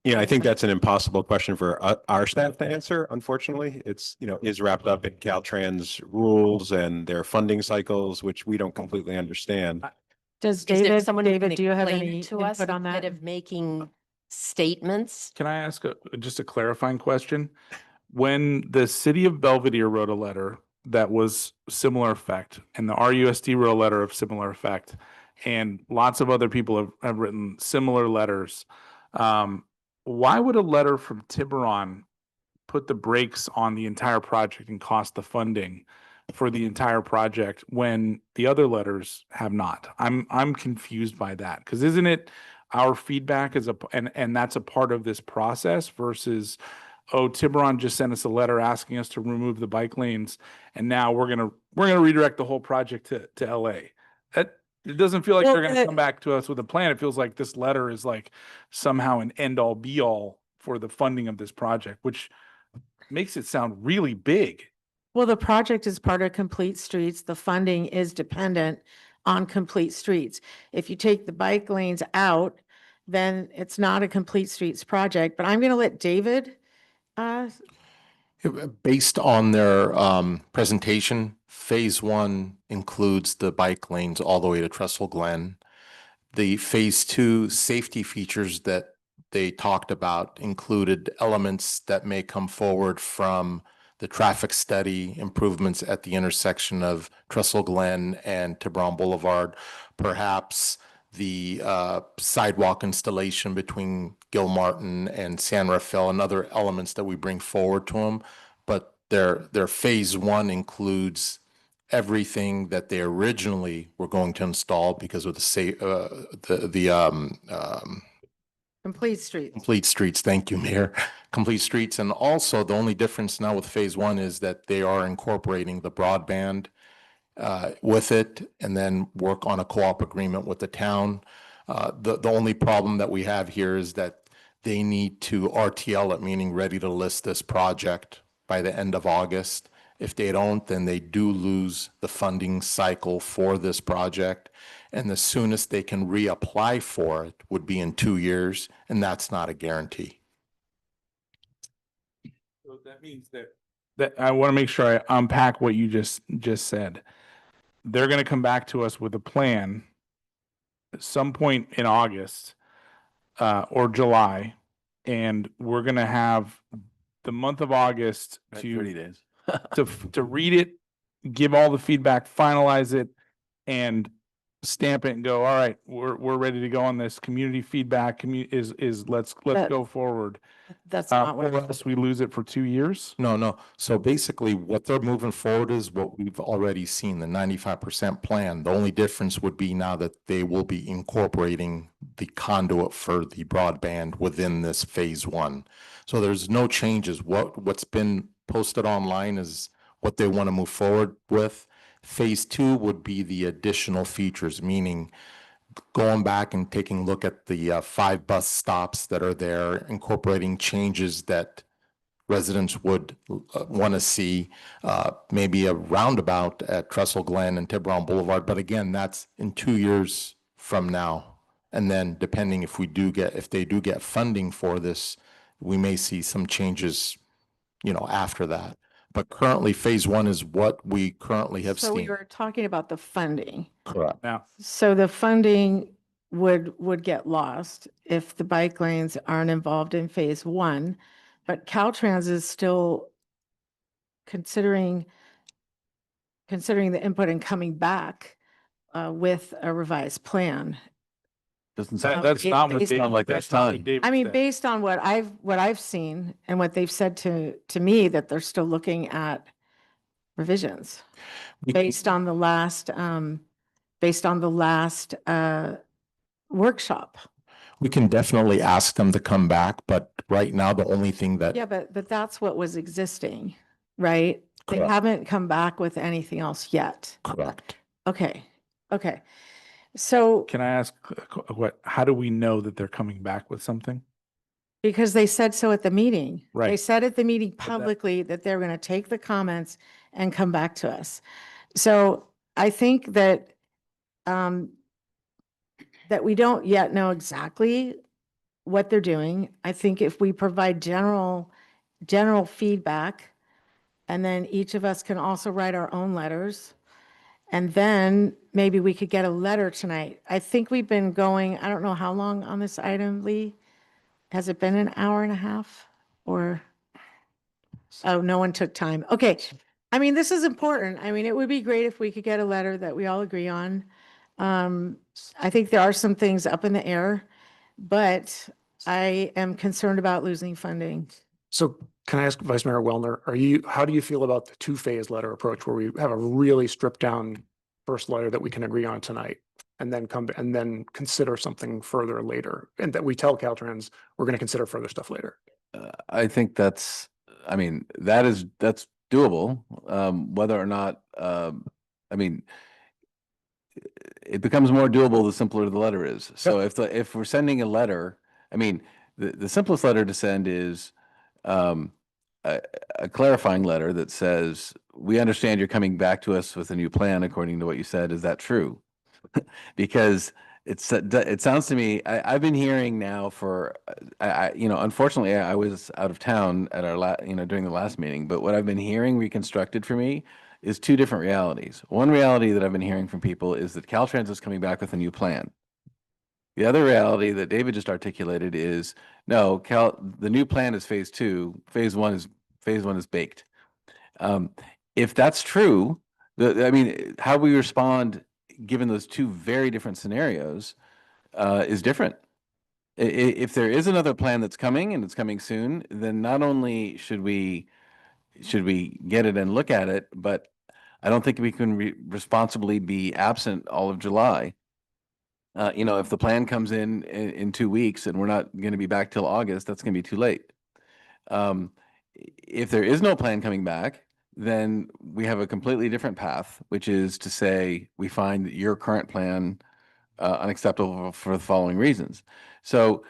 Yeah, I think that's an impossible question for our staff to answer. Unfortunately, it's, is wrapped up in Caltrans rules and their funding cycles, which we don't completely understand. Does Is there David, someone who can do you have explain any it to us input on that? instead of making statements? Can I ask just a clarifying question? When the city of Belvedere wrote a letter that was similar effect, and the RUSD wrote a letter of similar effect, and lots of other people have written similar letters, why would a letter from Tiburon put the brakes on the entire project and cost the funding? for the entire project when the other letters have not. I'm confused by that, because isn't it our feedback as and that's a part of this process versus, oh, Tiburon just sent us a letter asking us to remove the bike lanes, and now we're gonna redirect the whole project to LA. That it doesn't feel like Well, they're gonna come back to us with a plan. It feels like this letter is like somehow an end all be all for the funding of this project, which makes it sound really big. Well, the project is part of Complete Streets. The funding is dependent on Complete Streets. If you take the bike lanes out, then it's not a Complete Streets project. But I'm going to let David, Based on their presentation, phase one includes the bike lanes all the way to Trestle Glen. The phase two safety features that they talked about included elements that may come forward from the traffic study improvements at the intersection of Trestle Glen and Tiburon Boulevard, perhaps the sidewalk installation between Gilmartin and San Rafael, and other elements that we bring forward to them. But their phase one includes everything that they originally were going to install because of Complete Streets. Complete Streets. Thank you, Mayor. Complete Streets. And also the only difference now with phase one is that they are incorporating the broadband with it, and then work on a co-op agreement with the town. The only problem that we have here is that they need to RTL it, meaning ready to list this project by the end of August. If they don't, then they do lose the funding cycle for this project. And the soonest they can reapply for it would be in 2 years, and that's not a guarantee. So that means that I want to make sure I unpack what you just said. They're going to come back to us with a plan at some point in August or July, and we're going to have the month of August Right, to 30 days. to read it, give all the feedback, finalize it, and stamp it and go, all right, we're ready to go on this. Community feedback is let's go forward. That's not Or else we lose it for 2 years. No. So basically what they're moving forward is what we've already seen, the 95% plan. The only difference would be now that they will be incorporating the conduit for the broadband within this phase one. So there's no changes. What's been posted online is what they want to move forward with. Phase two would be the additional features, meaning going back and taking a look at the 5 bus stops that are there, incorporating changes that residents would want to see, maybe a roundabout at Trestle Glen and Tiburon Boulevard. But again, that's in 2 years from now. And then depending if they do get funding for this, we may see some changes, after that. But currently, phase one is what we currently have So we seen. were talking about the funding. Correct. Now, So the funding would get lost if the bike lanes aren't involved in phase one, but Caltrans is still considering the input and coming back with a revised plan. Doesn't So sound, that's it- not what based- sound like that's not what done. David I mean, said. based on what I've seen and what they've said to me, that they're still looking at revisions based on the last workshop. We can definitely ask them to come back, but right now, the only thing that Yeah, but that's what was existing, right? They Correct. haven't come back with anything else yet. correct. Okay. So Can I ask how do we know that they're coming back with something? because they said so at the meeting. They Right. said at the meeting publicly that they're going to take the comments and come back to us. So I think that that we don't yet know exactly what they're doing. I think if we provide general feedback, and then each of us can also write our own letters, and then maybe we could get a letter tonight. I think we've been going, I don't know how long on this item, Lee? Has it been an hour and a half or? Oh, no one took time. Okay. I mean, this is important. I mean, it would be great if we could get a letter that we all agree on. I think there are some things up in the air, but I am concerned about losing funding. So can I ask Vice Mayor Wellner, how do you feel about the two-phase letter approach where we have a really stripped down first letter that we can agree on tonight and then consider something further later, and that we tell Caltrans we're going to consider further stuff later? I think that's doable. Whether or not, I mean, it becomes more doable the simpler the letter is. So if we're sending a letter, I mean, the simplest letter to send is a clarifying letter that says, we understand you're coming back to us with a new plan according to what you said. Is that true? Because it sounds to me, I've been hearing now for, unfortunately I was out of town at our during the last meeting, but what I've been hearing reconstructed for me is two different realities. One reality that I've been hearing from people is that Caltrans is coming back with a new plan. The other reality that David just articulated is, no, the new plan is phase 2. Phase one is baked. If that's true, how we respond given those two very different scenarios is different. If there is another plan that's coming and it's coming soon, then not only should we get it and look at it, but I don't think we can responsibly be absent all of July. If the plan comes in 2 weeks and we're not going to be back till August, that's going to be too late. If there is no plan coming back, then we have a completely different path, which is to say we find your current plan unacceptable for the following reasons. So,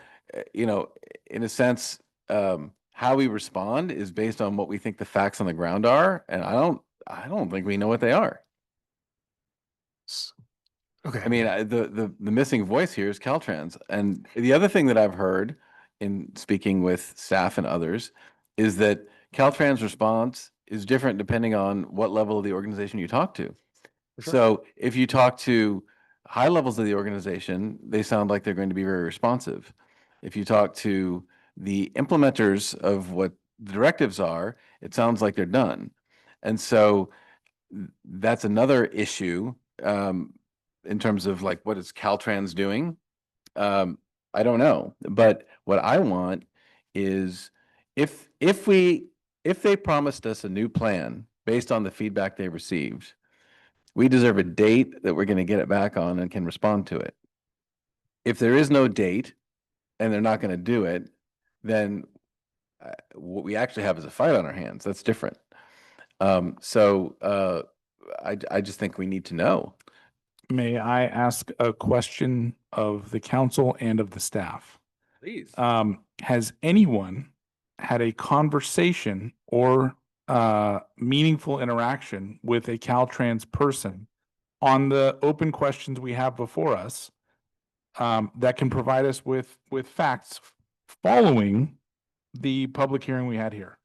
in a sense, how we respond is based on what we think the facts on the ground are, and I don't think we know what they are. Okay. I mean, the missing voice here is Caltrans. And the other thing that I've heard in speaking with staff and others is that Caltrans' response is different depending on what level of the organization you talk to. Sure. So if you talk to high levels of the organization, they sound like they're going to be very responsive. If you talk to the implementers of what the directives are, it sounds like they're done. And so that's another issue in terms of like, what is Caltrans doing? I don't know. But what I want is if they promised us a new plan based on the feedback they received, we deserve a date that we're going to get it back on and can respond to it. If there is no date and they're not going to do it, then what we actually have is a fight on our hands. That's different. So I just think we need to know. May I ask a question of the council and of the staff? Please. Has anyone had a conversation or meaningful interaction with a Caltrans person on the open questions we have before us that can provide us with facts following the public hearing we had here?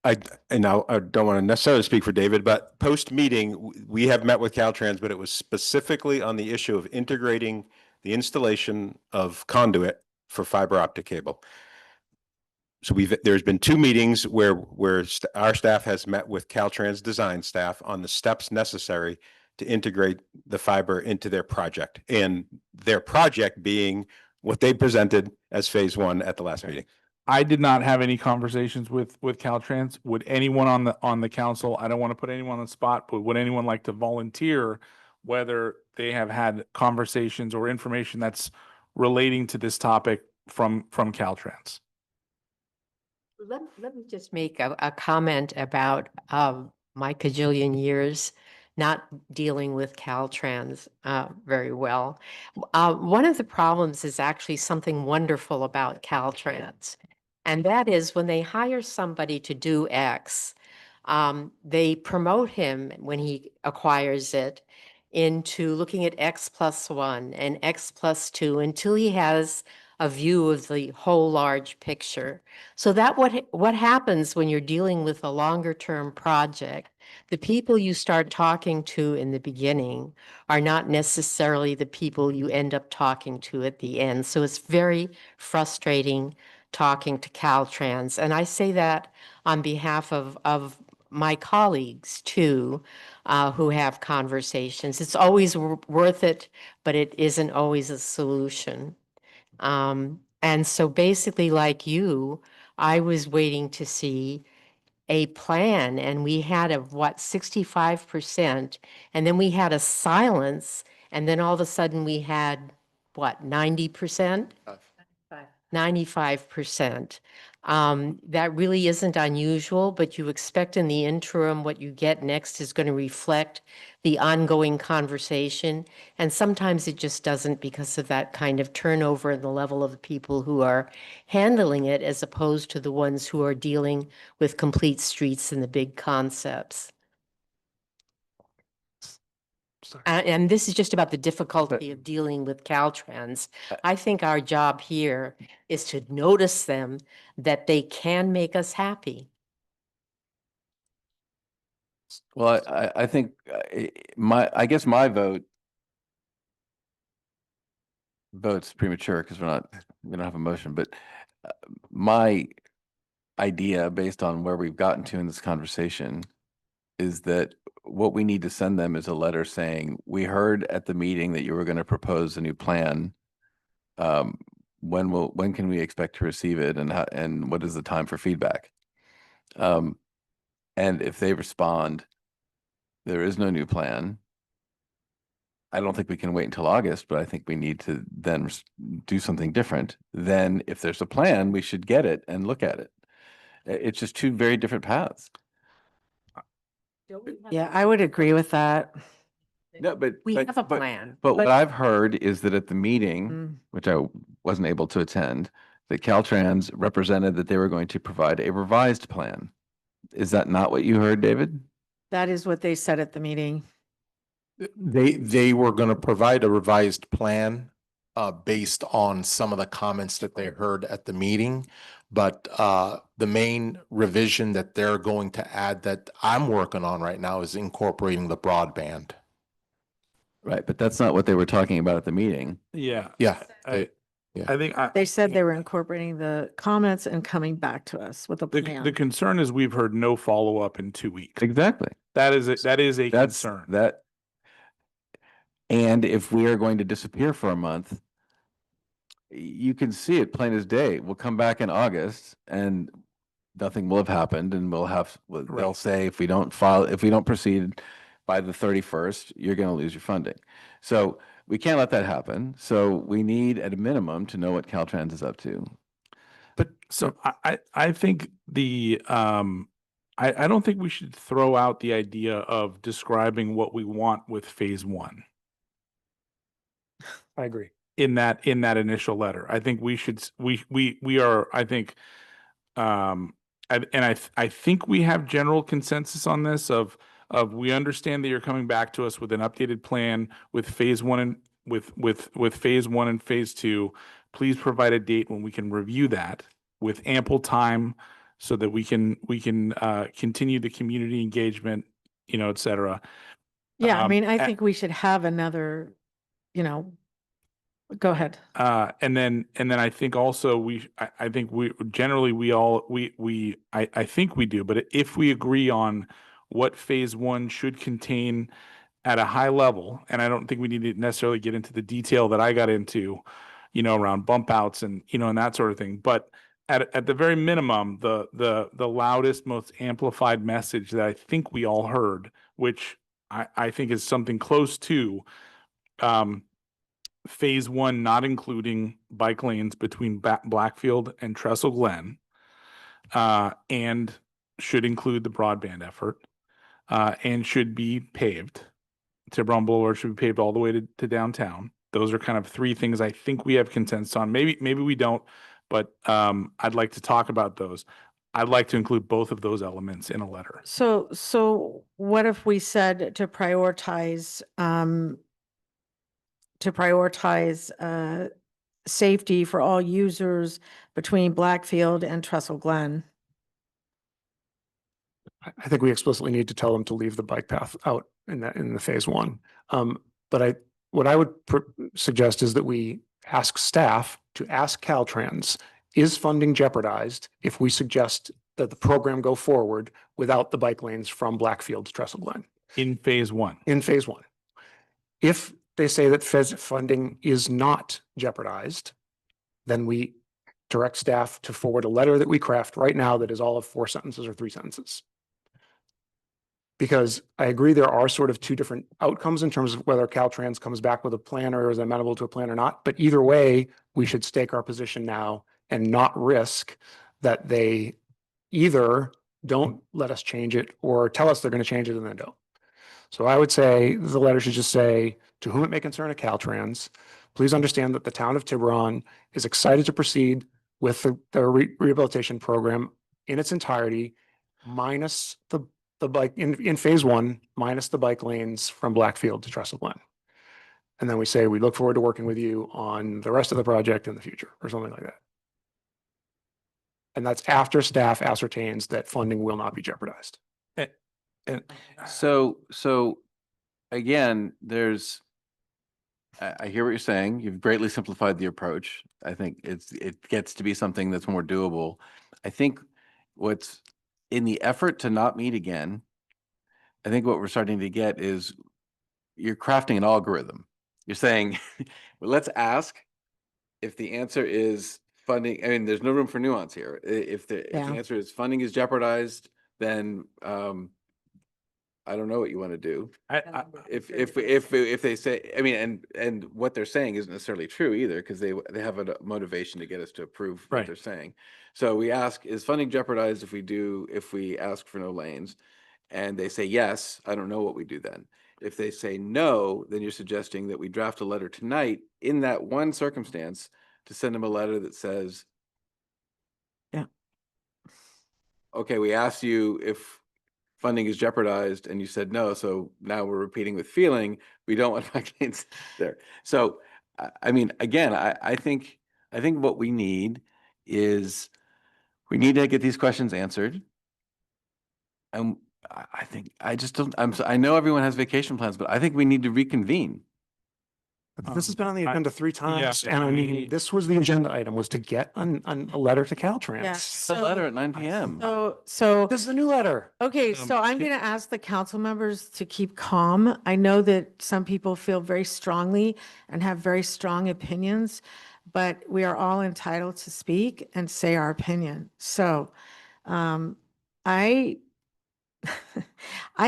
I don't want to necessarily speak for David, but post-meeting, we have met with Caltrans, but it was specifically on the issue of integrating the installation of conduit for fiber optic cable. So there's been 2 meetings where our staff has met with Caltrans design staff on the steps necessary to integrate the fiber into their project, and their project being what they presented as phase 1 at the last meeting. I did not have any conversations with Caltrans. Would anyone on the council, I don't want to put anyone on the spot, but would anyone like to volunteer whether they have had conversations or information that's relating to this topic from Caltrans? Let me just make a comment about my cajillion years not dealing with Caltrans very well. One of the problems is actually something wonderful about Caltrans, and that is when they hire somebody to do X, they promote him when he acquires it into looking at X+1 and X+2 until he has a view of the whole large picture. So that what happens when you're dealing with a longer term project, the people you start talking to in the beginning are not necessarily the people you end up talking to at the end. So it's very frustrating talking to Caltrans. And I say that on behalf of my colleagues too, who have conversations. It's always worth it, but it isn't always a solution. And so basically, like you, I was waiting to see a plan, and we had a, what, 65%, and then we had a silence, and then all of a sudden we had, what, 90%? 95%. That really isn't unusual, but you expect in the interim what you get next is going to reflect the ongoing conversation. And sometimes it just doesn't because of that kind of turnover in the level of the people who are handling it as opposed to the ones who are dealing with complete streets and the big concepts. And this is just about the difficulty of dealing with Caltrans. I think our job here is to notice them that they can make us happy. Well, I think I guess my vote's premature because we don't have a motion, but my idea based on where we've gotten to in this conversation is that what we need to send them is a letter saying, we heard at the meeting that you were going to propose a new plan. When can we expect to receive it, and what is the time for feedback? And if they respond, there is no new plan, I don't think we can wait until August, but I think we need to then do something different. Then if there's a plan, we should get it and look at it. It's just two very different paths. Yeah, I would agree with that. No, but We have a plan. But what I've heard is that at the meeting, which I wasn't able to attend, that Caltrans represented that they were going to provide a revised plan. Is that not what you heard, David? That is what they said at the meeting. They were going to provide a revised plan based on some of the comments that they heard at the meeting. But the main revision that they're going to add that I'm working on right now is incorporating the broadband. Right, but that's not what they were talking about at the meeting. Yeah. Yeah. I think They said they were incorporating the comments and coming back to us with a plan. the concern is we've heard no follow-up in 2 weeks. Exactly. That is a concern. And if we are going to disappear for a month, you can see it plain as day. We'll come back in August and nothing will have happened, and they'll say if we don't proceed by the 31st, you're going to lose your funding. So we can't let that happen. So we need at a minimum to know what Caltrans is up to. But so I think I don't think we should throw out the idea of describing what we want with phase one. I agree. In that initial letter, I think we should we are, I think I think we have general consensus on this of we understand that you're coming back to us with an updated plan with phase one and with phase one and phase two. Please provide a date when we can review that with ample time so that we can continue the community engagement, et cetera. Yeah, I mean, I think we should have another, go ahead. And then I think also I think we generally I think we do, but if we agree on what phase one should contain at a high level, and I don't think we need to necessarily get into the detail that I got into, around bump outs and, and that sort of thing. But at the very minimum, the loudest, most amplified message that I think we all heard, which I think is something close to, phase one, not including bike lanes between Blackfield and Trestle Glen, and should include the broadband effort, and should be paved. Tiburon Boulevard should be paved all the way to downtown. Those are kind of three things I think we have consensus on. Maybe we don't, but I'd like to talk about those. I'd like to include both of those elements in a letter. So what if we said to prioritize safety for all users between Blackfield and Trestle Glen? I think we explicitly need to tell them to leave the bike path out in the phase one. But what I would suggest is that we ask staff to ask Caltrans, is funding jeopardized if we suggest that the program go forward without the bike lanes from Blackfield to Trestle Glen? In phase one. In phase one. If they say that funding is not jeopardized, then we direct staff to forward a letter that we craft right now that is all of 4 sentences or 3 sentences. Because I agree there are sort of 2 different outcomes in terms of whether Caltrans comes back with a plan or is amenable to a plan or not. But either way, we should stake our position now and not risk that they either don't let us change it or tell us they're going to change it and then don't. So I would say the letter should just say, to whom it may concern at Caltrans, please understand that the town of Tiburon is excited to proceed with the rehabilitation program in its entirety, minus the bike in phase 1, minus the bike lanes from Blackfield to Trestle Glen. And then we say, we look forward to working with you on the rest of the project in the future, or something like that. And that's after staff ascertains that funding will not be jeopardized. And so again, I hear what you're saying. You've greatly simplified the approach. I think it gets to be something that's more doable. I think what's in the effort to not meet again, I think what we're starting to get is you're crafting an algorithm. You're saying, well, let's ask if the answer is funding. I mean, there's no room for nuance here. If the answer is funding is jeopardized, then I don't know what you want to do. If they say, I mean, and what they're saying isn't necessarily true either, because they have a motivation to get us to approve what they're saying. So we ask, is funding jeopardized if we ask for no lanes? And they say yes, I don't know what we do then. If they say no, then you're suggesting that we draft a letter tonight in that one circumstance to send them a letter that says, okay, we asked you if funding is jeopardized and you said no, so now we're repeating with feeling, we don't want bike lanes there. So, I mean, again, I think what we need is we need to get these questions answered. And I think I know everyone has vacation plans, but I think we need to reconvene. This has been on the agenda 3 times, and I mean, this was the agenda item, was to get a letter to Caltrans. Yes. The letter at 9 p.m. So this is a new letter. Okay, so I'm going to ask the council members to keep calm. I know that some people feel very strongly and have very strong opinions, but we are all entitled to speak and say our opinion. So I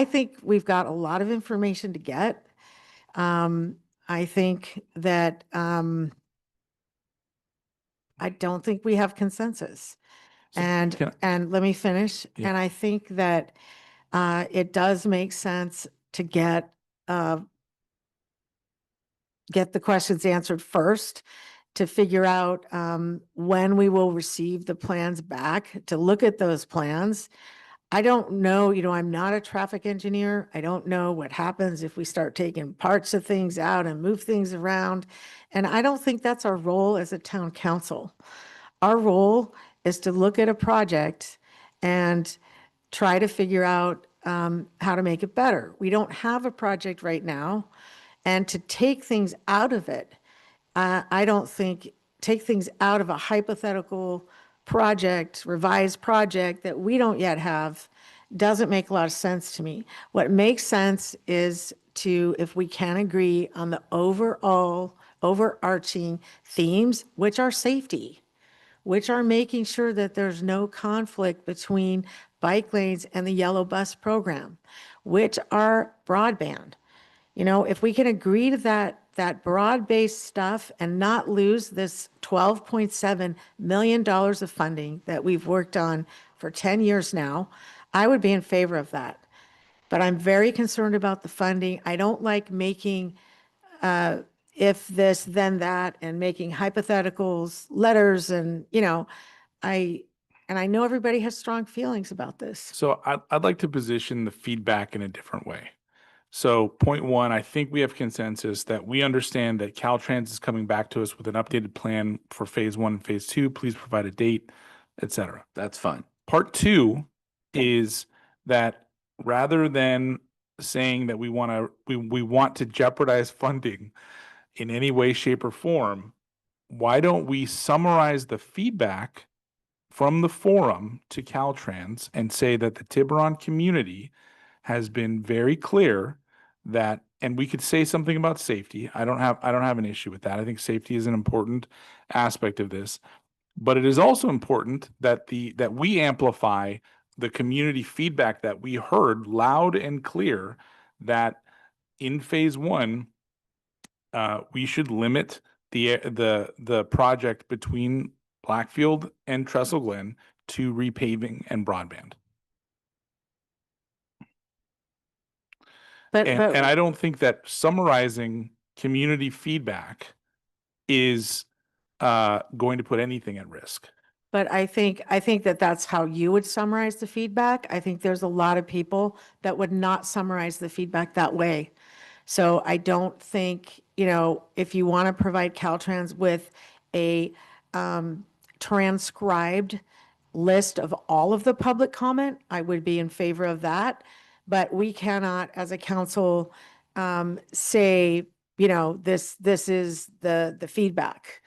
think we've got a lot of information to get. I think that I don't think we have consensus. And let me finish. Yeah. And I think that it does make sense to get the questions answered first, to figure out when we will receive the plans back, to look at those plans. I don't know, I'm not a traffic engineer. I don't know what happens if we start taking parts of things out and move things around. And I don't think that's our role as a town council. Our role is to look at a project and try to figure out how to make it better. We don't have a project right now, and to take things out of it, I don't think, take things out of a hypothetical project, revised project that we don't yet have, doesn't make a lot of sense to me. What makes sense is to, if we can agree on the overall overarching themes, which are safety, which are making sure that there's no conflict between bike lanes and the yellow bus program, which are broadband. If we can agree to that broad-based stuff and not lose this $12.7 million of funding that we've worked on for 10 years now, I would be in favor of that. But I'm very concerned about the funding. I don't like making if this, then that, and making hypotheticals, letters, and, I know everybody has strong feelings about this. So I'd like to position the feedback in a different way. So point one, I think we have consensus that we understand that Caltrans is coming back to us with an updated plan for phase 1 and phase 2. Please provide a date, etc. That's fine. Part 2 is that rather than saying that we want to jeopardize funding in any way, shape, or form, why don't we summarize the feedback from the forum to Caltrans and say that the Tiburon community has been very clear that, and we could say something about safety. I don't have an issue with that. I think safety is an important aspect of this. But it is also important that that we amplify the community feedback that we heard loud and clear that in phase one, we should limit the project between Blackfield and Trestle Glen to repaving and broadband. And I don't think that summarizing community feedback is going to put anything at risk. But I think that that's how you would summarize the feedback. I think there's a lot of people that would not summarize the feedback that way. So I don't think, if you want to provide Caltrans with a transcribed list of all of the public comment, I would be in favor of that. But we cannot, as a council, say, this is the feedback.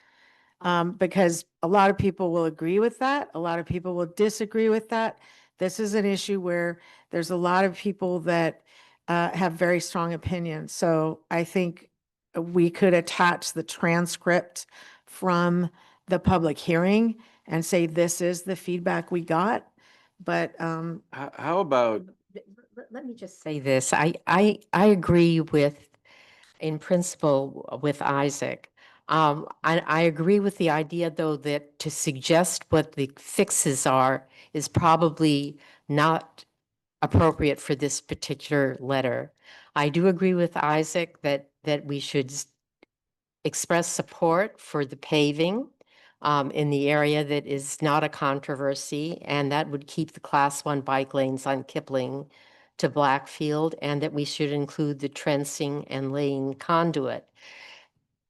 Because a lot of people will agree with that. A lot of people will disagree with that. This is an issue where there's a lot of people that have very strong opinions. So I think we could attach the transcript from the public hearing and say, this is the feedback we got. But How about, Let me just say this. I agree in principle with Isaac. I agree with the idea, though, that to suggest what the fixes are is probably not appropriate for this particular letter. I do agree with Isaac that we should express support for the paving in the area that is not a controversy, and that would keep the Class 1 bike lanes on Kipling to Blackfield, and that we should include the trencing and laying conduit.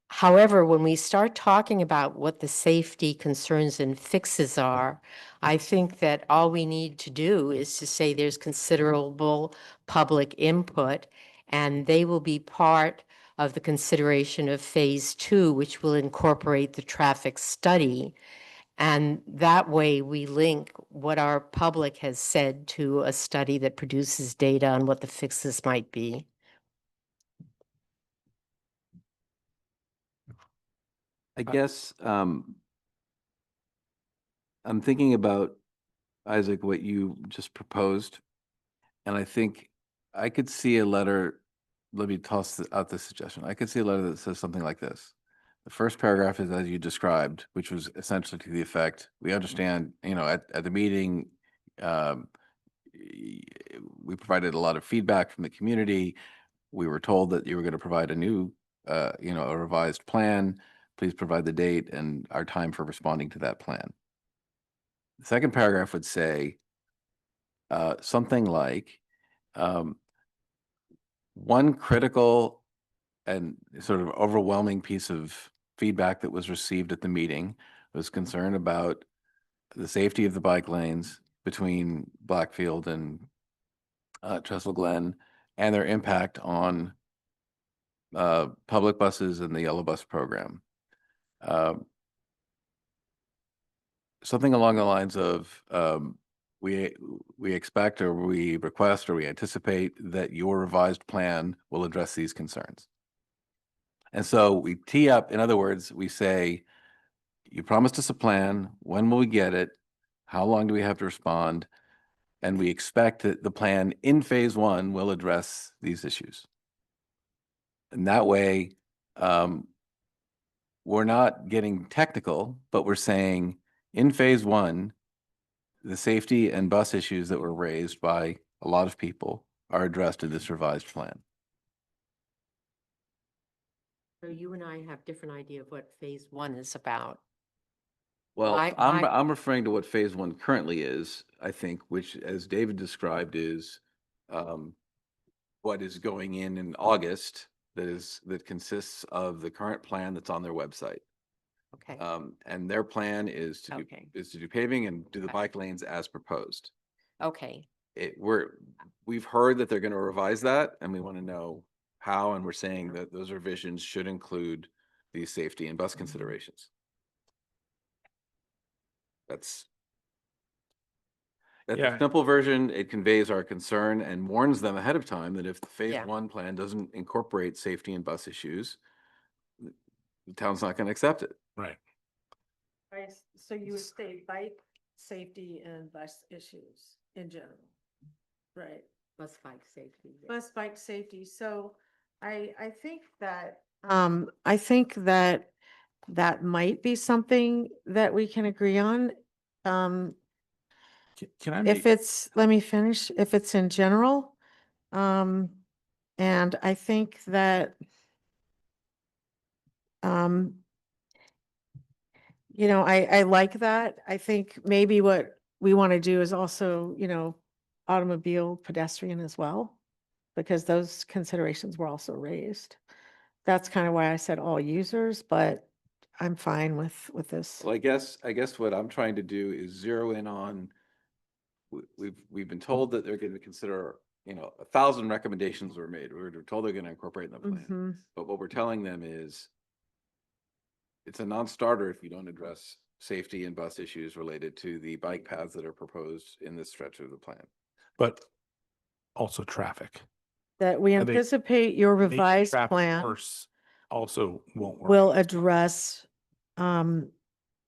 However, when we start talking about what the safety concerns and fixes are, I think that all we need to do is to say there's considerable public input, and they will be part of the consideration of phase 2, which will incorporate the traffic study. And that way we link what our public has said to a study that produces data on what the fixes might be. I guess, I'm thinking about, Isaac, what you just proposed. And I think I could see a letter, let me toss out this suggestion. I could see a letter that says something like this. The first paragraph is as you described, which was essentially to the effect, we understand, at the meeting, we provided a lot of feedback from the community. We were told that you were going to provide a new, a revised plan. Please provide the date and our time for responding to that plan. The second paragraph would say something like, one critical and sort of overwhelming piece of feedback that was received at the meeting was concern about the safety of the bike lanes between Blackfield and Trestle Glen and their impact on public buses and the yellow bus program. Something along the lines of we expect, or we request, or we anticipate that your revised plan will address these concerns. And so we tee up, in other words, we say, you promised us a plan. When will we get it? How long do we have to respond? And we expect that the plan in phase 1 will address these issues. And that way, we're not getting technical, but we're saying in phase 1, the safety and bus issues that were raised by a lot of people are addressed in this revised plan. So you and I have different idea of what phase 1 is about. Well, I- I'm referring to what phase 1 currently is, I think, which, as David described, is what is going in August, that consists of the current plan that's on their website. Okay. And their plan is to do paving and do the bike lanes as proposed. Okay. We've heard that they're going to revise that, and we want to know how, and we're saying that those revisions should include these safety and bus considerations. That's a simple version. It conveys our concern and warns them ahead of time that if the phase 1 plan doesn't incorporate safety and bus issues, the town's not going to accept it. Right. So you would say bike safety and bus issues in general, right? Bus bike safety. yeah. Bus bike safety. So I think that that might be something that we can agree on. Can I If make, it's, let me finish, if it's in general. And I think that, um, I like that. I think maybe what we want to do is also, automobile pedestrian as well, because those considerations were also raised. That's kind of why I said all users, but I'm fine with this. Well, I guess what I'm trying to do is zero in on, we've been told that they're going to consider, 1,000 recommendations were made. We're told they're going to incorporate in the plan. Mhm. But what we're telling them is it's a non-starter if you don't address safety and bus issues related to the bike paths that are proposed in this stretch of the plan. but also traffic. That we I think anticipate your making revised traffic plan worse also won't work. will address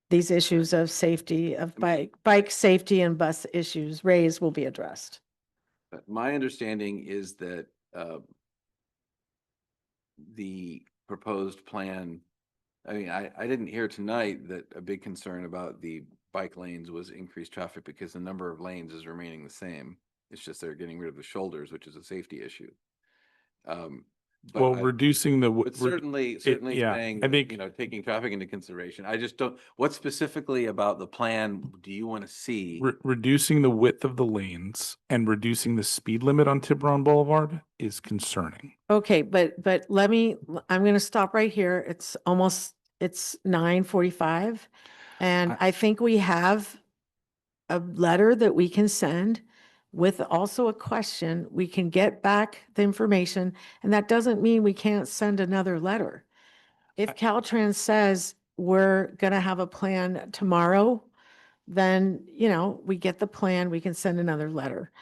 these issues of safety, of bike safety and bus issues raised will be addressed. But my understanding is that the proposed plan, I didn't hear tonight that a big concern about the bike lanes was increased traffic because the number of lanes is remaining the same. It's just they're getting rid of the shoulders, which is a safety issue. But Well, reducing the, but certainly yeah, saying, I think, taking traffic into consideration. I just don't, what specifically about the plan do you want to see? reducing the width of the lanes and reducing the speed limit on Tiburon Boulevard is concerning. Okay, but I'm going to stop right here. It's 9:45. And I think we have a letter that we can send with also a question. We can get back the information, and that doesn't mean we can't send another letter. If Caltrans says we're going to have a plan tomorrow, then, we get the plan, we can send another letter.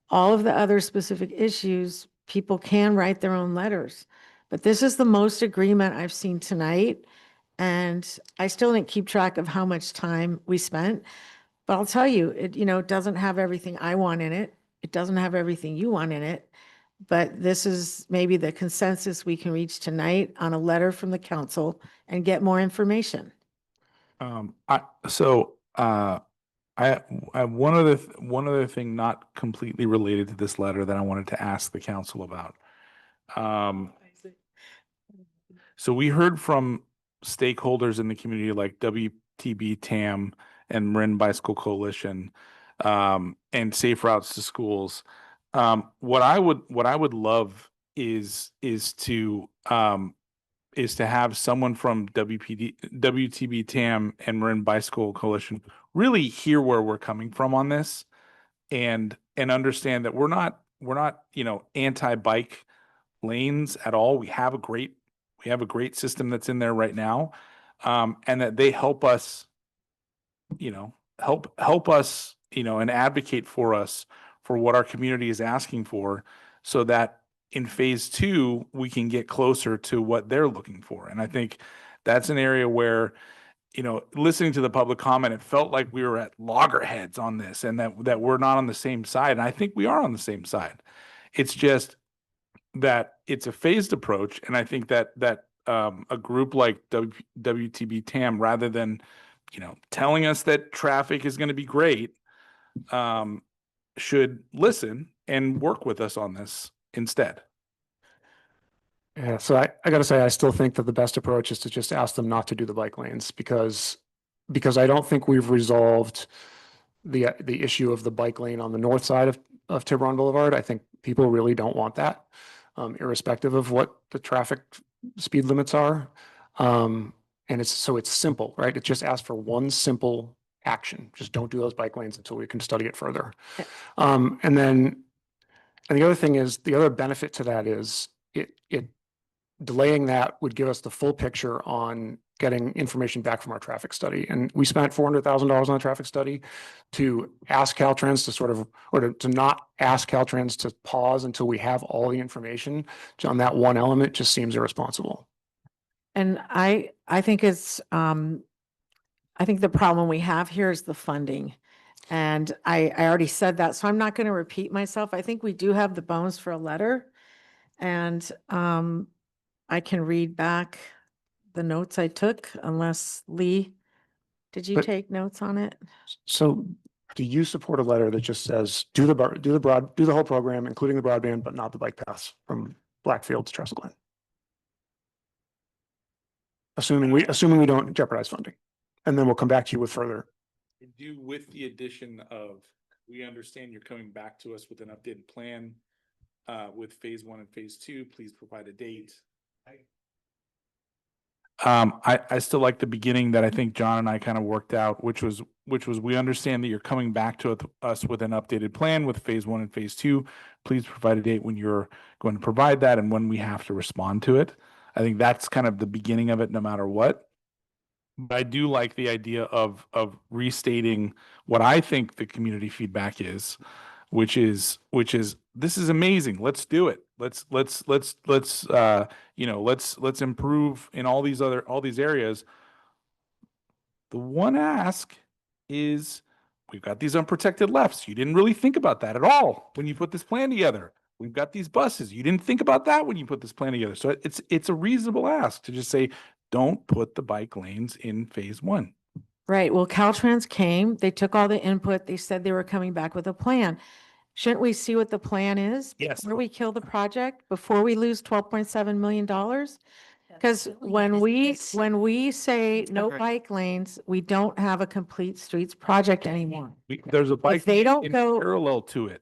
All of the other specific issues, people can write their own letters. But this is the most agreement I've seen tonight. And I still didn't keep track of how much time we spent. But I'll tell you, it doesn't have everything I want in it. It doesn't have everything you want in it. But this is maybe the consensus we can reach tonight on a letter from the council and get more information. I have one other thing not completely related to this letter that I wanted to ask the council about. So we heard from stakeholders in the community like WTB TAM and Marin Bicycle Coalition, and Safe Routes to Schools. What I would love is to have someone from WTB TAM and Marin Bicycle Coalition really hear where we're coming from on this and understand that we're not, anti-bike lanes at all. We have a great system that's in there right now. And that they help us, help us, and advocate for us for what our community is asking for, so that in phase 2, we can get closer to what they're looking for. And I think that's an area where, listening to the public comment, it felt like we were at loggerheads on this and that we're not on the same side. And I think we are on the same side. It's just that it's a phased approach. And I think that a group like WTB TAM, rather than, telling us that traffic is going to be great, should listen and work with us on this instead. Yeah, so I got to say, I still think that the best approach is to just ask them not to do the bike lanes because I don't think we've resolved the issue of the bike lane on the north side of Tiburon Boulevard. I think people really don't want that, irrespective of what the traffic speed limits are. And it's simple, right? It just asks for one simple action. Just don't do those bike lanes until we can study it further. And the other thing is, the other benefit to that is it delaying that would give us the full picture on getting information back from our traffic study. And we spent $400,000 on the traffic study. To ask Caltrans to sort of, or to not ask Caltrans to pause until we have all the information on that one element just seems irresponsible. And I think it's, I I think the problem we have here is the funding. And I already said that, so I'm not going to repeat myself. I think we do have the bones for a letter. And I can read back the notes I took unless Lee, did you But- take notes on it? So do you support a letter that just says, do the whole program, including the broadband, but not the bike paths from Blackfield to Trestle Glen? Assuming we don't jeopardize funding. And then we'll come back to you with further. Do with the addition of, we understand you're coming back to us with an updated plan with phase 1 and phase 2. Please provide a date. I still like the beginning that I think John and I kind of worked out, which was we understand that you're coming back to us with an updated plan with phase 1 and phase 2. Please provide a date when you're going to provide that and when we have to respond to it. I think that's kind of the beginning of it, no matter what. But I do like the idea of restating what I think the community feedback is, which is this is amazing. Let's do it. Let's let's improve in all these areas. The one ask is we've got these unprotected lefts. You didn't really think about that at all when you put this plan together. We've got these buses. You didn't think about that when you put this plan together. So it's a reasonable ask to just say, don't put the bike lanes in phase 1. Right. Well, Caltrans came, they took all the input, they said they were coming back with a plan. Shouldn't we see what the plan is? Yes. Before we kill the project, before we lose $12.7 million? Because when we say no bike lanes, we don't have a complete streets project anymore. There's a bike they don't in go- parallel to it.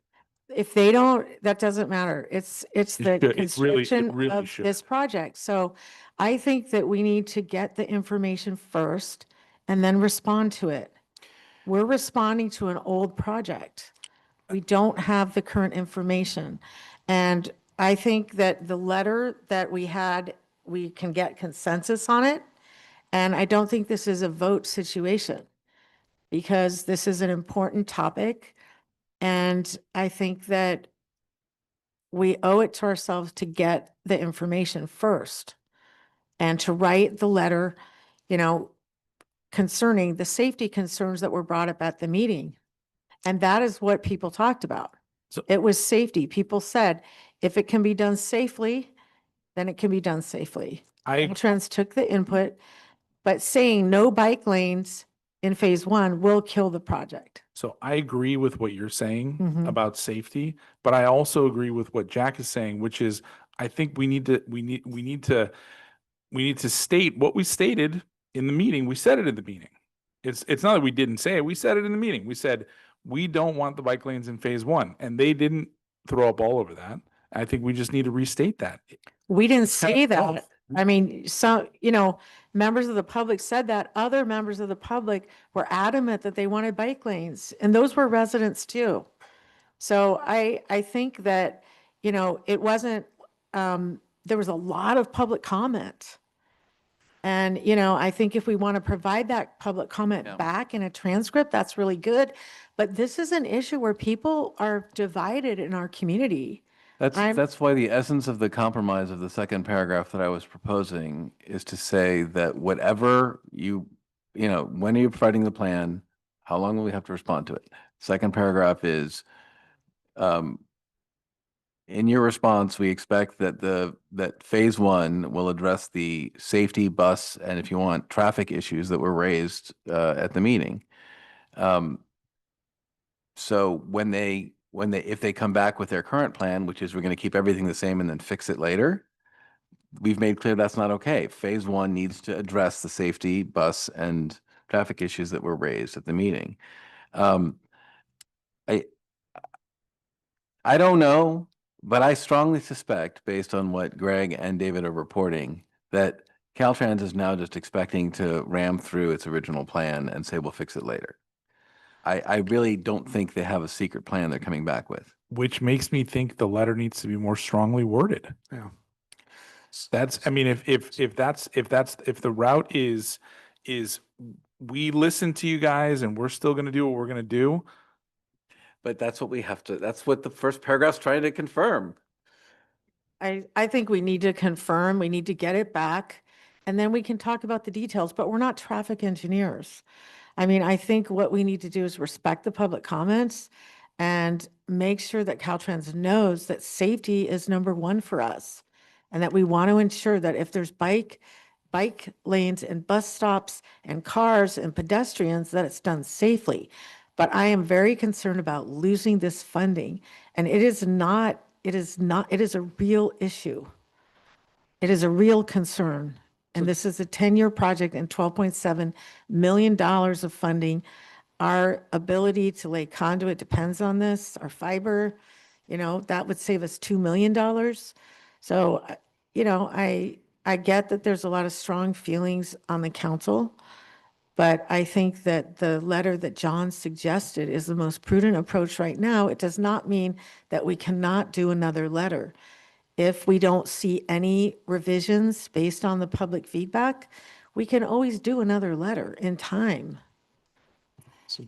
If they don't, that doesn't matter. It's the should. It really construction of should. this project. So I think that we need to get the information first and then respond to it. We're responding to an old project. We don't have the current information. And I think that the letter that we had, we can get consensus on it. And I don't think this is a vote situation because this is an important topic. And I think that we owe it to ourselves to get the information first and to write the letter, concerning the safety concerns that were brought up at the meeting. And that is what people talked about. So- It was safety. People said, if it can be done safely, then it can be done safely. Caltrans took the input, but saying no bike lanes in phase 1 will kill the project. So I agree with what you're saying Mhm. about safety, but I also agree with what Jack is saying, which is I think we need to state what we stated in the meeting. We said it in the meeting. It's not that we didn't say it. We said it in the meeting. We said we don't want the bike lanes in phase 1, and they didn't throw up all over that. I think we just need to restate that. We didn't kind of say that. both. I mean, members of the public said that. Other members of the public were adamant that they wanted bike lanes, and those were residents too. So I think that, it wasn't, there was a lot of public comment. And, I think if we want to provide that public comment back in a transcript, that's really good. But this is an issue where people are divided in our community. That's why the essence of the compromise of the second paragraph that I was proposing is to say that whatever when are you providing the plan, how long will we have to respond to it? Second paragraph is, in your response, we expect that phase 1 will address the safety, bus, and if you want, traffic issues that were raised at the meeting. So if they come back with their current plan, which is we're going to keep everything the same and then fix it later, we've made clear that's not okay. Phase 1 needs to address the safety, bus, and traffic issues that were raised at the meeting. I don't know, but I strongly suspect, based on what Greg and David are reporting, that Caltrans is now just expecting to ram through its original plan and say we'll fix it later. I really don't think they have a secret plan they're coming back with. Which makes me think the letter needs to be more strongly worded. Yeah. That's, I mean, if the route is we listen to you guys and we're still going to do what we're going to do. But that's what the first paragraph's trying to confirm. I think we need to confirm, we need to get it back. and then we can talk about the details, but we're not traffic engineers. I mean, I think what we need to do is respect the public comments and make sure that Caltrans knows that safety is number one for us. And that we want to ensure that if there's bike lanes and bus stops and cars and pedestrians, that it's done safely. But I am very concerned about losing this funding. And it is a real issue. It is a real concern. And this is a 10-year project and $12.7 million of funding. Our ability to lay conduit depends on this, our fiber, that would save us $2 million. So, I get that there's a lot of strong feelings on the council, but I think that the letter that John suggested is the most prudent approach right now. It does not mean that we cannot do another letter. If we don't see any revisions based on the public feedback, we can always do another letter in time.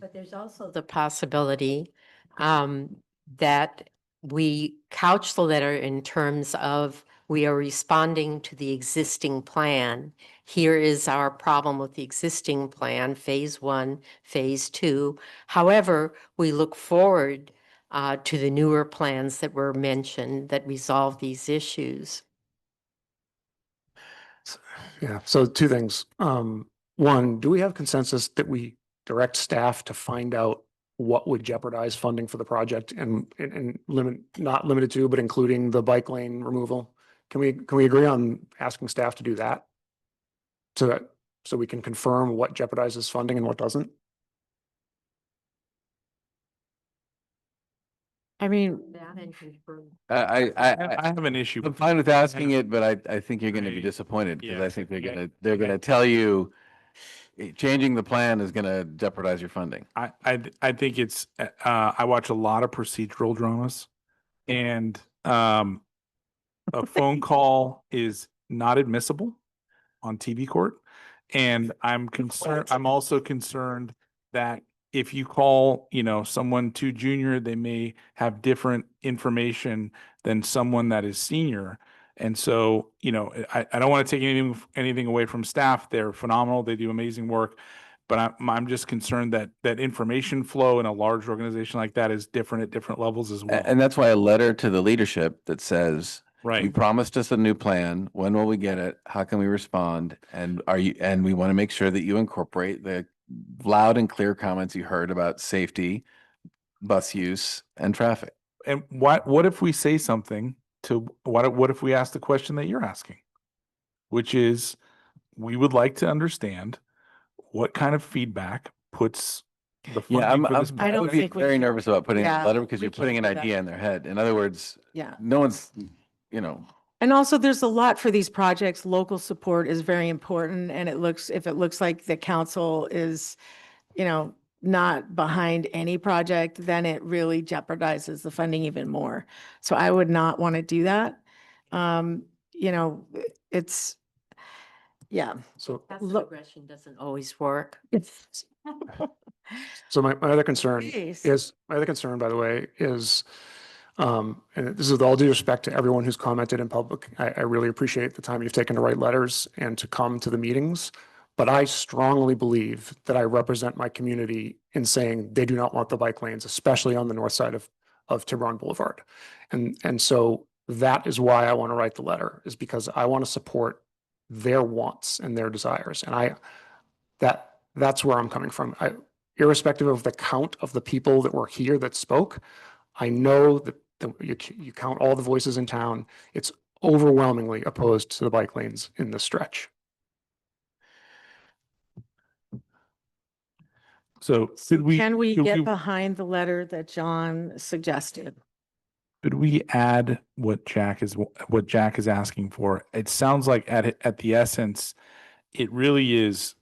But there's also the possibility that we couch the letter in terms of we are responding to the existing plan. Here is our problem with the existing plan, phase 1, phase 2. However, we look forward to the newer plans that were mentioned that resolve these issues. Yeah, so two things. One, do we have consensus that we direct staff to find out what would jeopardize funding for the project and not limited to, but including the bike lane removal? Can we agree on asking staff to do that? So we can confirm what jeopardizes funding and what doesn't? I mean, I have an issue. I'm fine with asking it, but I think you're going to be disappointed because I think they're going to tell you changing the plan is going to jeopardize your funding. I think it's I watch a lot of procedural dramas, and a phone call is not admissible on TV court. And I'm also concerned that if you call, someone too junior, they may have different information than someone that is senior. And so, I don't want to take anything away from staff. They're phenomenal. They do amazing work. But I'm just concerned that information flow in a large organization like that is different at different levels as well. And that's why a letter to the leadership that says, right, you promised us a new plan. When will we get it? How can we respond? And we want to make sure that you incorporate the loud and clear comments you heard about safety, bus use, and traffic. And what if we say something to what if we ask the question that you're asking, which is, we would like to understand what kind of feedback puts the funding for this. I would be very nervous about putting a letter because you're putting an can't do idea in their head. In other words, Yeah. no one's, And also there's a lot for these projects. Local support is very important. And if it looks like the council is, not behind any project, then it really jeopardizes the funding even more. So I would not want to do that. It's, yeah. So Passive aggression doesn't always work. So my other concern Jeez. by the way, is, and this is with all due respect to everyone who's commented in public. I really appreciate the time you've taken to write letters and to come to the meetings. But I strongly believe that I represent my community in saying they do not want the bike lanes, especially on the north side of Tiburon Boulevard. And so that is why I want to write the letter, is because I want to support their wants and their desires. And that's where I'm coming from. Irrespective of the count of the people that were here that spoke, I know that you count all the voices in town, it's overwhelmingly opposed to the bike lanes in this stretch. So Can we get behind the letter that John suggested? Could we add what Jack is asking for? It sounds like at the essence, it really is,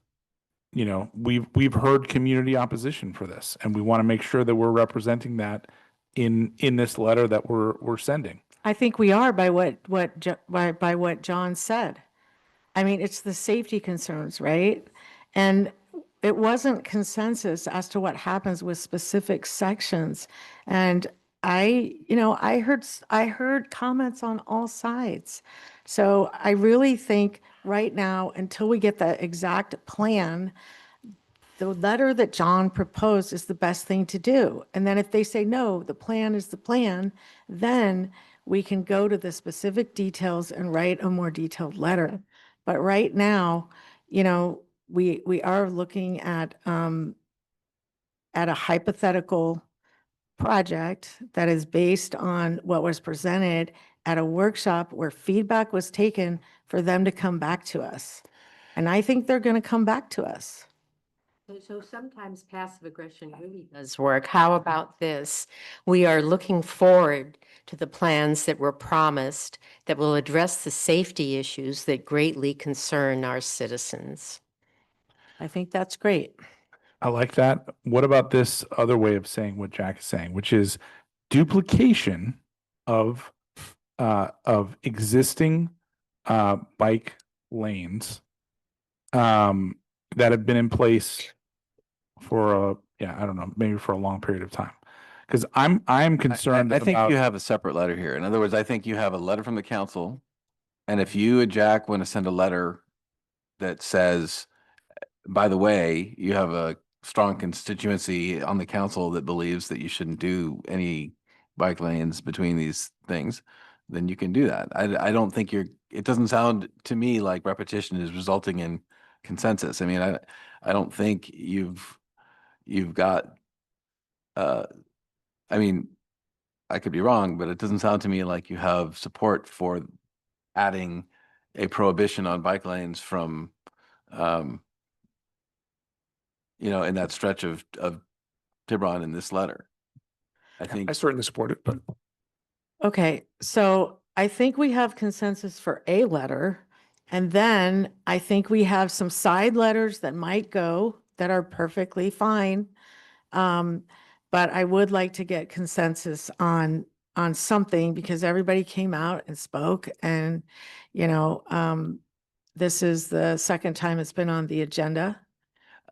we've heard community opposition for this, and we want to make sure that we're representing that in this letter that we're sending. I think we are by what John said. I mean, it's the safety concerns, right? And it wasn't consensus as to what happens with specific sections. And I heard comments on all sides. So I really think right now, until we get the exact plan, the letter that John proposed is the best thing to do. And then if they say, no, the plan is the plan, then we can go to the specific details and write a more detailed letter. But right now, you know, we are looking at a hypothetical project that is based on what was presented at a workshop where feedback was taken for them to come back to us. And I think they're going to come back to us. So sometimes passive aggression really does work. How about this? We are looking forward to the plans that were promised that will address the safety issues that greatly concern our citizens. I think that's great. I like that. What about this other way of saying what Jack is saying, which is duplication of existing bike lanes that have been in place for I don't know, maybe for a long period of time. Because I'm concerned I think about you have a separate letter here. In other words, I think you have a letter from the council. And if you and Jack want to send a letter that says, by the way, you have a strong constituency on the council that believes that you shouldn't do any bike lanes between these things, then you can do that. I don't think it doesn't sound to me like repetition is resulting in consensus. I mean, I don't think you've got, I mean, I could be wrong, but it doesn't sound to me like you have support for adding a prohibition on bike lanes from, in that stretch of Tiburon in this letter. I think I certainly support it, but Okay, so I think we have consensus for a letter. And then I think we have some side letters that might go that are perfectly fine. But I would like to get consensus on something because everybody came out and spoke and, this is the second time it's been on the agenda.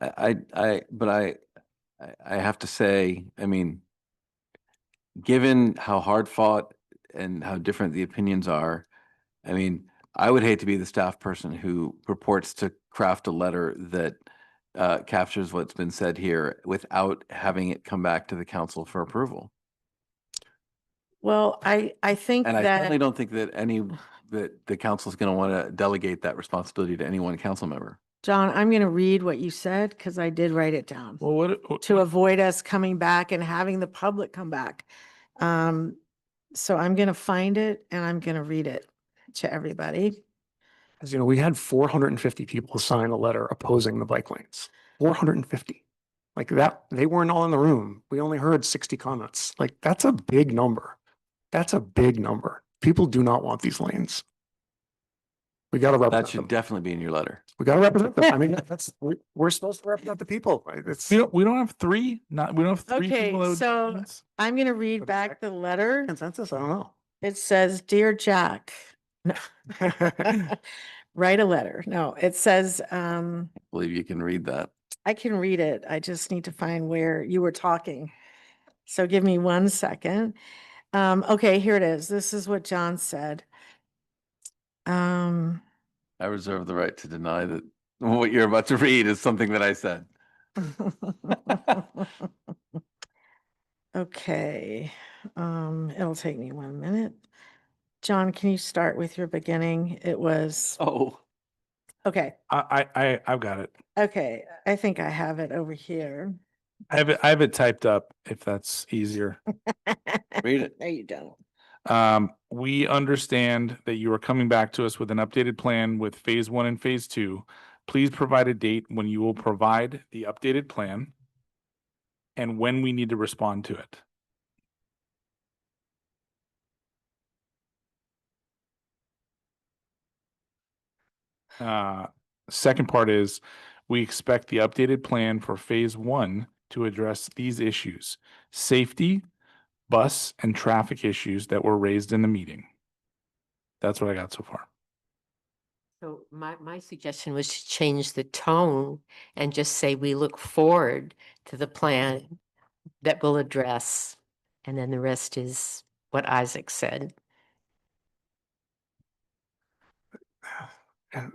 but I have to say, I mean, given how hard fought and how different the opinions are, I mean, I would hate to be the staff person who purports to craft a letter that captures what's been said here without having it come back to the council for approval. Well, I think And I that certainly don't think that that the council is going to want to delegate that responsibility to any one council member. John, I'm going to read what you said because I did write it down. Well, what to avoid us coming back and having the public come back. So I'm going to find it and I'm going to read it to everybody. as you know, we had 450 people sign a letter opposing the bike lanes. 450. Like that, they weren't all in the room. We only heard 60 comments. Like that's a big number. That's a big number. People do not want these lanes. We got to represent That should them. definitely be in your letter. We got to represent them. I mean, we're supposed to represent the people. Right? It's we don't have three. We don't have three Okay, people. That would- so I'm going to read back the letter. consensus. I don't know. It says, Dear Jack, write a letter. No, it says, I believe you can read that. I can read it. I just need to find where you were talking. So give me 1 second. Okay, here it is. This is what John said. I reserve the right to deny that what you're about to read is something that I said. Okay, it'll take me 1 minute. John, can you start with your beginning? It was, okay, I've got it. okay. I think I have it over here. I have it typed up if that's easier. Read it. No, you don't. We understand that you are coming back to us with an updated plan with phase 1 and phase 2. Please provide a date when you will provide the updated plan and when we need to respond to it. Second part is we expect the updated plan for phase 1 to address these issues: safety, bus, and traffic issues that were raised in the meeting. That's what I got so far. So my suggestion was to change the tone and just say we look forward to the plan that will address, and then the rest is what Isaac said. And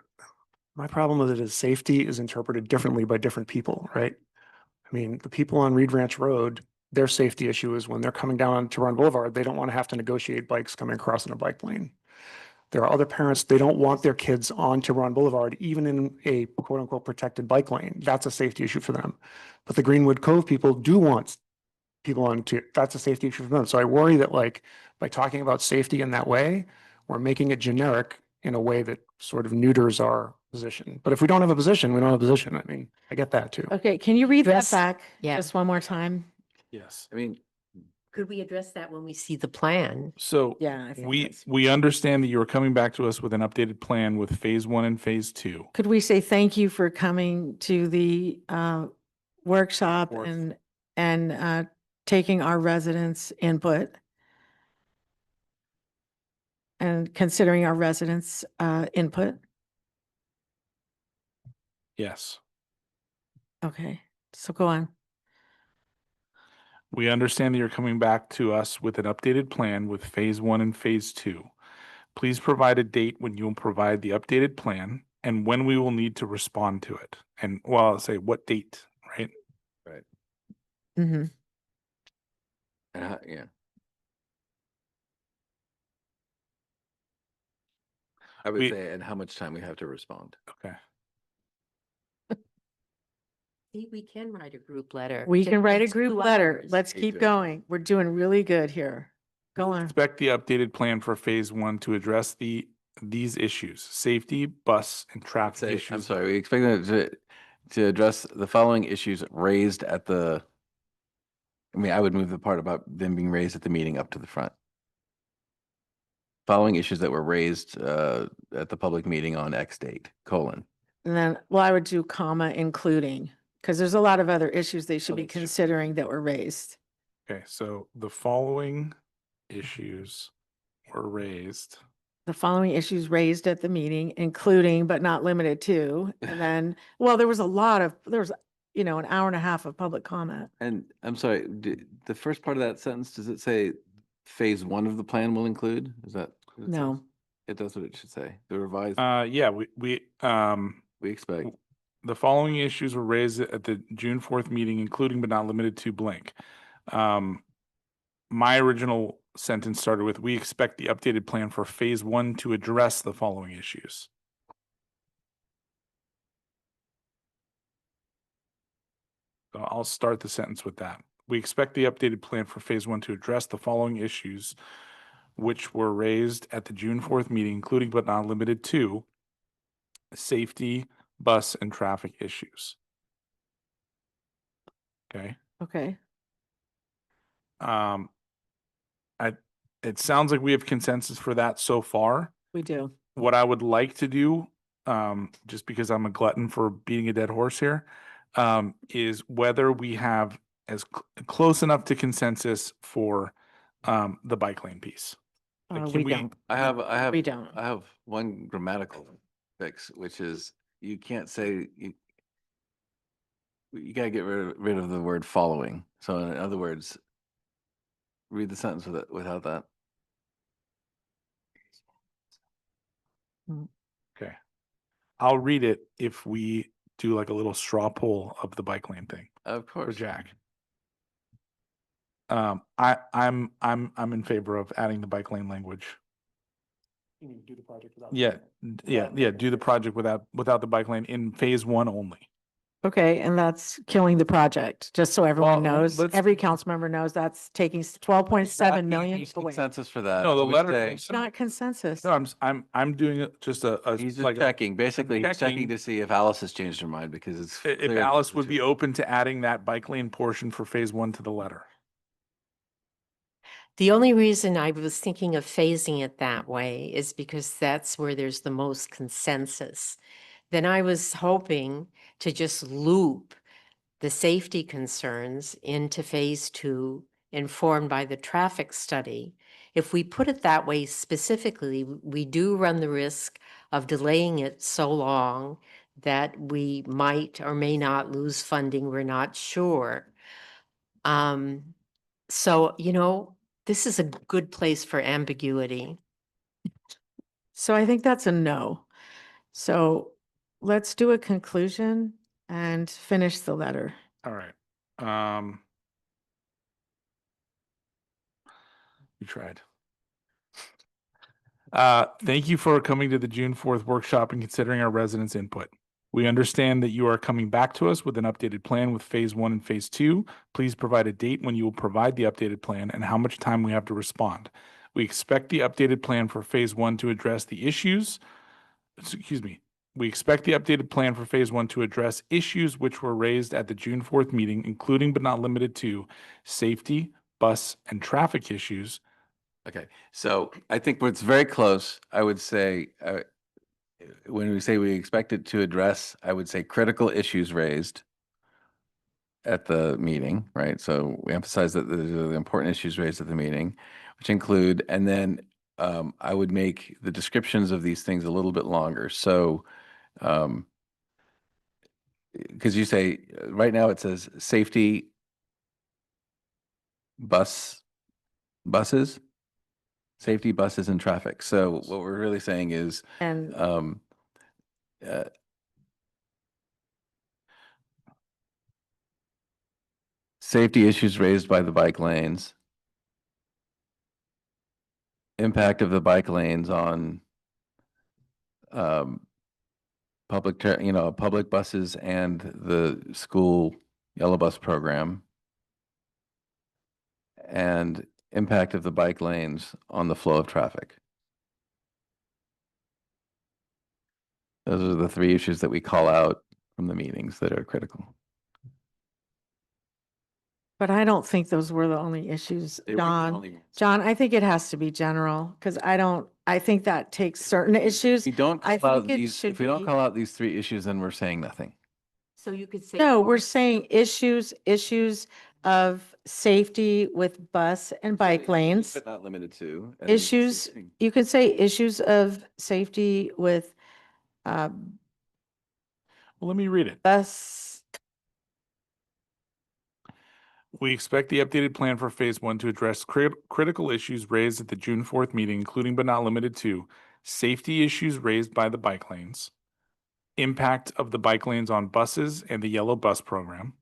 My problem with it is safety is interpreted differently by different people, right? I mean, the people on Reed Ranch Road, their safety issue is when they're coming down on Tiburon Boulevard, they don't want to have to negotiate bikes coming across in a bike lane. There are other parents, they don't want their kids on Tiburon Boulevard, even in a quote unquote protected bike lane. That's a safety issue for them. But the Greenwood Cove people do want people on to, that's a safety issue for them. So I worry that like by talking about safety in that way, we're making it generic in a way that sort of neuters our position. But if we don't have a position, we don't have a position. I mean, I get that too. Okay, can you read that Address- back yeah. just one more time? Yes. I mean, Could we address that when we see the plan? So Yeah, I think we understand that you are coming back to us with an updated plan with phase 1 and phase 2. Could we say thank you for coming to the workshop Fourth. and taking our residents' input and considering our residents' input? Yes. Okay, so go on. We understand that you're coming back to us with an updated plan with phase 1 and phase 2. Please provide a date when you will provide the updated plan and when we will need to respond to it. And well, I'll say what date, right? right. Mm-hmm. Yeah. I would We- say, and how much time we have to respond. Okay. See, we can write a group letter. We Just can write a takes group 2 letter. hours. Let's keep going. We're doing really good here. Go on. Expect the updated plan for phase 1 to address these issues: safety, bus, and traffic Say, issues. I'm sorry, we expect them to address the following issues raised at the, I mean, I would move the part about them being raised at the meeting up to the front. Following issues that were raised at the public meeting on X date, colon. And then, well, I would do comma including, because there's a lot of other issues they should be that's true. considering that were raised. Okay, so the following issues were raised. The following issues raised at the meeting, including but not limited to, and then, well, there was an hour and a half of public comment. And I'm sorry, the first part of that sentence, does it say phase 1 of the plan will include? Is that? what it No. says? It does what it should say. The revised, Yeah, we expect. the following issues were raised at the June 4th meeting, including but not limited to blank. My original sentence started with, we expect the updated plan for phase 1 to address the following issues. So I'll start the sentence with that. We expect the updated plan for phase 1 to address the following issues, which were raised at the June 4th meeting, including but not limited to safety, bus, and traffic issues. Okay. Okay. It sounds like we have consensus for that so far. We do. What I would like to do, just because I'm a glutton for beating a dead horse here, is whether we have close enough to consensus for the bike lane piece. Like, can We don't. I have We don't. I have one grammatical fix, which is you can't say you gotta get rid of the word following. So in other words, read the sentence without that. Okay. I'll read it if we do like a little straw poll of the bike lane thing. Of For course. Jack. I'm in favor of adding the bike lane language. You need to do the project without. Yeah. Do the project without the bike lane in phase 1 only. Okay, and that's killing the project, just so everyone Well, knows, let's- every council member knows that's taking 12.7 million away. Consensus for that. No, the I would letter. say- It's not consensus. No, I'm doing it just a He's just like checking. Basically, he's checking checking. to see if Alice has changed her mind because it's If clear that Alice the would be open to adding that bike lane portion for phase 1 to the letter. The only reason I was thinking of phasing it that way is because that's where there's the most consensus. Then I was hoping to just loop the safety concerns into phase 2, informed by the traffic study. If we put it that way specifically, we do run the risk of delaying it so long that we might or may not lose funding. We're not sure. So, this is a good place for ambiguity. So I think that's a no. So let's do a conclusion and finish the letter. All right. You tried. Thank you for coming to the June 4th workshop and considering our residents' input. We understand that you are coming back to us with an updated plan with phase 1 and phase 2. Please provide a date when you will provide the updated plan and how much time we have to respond. We expect the updated plan for phase 1 to address the issues. We expect the updated plan for phase 1 to address issues which were raised at the June 4th meeting, including but not limited to safety, bus, and traffic issues. Okay, so I think it's very close. I would say, when we say we expect it to address, I would say critical issues raised at the meeting, right? So we emphasize that the important issues raised at the meeting, which include, and then I would make the descriptions of these things a little bit longer. So, because you say, right now it says safety, buses, safety, buses, and traffic. So what we're really saying is, And safety issues raised by the bike lanes, impact of the bike lanes on public buses and the school yellow bus program, and impact of the bike lanes on the flow of traffic. Those are the 3 issues that we call out from the meetings that are critical. but I don't think those were the only issues, They weren't the John. only ones. John, I think it has to be general because I think that takes certain issues. If we don't I call out think it these, should if we don't be- call out these 3 issues, then we're saying nothing. So you could say. No, we're saying issues of safety with bus and bike lanes. But not limited to. and then Issues, same thing. you could say issues of safety with Well, let me read it. bus. We expect the updated plan for phase 1 to address critical issues raised at the June 4th meeting, including but not limited to safety issues raised by the bike lanes, impact of the bike lanes on buses and the yellow bus program.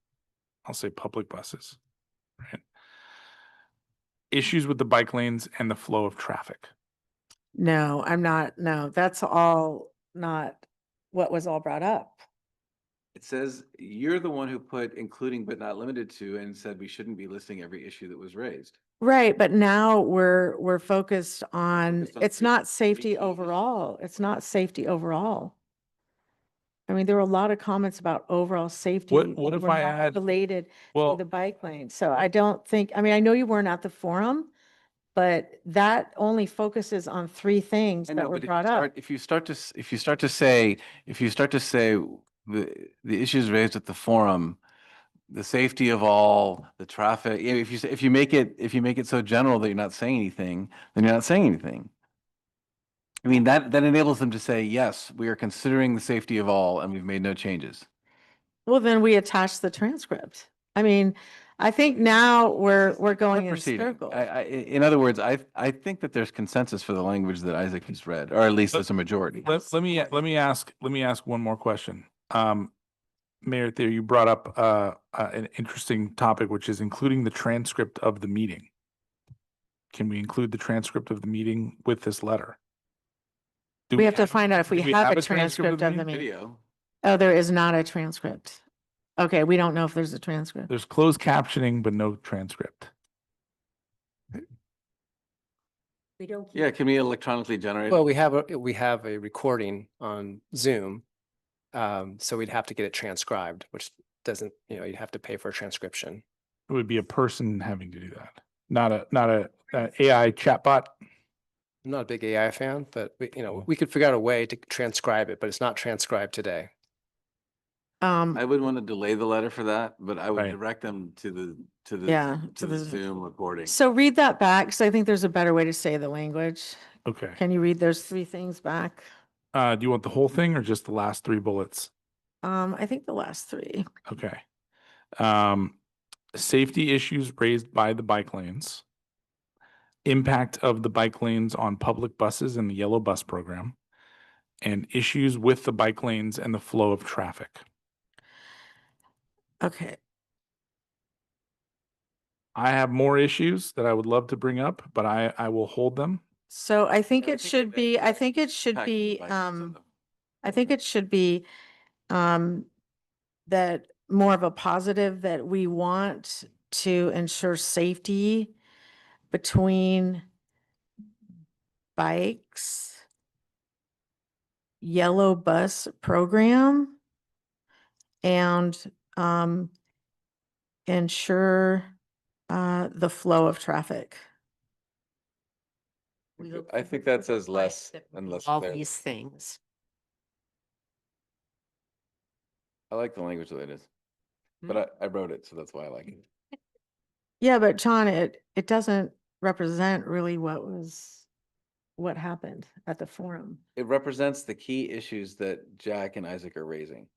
I'll say public buses, right? Issues with the bike lanes and the flow of traffic. No, I'm not. No, that's all not what was all brought up. It says you're the one who put including but not limited to and said we shouldn't be listing every issue that was raised. Right, but now we're focused on, focused on it's three- not safety key issues. overall. It's not safety overall. I mean, there were a lot of comments about overall safety. What if were I not add- related Well- to the bike lane? So I don't think, I mean, I know you weren't at the forum, but that only focuses on 3 things I that know, were but brought up. if you start to say the issues raised at the forum, the safety of all, the traffic, if you make it so general that you're not saying anything, then you're not saying anything. I mean, that enables them to say, yes, we are considering the safety of all and we've made no changes. Well, then we attach the transcript. I mean, I think now we're going in Proceeding. circles. In other words, I think that there's consensus for the language that Isaac has read, or at least there's a majority. Let me ask one more question. Mayor, there you brought up an interesting topic, which is including the transcript of the meeting. Can we include the transcript of the meeting with this letter? We have to find out if we do we have have a a transcript transcript of the meeting. Video. Oh, there is not a transcript. Okay, we don't know if there's a transcript. There's closed captioning, but no transcript. We don't. Yeah, can we electronically generate? Well, we have a recording on Zoom. So we'd have to get it transcribed, which doesn't, you'd have to pay for a transcription. It would be a person having to do that, not a AI chatbot. I'm not a big AI fan, but we could figure out a way to transcribe it, but it's not transcribed today. I would want to delay the letter for that, but I would Right. direct them to the the- Zoom recording. So read that back, because I think there's a better way to say the language. Okay. Can you read those 3 things back? Do you want the whole thing or just the last 3 bullets? I think the last 3. Okay. Safety issues raised by the bike lanes. Impact of the bike lanes on public buses and the yellow bus program. and issues with the bike lanes and the flow of traffic. Okay. I have more issues that I would love to bring up, but I will hold them. So I think it should be, I think it should be, I think it should be, that more of a positive, that we want to ensure safety between bikes, yellow bus program, and ensure the flow of traffic. I think that says less and less All clear. these things. I like the language that it is, but I wrote it, so that's why I like it. Yeah, but John, it doesn't represent really what happened at the forum. It represents the key issues that Jack and Isaac are raising.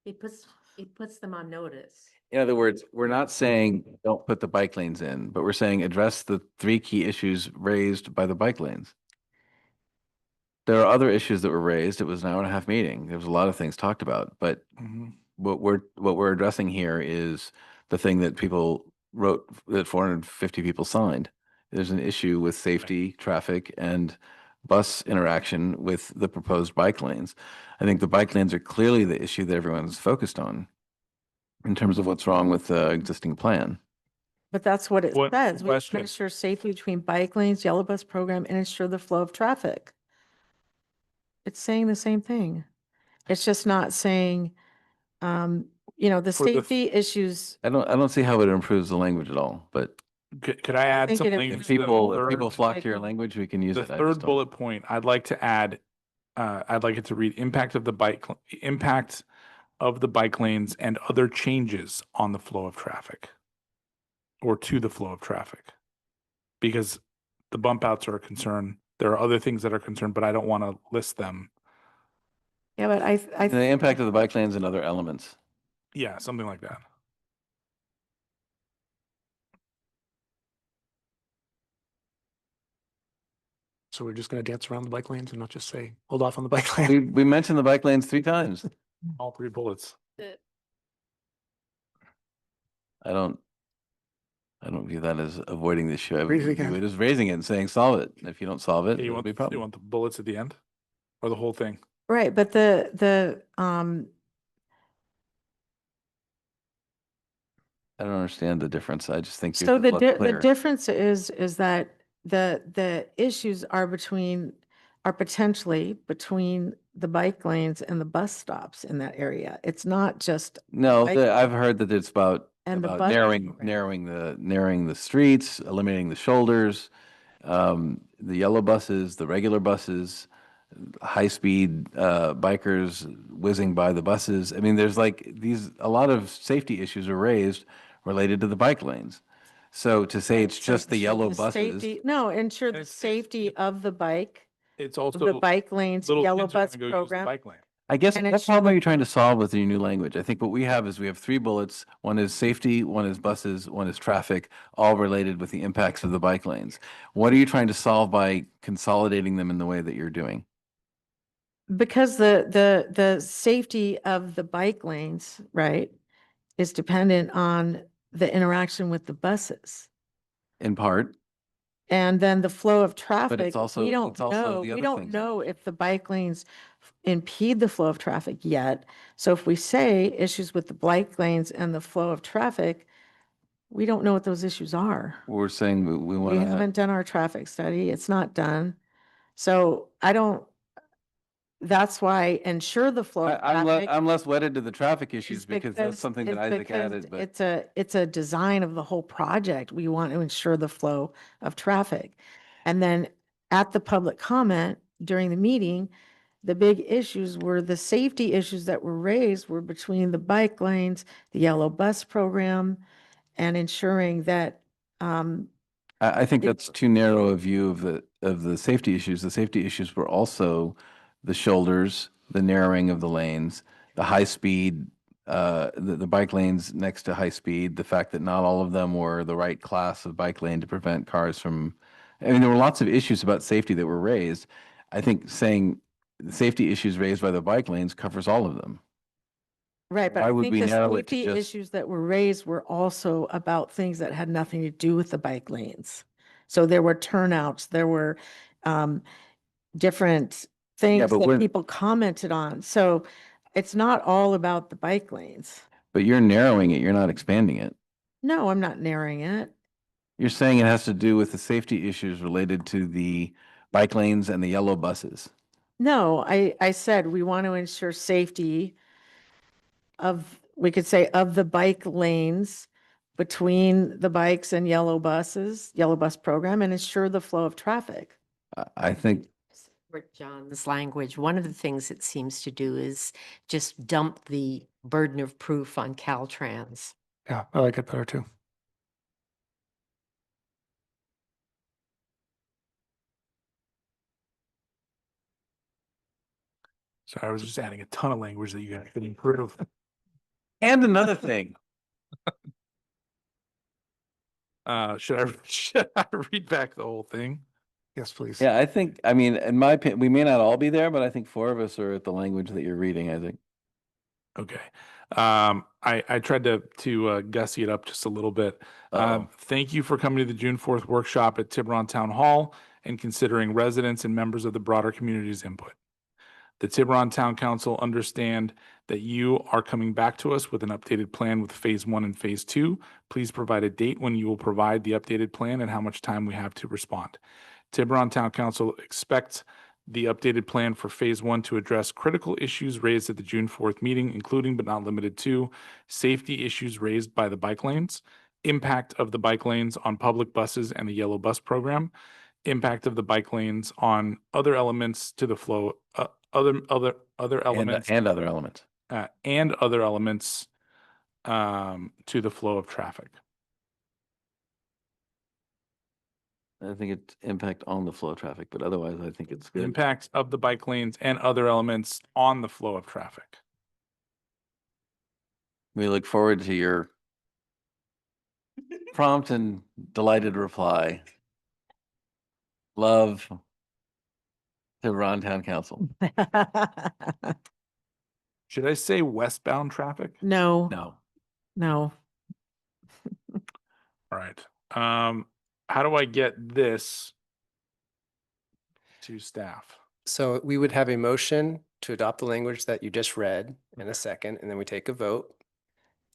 It puts them on notice. In other words, we're not saying don't put the bike lanes in, but we're saying address the 3 key issues raised by the bike lanes. There are other issues that were raised. It was an 1.5-hour meeting. There was a lot of things talked about, but what we're addressing here is the thing that people wrote, that 450 people signed. There's an issue with safety, traffic, and bus interaction with the proposed bike lanes. I think the bike lanes are clearly the issue that everyone's focused on in terms of what's wrong with the existing plan. But that's what it What says. We question? ensure safety between bike lanes, yellow bus program, and ensure the flow of traffic. It's saying the same thing. It's just not saying, the For the- safety issues. I don't see how it improves the language at all, but Could I add think some it language? if to the people third- flock to your language, we can use The it. I just third don't- bullet point, I'd like to add, I'd like it to read impact of the bike lanes and other changes on the flow of traffic or to the flow of traffic. Because the bump outs are a concern. There are other things that are a concern, but I don't want to list them. Yeah, but I The impact of the bike lanes and other elements. Yeah, something like that. So we're just going to dance around the bike lanes and not just say, hold off on the bike lane. We mentioned the bike lanes 3 times. All 3 bullets. I don't view that as avoiding the issue. I Raise it view again. it as raising it and saying, solve it. If you don't solve it, You it'll want, be a you problem. want the bullets at the end or the whole thing? right, but I don't understand the difference. I just think so yours the is less the clear. difference is that the issues are potentially between the bike lanes and the bus stops in that area. It's not just No, bike I've heard that it's about and the bus narrowing the streets, eliminating the shoulders, the yellow buses, the regular buses, high-speed bikers whizzing by the buses. I mean, there's a lot of safety issues are raised related to the bike lanes. So to say it's just the yellow buses, ensure the safety of the bike, It's of also the bike lanes, little yellow kids are bus gonna go use the program. bike lane. I guess and what ensure problem the- are you trying to solve with your new language? I think what we have is we have 3 bullets. One is safety, one is buses, one is traffic, all related with the impacts of the bike lanes. What are you trying to solve by consolidating them in the way that you're doing? Because the safety of the bike lanes, right, is dependent on the interaction with the buses. In part, And then the flow of traffic, also- we don't it's also know, the we other don't things. know if the bike lanes impede the flow of traffic yet. So if we say issues with the bike lanes and the flow of traffic, we don't know what those issues are. we're saying we We want to, haven't done our traffic study. It's not done. So that's why ensure the flow of traffic. I'm less wedded to the traffic issues is because that's something that it's Isaac because added, but it's a design of the whole project. We want to ensure the flow of traffic. And then at the public comment during the meeting, the big issues were the safety issues that were raised were between the bike lanes, the yellow bus program, and ensuring that, I think that's too narrow a view of the safety issues. The safety issues were also the shoulders, the narrowing of the lanes, the high speed, the bike lanes next to high speed, the fact that not all of them were the right class of bike lane to prevent cars from, I mean, there were lots of issues about safety that were raised. I think saying the safety issues raised by the bike lanes covers all of them. Right, but Why I would think we the narrow it to safety just- issues that were raised were also about things that had nothing to do with the bike lanes. So there were turnouts, there were different things but that we're- people commented on. So it's not all about the bike lanes. But you're narrowing it, you're not expanding it. No, I'm not narrowing it. You're saying it has to do with the safety issues related to the bike lanes and the yellow buses. No, I said we want to ensure safety of, we could say of the bike lanes between the bikes and yellow bus program, and ensure the flow of traffic. I think For John's language, one of the things it seems to do is just dump the burden of proof on Caltrans. Yeah, I like it better too. So I was just adding a ton of language that you guys could improve. And another thing. Should I read back the whole thing? Yes, please. Yeah, I think, I mean, in my opinion, we may not all be there, but I think 4 of us are at the language that you're reading, I think. Okay. I tried to gussy it up just a little bit. Thank you for coming to the June 4th workshop at Tiburon Town Hall and considering residents and members of the broader community's input. The Tiburon Town Council understand that you are coming back to us with an updated plan with phase 1 and phase 2. Please provide a date when you will provide the updated plan and how much time we have to respond. Tiburon Town Council expects the updated plan for phase 1 to address critical issues raised at the June 4th meeting, including but not limited to safety issues raised by the bike lanes, impact of the bike lanes on public buses and the yellow bus program, impact of the bike lanes on other elements to the flow, other elements And other elements. and other elements to the flow of traffic. I think it's impact on the flow of traffic, but otherwise I think it's good. Impacts of the bike lanes and other elements on the flow of traffic. We look forward to your prompt and delighted reply. Love, Tiburon Town Council. Should I say westbound traffic? No, No. no. All right. How do I get this to staff? So we would have a motion to adopt the language that you just read in a second, and then we take a vote.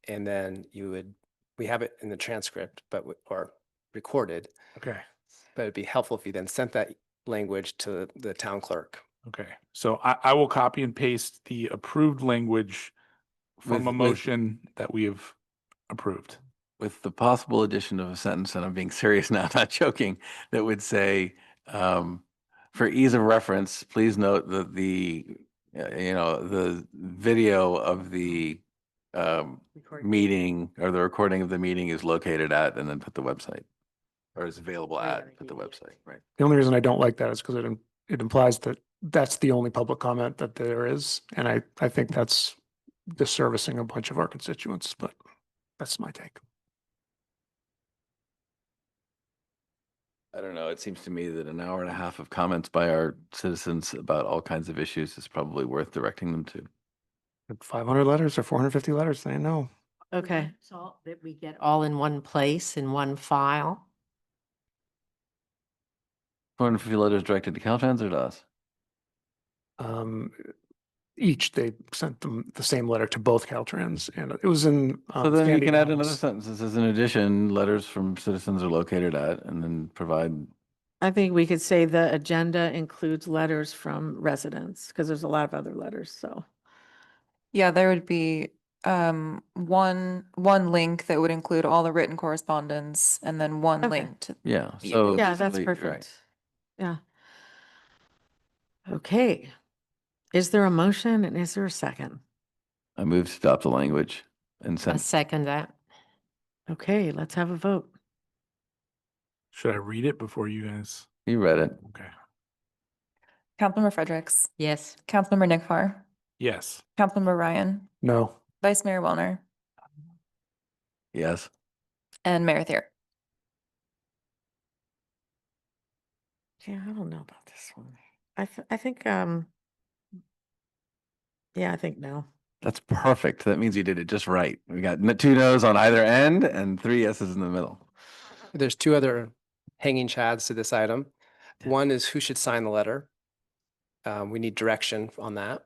And then we have it in the transcript, or recorded. Okay. But it'd be helpful if you then sent that language to the town clerk. Okay. So I will copy and paste the approved language from a With- motion that we have approved. With the possible addition of a sentence, and I'm being serious now, not joking, that would say, for ease of reference, please note that the video of the meeting or the recording of the meeting is located at, and then put the website, or is available at, put the website, right? The only reason I don't like that is because it implies that that's the only public comment that there is. And I think that's disservicing a bunch of our constituents, but that's my take. I don't know. It seems to me that an hour and a half of comments by our citizens about all kinds of issues is probably worth directing them to. 500 letters or 450 letters, they know. Okay. So that we get all in one place, in one file. 450 letters directed to Caltrans or to us? Each, they sent them the same letter to both Caltrans, and it was in. So then you Sandy can add House. another sentence that says, in addition, letters from citizens are located at, and then provide. I think we could say the agenda includes letters from residents, because there's a lot of other letters, so. Yeah, there would be one link that would include all the written correspondence and then one Okay. link to. Yeah, so. Yeah, that's basically, right. perfect. Yeah. Okay. Is there a motion and is there a second? I move to adopt the language and I send. second that. Okay, let's have a vote. Should I read it before you guys? You read it. Okay. Councilmember Fredericks, Yes. Councilmember Nick Farr, Yes. Councilmember Ryan, No. Vice Mayor Wellner, Yes. and Mayor Thier. Yeah, I don't know about this one. I think Yeah, I think no. That's perfect. That means you did it just right. We got 2 no's on either end and 3 yeses in the middle. There's two other hanging chads to this item. One is who should sign the letter. We need direction on that.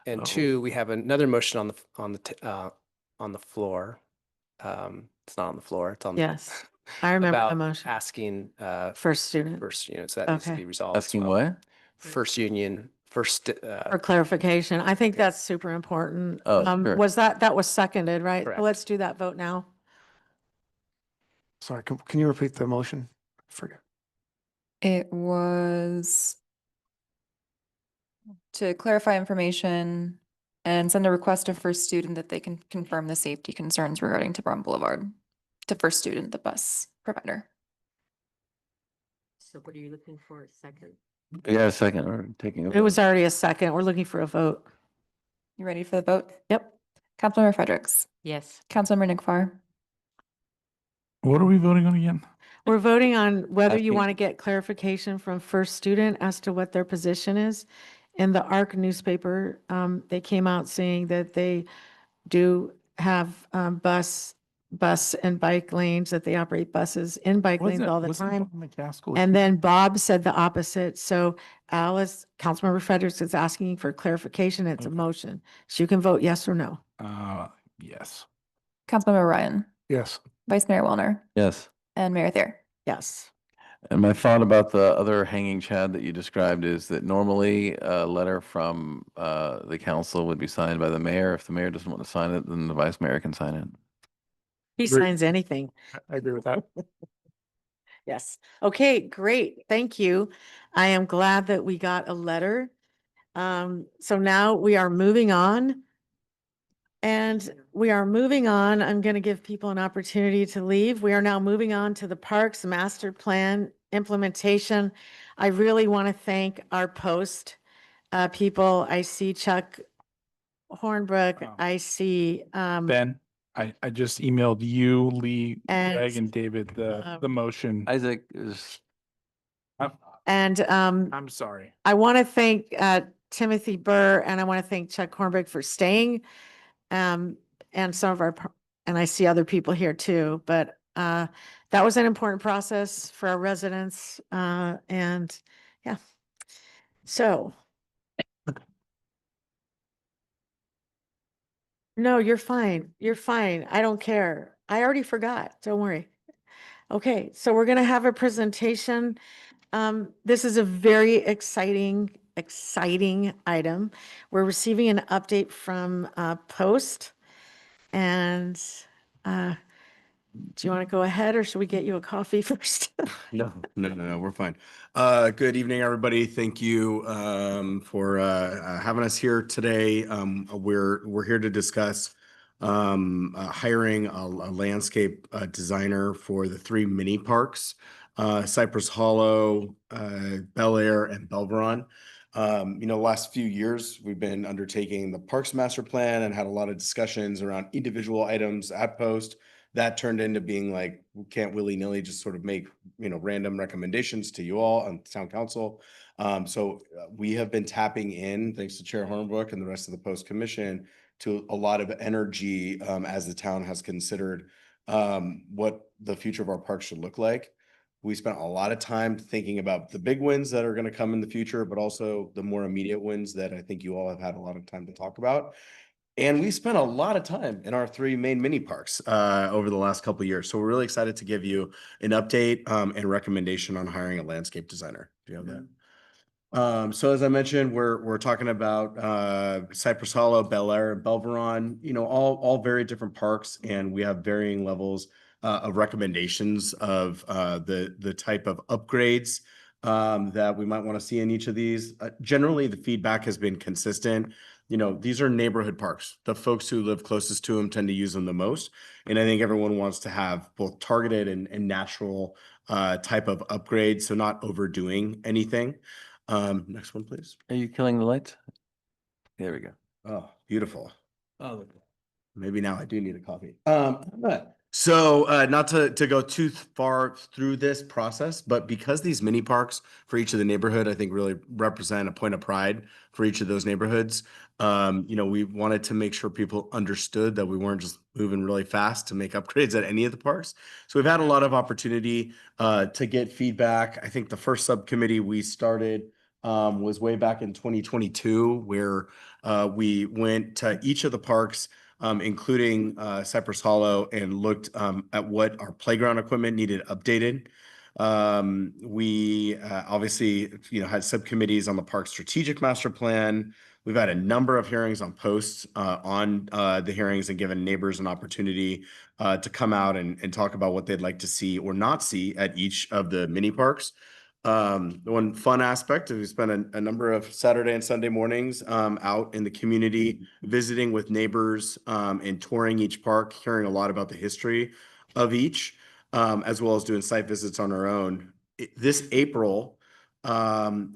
And Oh. two, we have another motion on the floor. It's not on the floor. It's on. Yes, I remember the about motion. asking First student. first union. So that needs to Okay. be resolved. as Asking well. what? First union. First. For clarification, I think that's super important. Oh, sure. Was that was seconded, right? Correct. So let's do that vote now. Sorry, can you repeat the motion? I forget. It was to clarify information and send a request to first student that they can confirm the safety concerns regarding Tiburon Boulevard to first student, the bus provider. So what are you looking for? Second? Yeah, a second. We're taking It was already a second. We're looking for a vote. You ready for the vote? Yep. Councilmember Fredericks. Yes. Councilmember Nickfar. What are we voting on again? We're voting on whether you Asking- want to get clarification from first student as to what their position is. In the ARC newspaper, they came out saying that they do have bus and bike lanes, that they operate buses in bike lanes all the time. And then Bob said the opposite. So Alice, Councilmember Fredericks is asking for clarification. It's a motion. So you can vote yes or no. Yes. Councilmember Ryan. Yes. Vice Mayor Wellner. Yes. And Mayor Thayer. Yes. And my thought about the other hanging chad that you described is that normally a letter from the council would be signed by the mayor. If the mayor doesn't want to sign it, then the vice mayor can sign it. He Agree. signs anything. I agree with that. Yes. Okay, great. Thank you. I am glad that we got a letter. So now we are moving on. And we are moving on. I'm going to give people an opportunity to leave. We are now moving on to the Parks Master Plan implementation. I really want to thank our post people. I see Chuck Hornbrook. Oh. I see Ben, I just emailed you, Lee, And, Greg, and David the motion. Isaac is. and I'm sorry. I want to thank Timothy Burr, and I want to thank Chuck Hornbrook for staying. And some of and I see other people here too, but that was an important process for our residents. And yeah. So. No, you're fine. You're fine. I don't care. I already forgot. Don't worry. Okay, so we're going to have a presentation. This is a very exciting item. We're receiving an update from Post. And do you want to go ahead, or should we get you a coffee first? No, we're fine. Good evening, everybody. Thank you for having us here today. We're here to discuss hiring a landscape designer for the 3 mini parks, Cypress Hollow, Bel Air, and Belveron. Last few years, we've been undertaking the Parks Master Plan and had a lot of discussions around individual items at Post. That turned into being like, we can't willy-nilly just sort of make, random recommendations to you all on town council. So we have been tapping in, thanks to Chair Hornbrook and the rest of the Post Commission, to a lot of energy as the town has considered what the future of our parks should look like. We spent a lot of time thinking about the big wins that are going to come in the future, but also the more immediate wins that I think you all have had a lot of time to talk about. And we spent a lot of time in our 3 main mini parks over the last couple of years. So we're really excited to give you an update and recommendation on hiring a landscape designer. Do you have that? So as I mentioned, we're talking about Cypress Hollow, Bel Air, and Belveron, all very different parks, and we have varying levels of recommendations of the type of upgrades that we might want to see in each of these. Generally, the feedback has been consistent. These are neighborhood parks. The folks who live closest to them tend to use them the most. And I think everyone wants to have both targeted and natural type of upgrades, so not overdoing anything. Next one, please. Are you killing the lights? There we go. Oh, beautiful. Oh, Maybe now I do need a coffee. So not to go too far through this process, but because these mini parks for each of the neighborhood, I think really represent a point of pride for each of those neighborhoods. We wanted to make sure people understood that we weren't just moving really fast to make upgrades at any of the parks. So we've had a lot of opportunity to get feedback. I think the first subcommittee we started was way back in 2022, where we went to each of the parks, including Cypress Hollow, and looked at what our playground equipment needed updated. We obviously, had subcommittees on the park strategic master plan. We've had a number of hearings on posts on the hearings and given neighbors an opportunity to come out and talk about what they'd like to see or not see at each of the mini parks. The one fun aspect is we spent a number of Saturday and Sunday mornings out in the community, visiting with neighbors and touring each park, hearing a lot about the history of each, as well as doing site visits on our own. This April,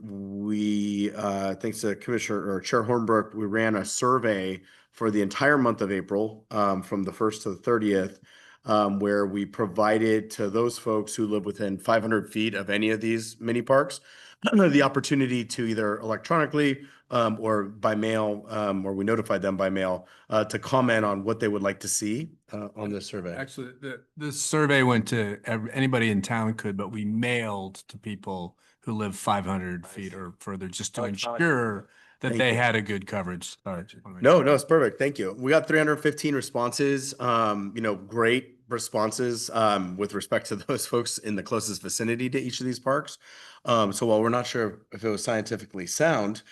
we, thanks to Commissioner or Chair Hornbrook, we ran a survey for the entire month of April, from the 1st to the 30th, where we provided to those folks who live within 500 feet of any of these mini parks the opportunity to either electronically or by mail, or we notified them by mail, to comment on what they would like to see on this survey. Actually, the survey went to anybody in town could, but we mailed to people who live 500 feet or further, just to ensure that Thank they you. had a good coverage. Sorry. No, it's perfect. Thank you. We got 315 responses, great responses with respect to those folks in the closest vicinity to each of these parks. So while we're not sure if it was scientifically sound,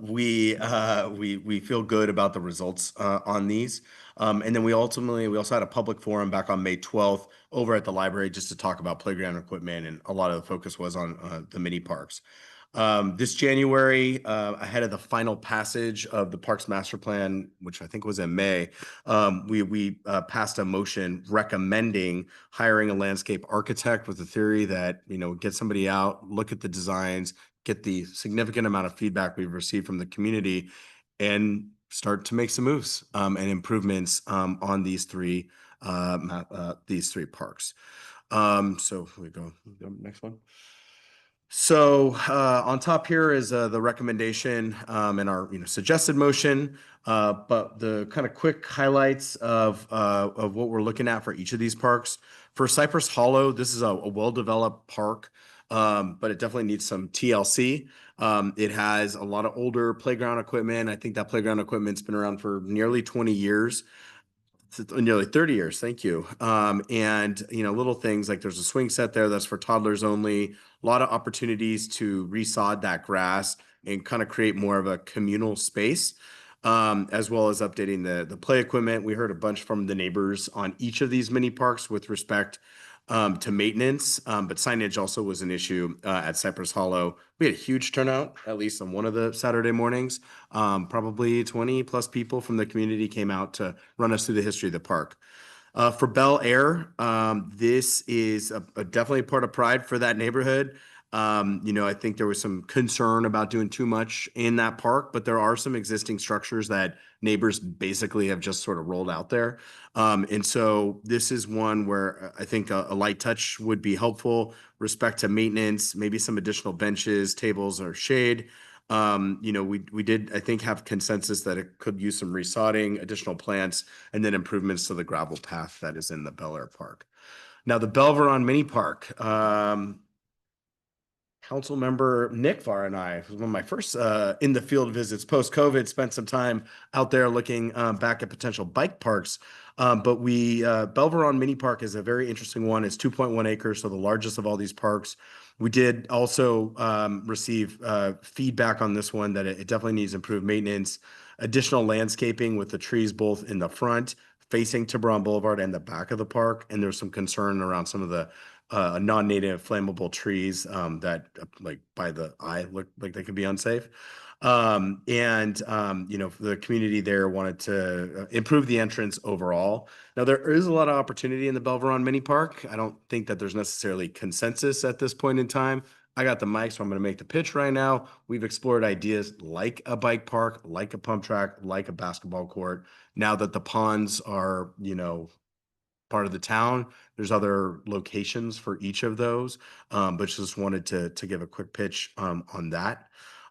we feel good about the results on these. And then we also had a public forum back on May 12th over at the library just to talk about playground equipment, and a lot of the focus was on the mini parks. This January, ahead of the final passage of the Parks Master Plan, which I think was in May, we passed a motion recommending hiring a landscape architect with the theory that, get somebody out, look at the designs, get the significant amount of feedback we've received from the community, and start to make some moves and improvements on these three parks. So we go next one. So on top here is the recommendation and our suggested motion, but the kind of quick highlights of what we're looking at for each of these parks. For Cypress Hollow, this is a well-developed park, but it definitely needs some TLC. It has a lot of older playground equipment. I think that playground equipment's been around for nearly 20 years. Nearly 30 years. Thank you. And little things like there's a swing set there that's for toddlers only. A lot of opportunities to resod that grass and kind of create more of a communal space, as well as updating the play equipment. We heard a bunch from the neighbors on each of these mini parks with respect to maintenance, but signage also was an issue at Cypress Hollow. We had a huge turnout, at least on one of the Saturday mornings. Probably 20 plus people from the community came out to run us through the history of the park. For Bel Air, this is definitely part of pride for that neighborhood. I think there was some concern about doing too much in that park, but there are some existing structures that neighbors basically have just sort of rolled out there. And so this is one where I think a light touch would be helpful, respect to maintenance, maybe some additional benches, tables, or shade. We did, I think, have consensus that it could use some resodding, additional plants, and then improvements to the gravel path that is in the Bel Air Park. Now, the Belveron Mini Park, Councilmember Nick Varr and I, one of my first in the field visits post-COVID, spent some time out there looking back at potential bike parks. But Belveron Mini Park is a very interesting one. It's 2.1 acres, so the largest of all these parks. We did also receive feedback on this one that it definitely needs improved maintenance, additional landscaping with the trees both in the front facing Tiburon Boulevard and the back of the park. And there's some concern around some of the non-native flammable trees that like by the eye look like they could be unsafe. The community there wanted to improve the entrance overall. Now there is a lot of opportunity in the Belveron Mini Park. I don't think that there's necessarily consensus at this point in time. I got the mic, so I'm going to make the pitch right now. We've explored ideas like a bike park, like a pump track, like a basketball court. Now that the ponds are, part of the town. There's other locations for each of those, but just wanted to give a quick pitch on that.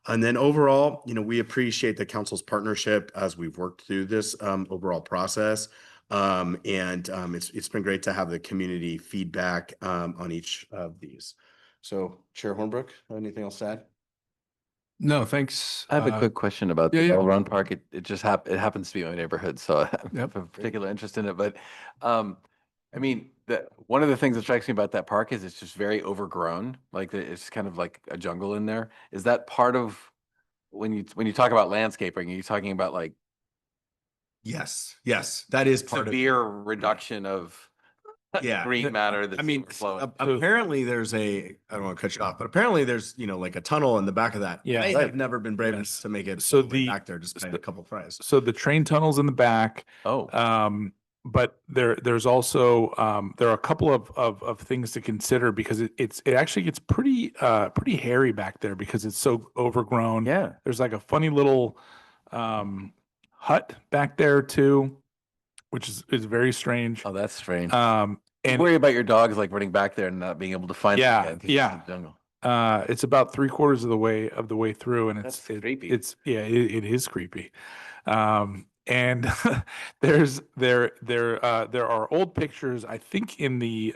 And then overall, we appreciate the council's partnership as we've worked through this overall process. It's been great to have the community feedback on each of these. So Chair Hornbrook, anything else to add? No, thanks. I have a quick question about yeah, the yeah. Bell Run Park. It just it happens to be my neighborhood, so I have a particular interest in it. But I mean, one of the things that strikes me about that park is it's just very overgrown. Like it's kind of like a jungle in there. Is that part of when you talk about landscaping? Are you talking about like Yes, that is part of it. severe reduction of green matter that's flowing? Apparently there's I don't want to cut you off, but apparently there's, like a tunnel in the back of that. Yeah. I Right. have never been brave enough to make it So all the way the- back there, just paying a couple fries. So the train tunnel's in the back. But there's also there are a couple of things to consider because it actually gets pretty hairy back there because it's so overgrown. Yeah. There's like a funny little hut back there too, which is very strange. Oh, that's strange. And you worry about your dogs like running back there and not being able to find them again 'cause it's in the jungle. It's about 3/4 of the way through, and That's creepy. It is creepy. And there are old pictures, I think in the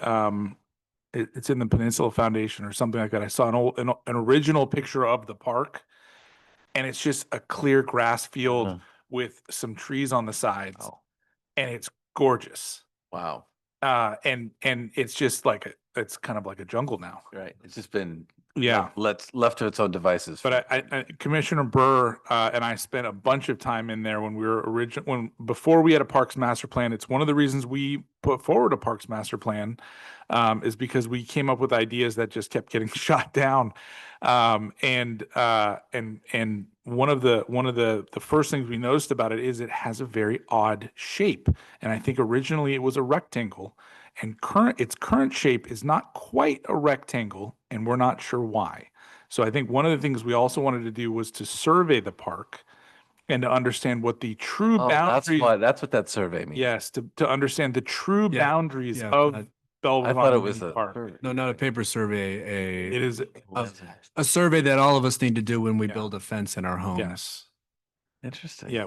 it's in the Peninsula Foundation or something like that. I saw an original picture of the park, and it's just a clear grass field with some trees on the sides, and it's gorgeous. Wow. And it's just like it's kind of like a jungle now. Right. It's just been left to its own devices. But I Commissioner Burr and I spent a bunch of time in there when we were before we had a Parks Master Plan. It's one of the reasons we put forward a Parks Master Plan is because we came up with ideas that just kept getting shot down. And one of the first things we noticed about it is it has a very odd shape. And I think originally it was a rectangle, and its current shape is not quite a rectangle, and we're not sure why. So I think one of the things we also wanted to do was to survey the park and to understand what the true boundaries. That's what that survey means. Yes, to understand the true boundaries of Bell I thought it was a park. No, not a paper survey. It is a survey that all of us need to do when we build a fence in our homes. Yes. Interesting. Yeah,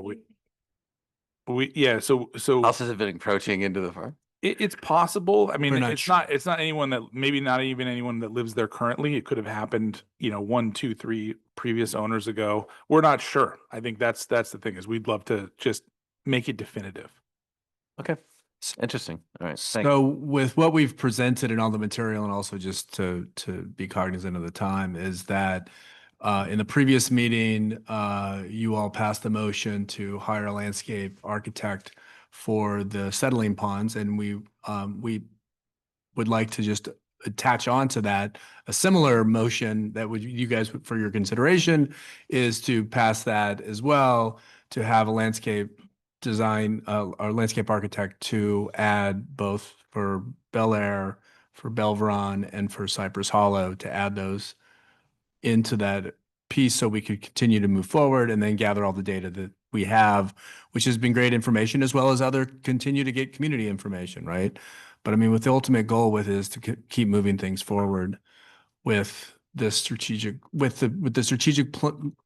so houses have been encroaching into the farm. It's possible. I mean, We're not it's sure. not anyone that maybe not even anyone that lives there currently. It could have happened, 1, 2, 3 previous owners ago. We're not sure. I think that's the thing is we'd love to just make it definitive. Okay. Interesting. All right. So with what we've presented and all the material, and also just to be cognizant of the time, is that in the previous meeting, you all passed the motion to hire a landscape architect for the settling ponds, and we would like to just attach on to that a similar motion that would you guys for your consideration is to pass that as well, to have a landscape design our landscape architect to add both for Bel Air, for Belveron, and for Cypress Hollow, to add those into that piece so we could continue to move forward and then gather all the data that we have, which has been great information, as well as continue to get community information, right? But I mean, with the ultimate goal with is to keep moving things forward with the strategic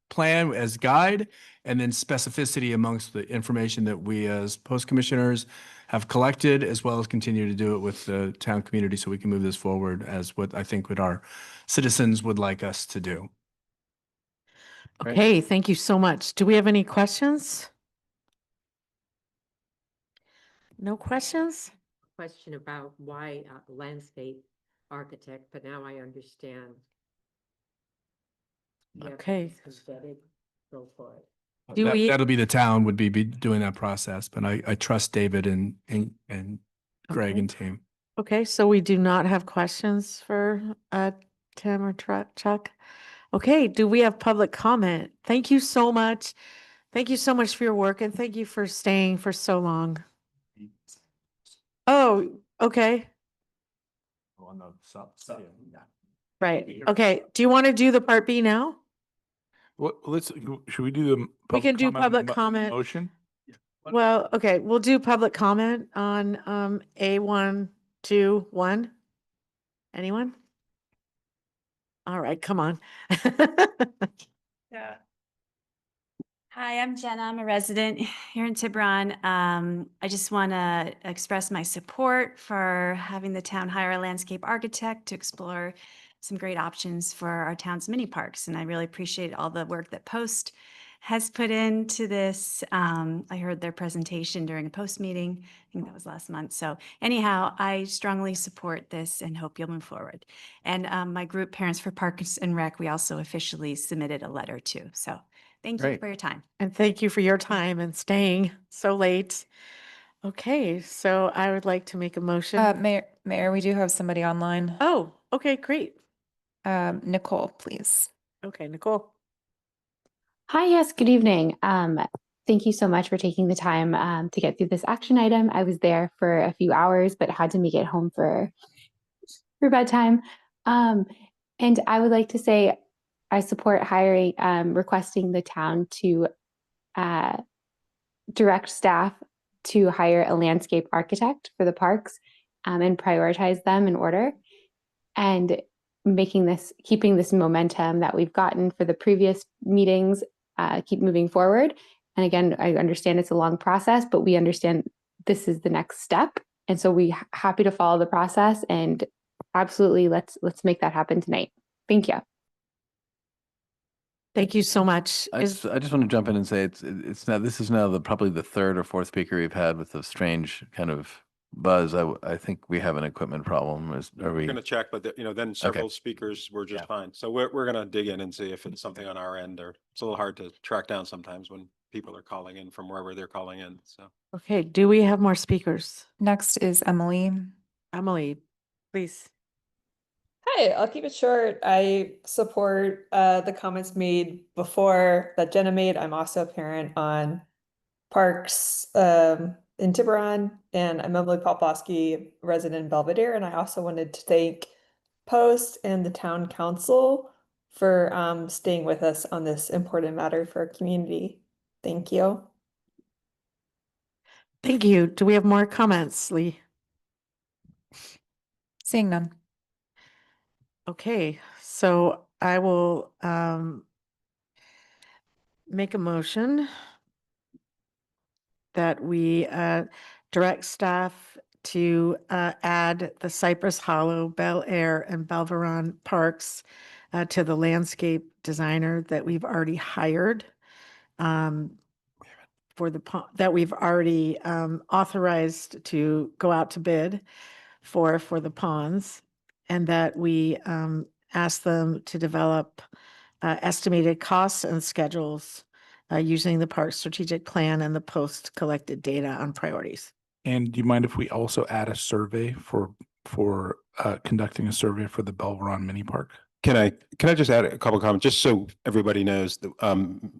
plan as guide, and then specificity amongst the information that we as post commissioners have collected, as well as continue to do it with the town community so we can move this forward as what I think what our citizens would like us to do. Okay, thank you so much. Do we have any questions? No questions? Question about why landscape architect, but now I understand. You have to Okay. be vetted. Go for it. That'll be the town would be doing that process, but I trust David and Greg Okay. and team. Okay, so we do not have questions for Tim or Chuck. Okay, do we have public comment? Thank you so much. Thank you so much for your work, and thank you for staying for so long. Oh, okay, right. Okay, do you want to do the part B now? Should we do the We can do public comment. motion? Well, okay, we'll do public comment on A1, 2, 1. Anyone? All right, come on. Yeah. Hi, I'm Jenna. I'm a resident here in Tiburon. I just want to express my support for having the town hire a landscape architect to explore some great options for our town's mini parks. And I really appreciate all the work that Post has put into this. I heard their presentation during a Post meeting. I think that was last month. So anyhow, I strongly support this and hope you'll move forward. And my group, Parents for Parks and Rec, we also officially submitted a letter too. So thank you Great. for your time. And thank you for your time and staying so late. Okay, so I would like to make a motion. Mayor, we do have somebody online. Oh, okay, great. Nicole, please. Okay, Nicole. Hi, yes, good evening. Thank you so much for taking the time to get through this action item. I was there for a few hours, but had to make it home for bedtime. And I would like to say I support hiring, requesting the town to direct staff to hire a landscape architect for the parks and prioritize them in order. And keeping this momentum that we've gotten for the previous meetings, keep moving forward. And again, I understand it's a long process, but we understand this is the next step. And so we happy to follow the process, and absolutely let's make that happen tonight. Thank you. Thank you so much. I just want to jump in and say this is now probably the third or fourth speaker we've had with a strange kind of buzz. I think we have an equipment problem. Are we We're going to check, but then several speakers were just fine. So we're going to dig in and see if it's something on our end, or it's a little hard to track down sometimes when people are calling in from wherever they're calling in. So. Okay, do we have more speakers? Next is Emily. Emily, please. Hi, I'll keep it short. I support the comments made before that Jenna made. I'm also a parent on parks in Tiburon, and I'm Emily Poplowski, resident in Belvedere. And I also wanted to thank Post and the town council for staying with us on this important matter for our community. Thank you. Thank you. Do we have more comments, Lee? Seeing none. Okay, so I will make a motion that we direct staff to add the Cypress Hollow, Bel Air, and Belveron parks to the landscape designer that we've already hired for that we've already authorized to go out to bid for the ponds, and that we ask them to develop estimated costs and schedules using the park strategic plan and the post collected data on priorities. And do you mind if we also add a survey for conducting a survey for the Belveron mini park? Can I just add a couple of comments, just so everybody knows that,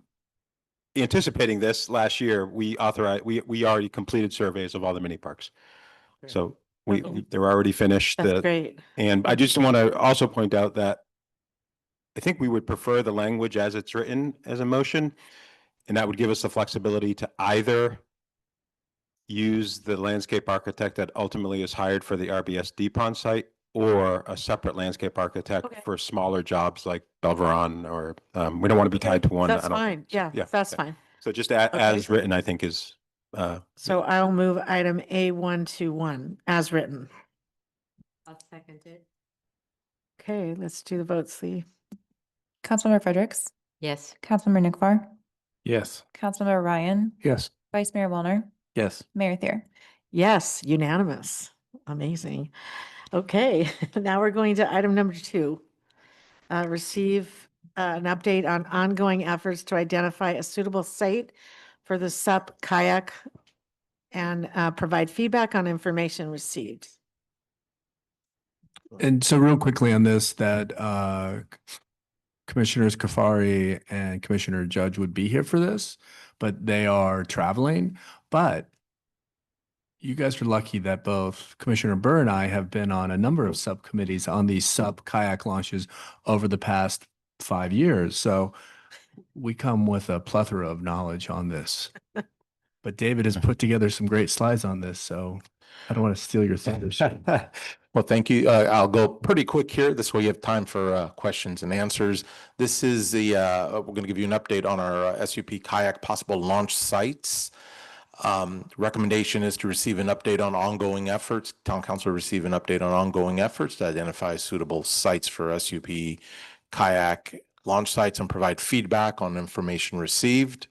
anticipating this last year, we already completed surveys of all the mini parks. So they're already finished. That's great. And I just want to also point out that I think we would prefer the language as it's written as a motion, and that would give us the flexibility to either use the landscape architect that ultimately is hired for the RBSD pond site, or a separate landscape architect for smaller jobs like Belveron, or we don't want to be tied to one. That's fine. Yeah, that's fine. So just as written, I think is. So I'll move item A121 as written. I'll second it. Okay, let's do the votes, Lee. Councilmember Fredericks. Yes. Councilmember Nickfar. Yes. Councilmember Ryan. Yes. Vice Mayor Wellner. Yes. Mayor Thier. Yes, unanimous. Amazing. Okay, now we're going to item number 2. Receive an update on ongoing efforts to identify a suitable site for the SUP kayak and provide feedback on information received. And so real quickly on this, that Commissioners Kafari and Commissioner Judge would be here for this, but they are traveling. But you guys are lucky that both Commissioner Burr and I have been on a number of subcommittees on these SUP kayak launches over the past 5 years. So we come with a plethora of knowledge on this. but David has put together some great slides on this, so I don't want to steal your thunder. Well, thank you. I'll go pretty quick here. This way you have time for questions and answers. This is the, we're going to give you an update on our SUP kayak possible launch sites. Recommendation is to receive an update on ongoing efforts. Town council receive an update on ongoing efforts to identify suitable sites for SUP kayak launch sites and provide feedback on information received.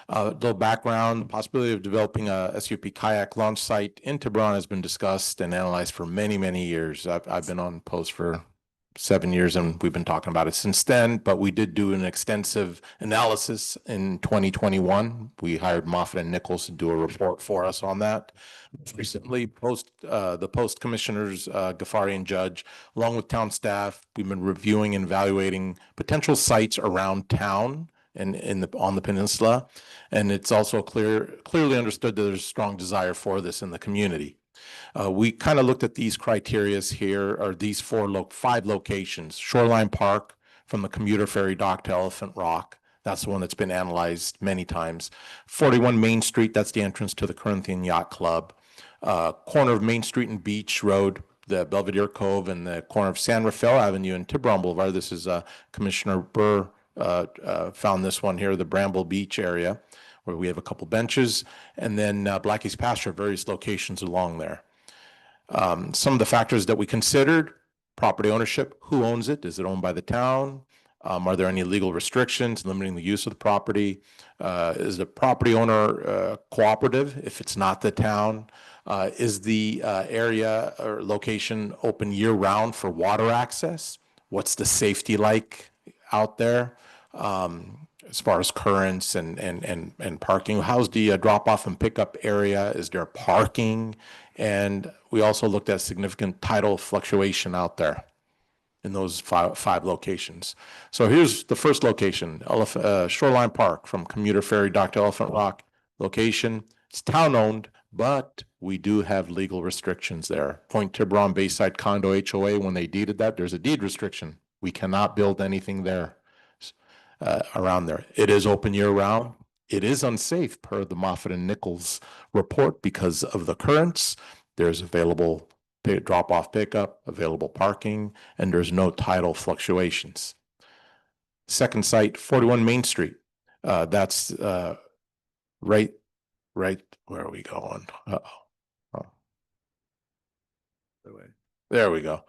The background, possibility of developing a SUP kayak launch site in Tiburon has been discussed and analyzed for many, many years. I've been on post for 7 years and we've been talking about it since then, but we did do an extensive analysis in 2021. We hired Moffitt and Nichols to do a report for us on that. Recently, the post commissioners, Ghaffari and Judge, along with town staff, we've been reviewing and evaluating potential sites around town and on the peninsula. And it's also clearly understood that there's a strong desire for this in the community. We kind of looked at these criterias here, or these 5 locations. Shoreline Park from the commuter ferry dock to Elephant Rock. That's the one that's been analyzed many times. 41 Main Street, that's the entrance to the Corinthian Yacht Club. Corner of Main Street and Beach Road, the Belvedere Cove, and the corner of San Rafael Avenue and Tiburon Boulevard. This is Commissioner Burr found this one here, the Bramble Beach area, where we have a couple benches, and then Blackie's Pasture, various locations along there. Some of the factors that we considered: property ownership, who owns it? Is it owned by the town? Are there any legal restrictions limiting the use of the property? Is the property owner cooperative if it's not the town? Is the area or location open year round for water access? What's the safety like out there? As far as currents and parking, how's the drop off and pickup area? Is there parking? And we also looked at significant tidal fluctuation out there in those five locations. So here's the first location, Shoreline Park, from commuter ferry dock to Elephant Rock location. It's town owned, but we do have legal restrictions there. Point Tiburon Bayside Condo HOA, when they deeded that, there's a deed restriction. We cannot build anything there. Around there. It is open year round. It is unsafe per the Moffitt and Nichols report because of the currents. There's available drop off pickup, available parking, and there's no tidal fluctuations. Second site, 41 Main Street. That's right. Where are we going? Oh. There we go.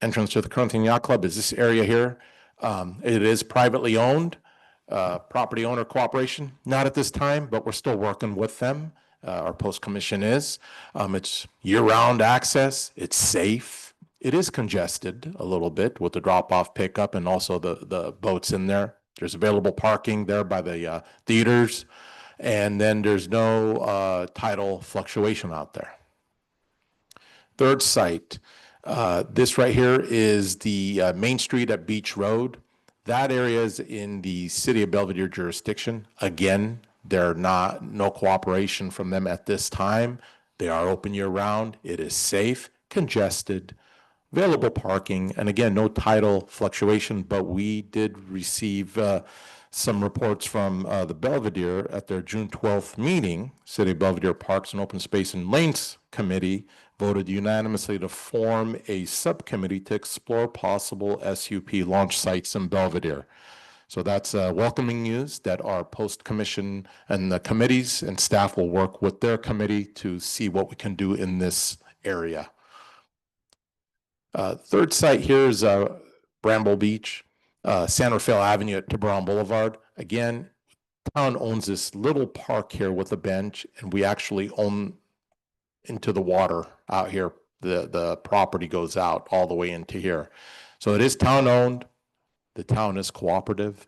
Entrance to the Corinthian Yacht Club is this area here. It is privately owned, property owner cooperation, not at this time, but we're still working with them. Our post commission is. It's year-round access. It's safe. It is congested a little bit with the drop-off pickup and also the boats in there. There's available parking there by the theaters, and then there's no tidal fluctuation out there. Third site. This right here is the Main Street at Beach Road. That area is in the City of Belvedere jurisdiction. Again, no cooperation from them at this time. They are open year round. It is safe, congested, available parking, and again, no tidal fluctuation, but we did receive some reports from the Belvedere at their June 12th meeting. City of Belvedere Parks and Open Space and Lanes Committee voted unanimously to form a subcommittee to explore possible SUP launch sites in Belvedere. So that's welcoming news that our post commission and the committees and staff will work with their committee to see what we can do in this area. Third site here is Bramble Beach, San Rafael Avenue at Tiburon Boulevard. Again, town owns this little park here with a bench, and we actually own into the water out here. The property goes out all the way into here. So it is town owned. The town is cooperative.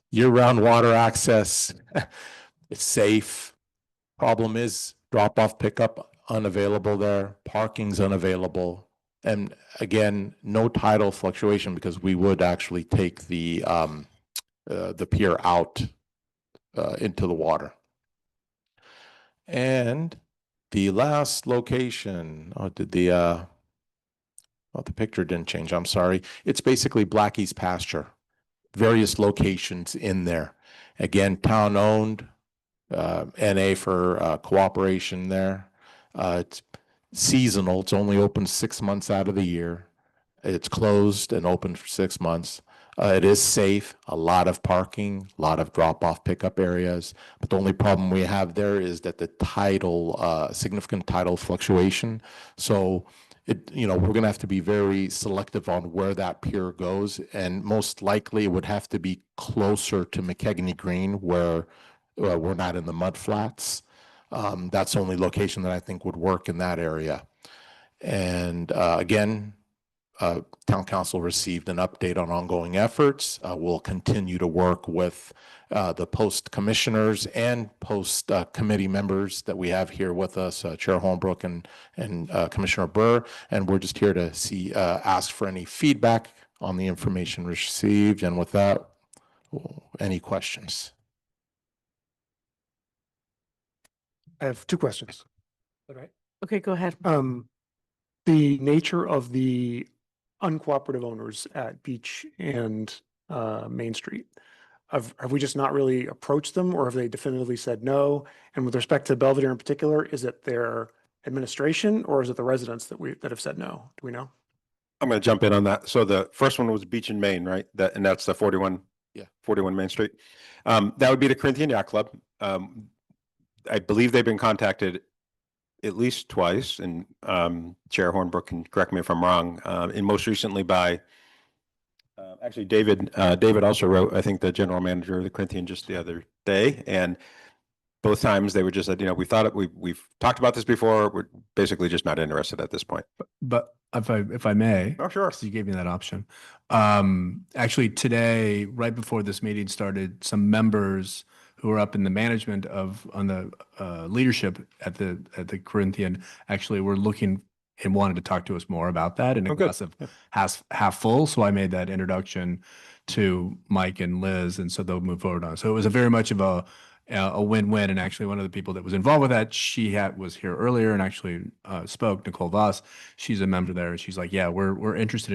Year-round water access. It's safe. Problem is drop-off pickup unavailable there. Parking's unavailable. And again, no tidal fluctuation because we would actually take the pier out into the water. And the last location, the picture didn't change, I'm sorry. It's basically Blackie's Pasture, various locations in there. Again, town-owned, NA for cooperation there. It's seasonal. It's only open 6 months out of the year. It's closed and open for 6 months. It is safe, a lot of parking, a lot of drop-off pickup areas. But the only problem we have there is that the tidal, significant tidal fluctuation. So we're gonna have to be very selective on where that pier goes. And most likely it would have to be closer to McKegney Green where we're not in the mud flats. That's the only location that I think would work in that area. And again, Town Council received an update on ongoing efforts. We'll continue to work with the post commissioners and post committee members that we have here with us, Chair Holmbrook and Commissioner Burr. And we're just here to ask for any feedback on the information received. And with that, any questions? I have two questions. All right. Okay, go ahead. The nature of the uncooperative owners at Beach and Main Street. Have we just not really approached them, or have they definitively said no? And with respect to Belvedere in particular, is it their administration or is it the residents that have said no? Do we know? I'm going to jump in on that. So the first one was Beach and Main, right? And that's the 41 Main Street. That would be the Corinthian Yacht Club. I believe they've been contacted at least twice, and Chair Hornbrook can correct me if I'm wrong, and most recently by actually David. David also wrote, I think, the general manager of the Corinthian just the other day, and both times they were just said, we've talked about this before. We're basically just not interested at this point. But if I may, oh sure, because you gave me that option. Actually, today, right before this meeting started, some members who are up in the management on the leadership at the Corinthian actually were looking and wanted to talk to us more about that in a glass of half full. So I made that introduction to Mike and Liz, and so they'll move forward on. So it was a very much of a win-win. And actually, one of the people that was involved with that, was here earlier and actually spoke, Nicole Voss. She's a member there, and she's like, yeah, we're interested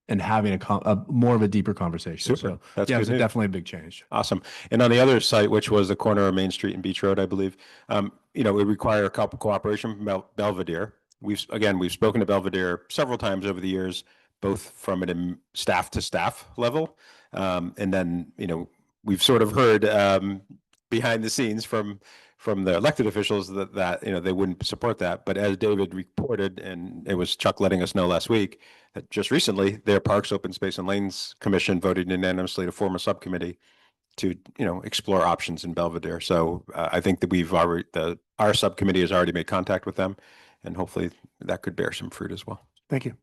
in having a more of a deeper conversation. Super. So That's yeah, good it's news. definitely a big change. Awesome. And on the other site, which was the corner of Main Street and Beach Road, I believe, it would require a couple cooperation from Belvedere. We've spoken to Belvedere several times over the years, both from a staff to staff level. And then, we've sort of heard behind the scenes from the elected officials that they wouldn't support that. But as David reported, and it was Chuck letting us know last week, that just recently their Parks, Open Space and Lanes Commission voted unanimously to form a subcommittee to explore options in Belvedere. So I think that our subcommittee has already made contact with them, and hopefully that could bear some fruit as well. Thank you.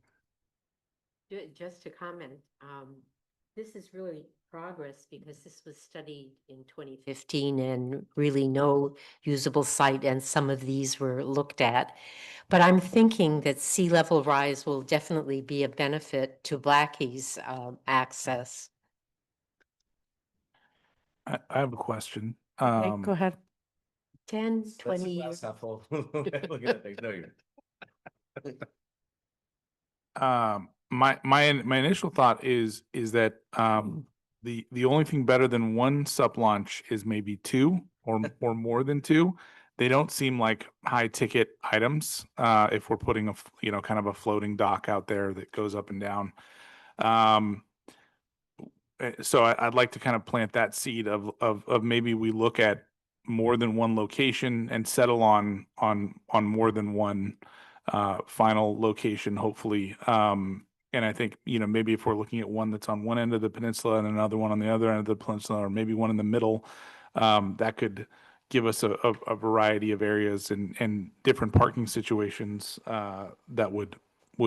Just to comment, this is really progress because this was studied in 2015 and really no usable site, and some of these were looked at. But I'm thinking that sea level rise will definitely be a benefit to Blackie's access. I have a question. Okay, go ahead. 10, 20 years. My initial thought is that the only thing better than one sup launch is maybe two or more than two. They don't seem like high ticket items if we're putting a kind of a floating dock out there that goes up and down. So I'd like to kind of plant that seed of maybe we look at more than one location and settle on more than one final location, hopefully. And I think, maybe if we're looking at one that's on one end of the peninsula and another one on the other end of the peninsula, or maybe one in the middle, that could give us a variety of areas and different parking situations that would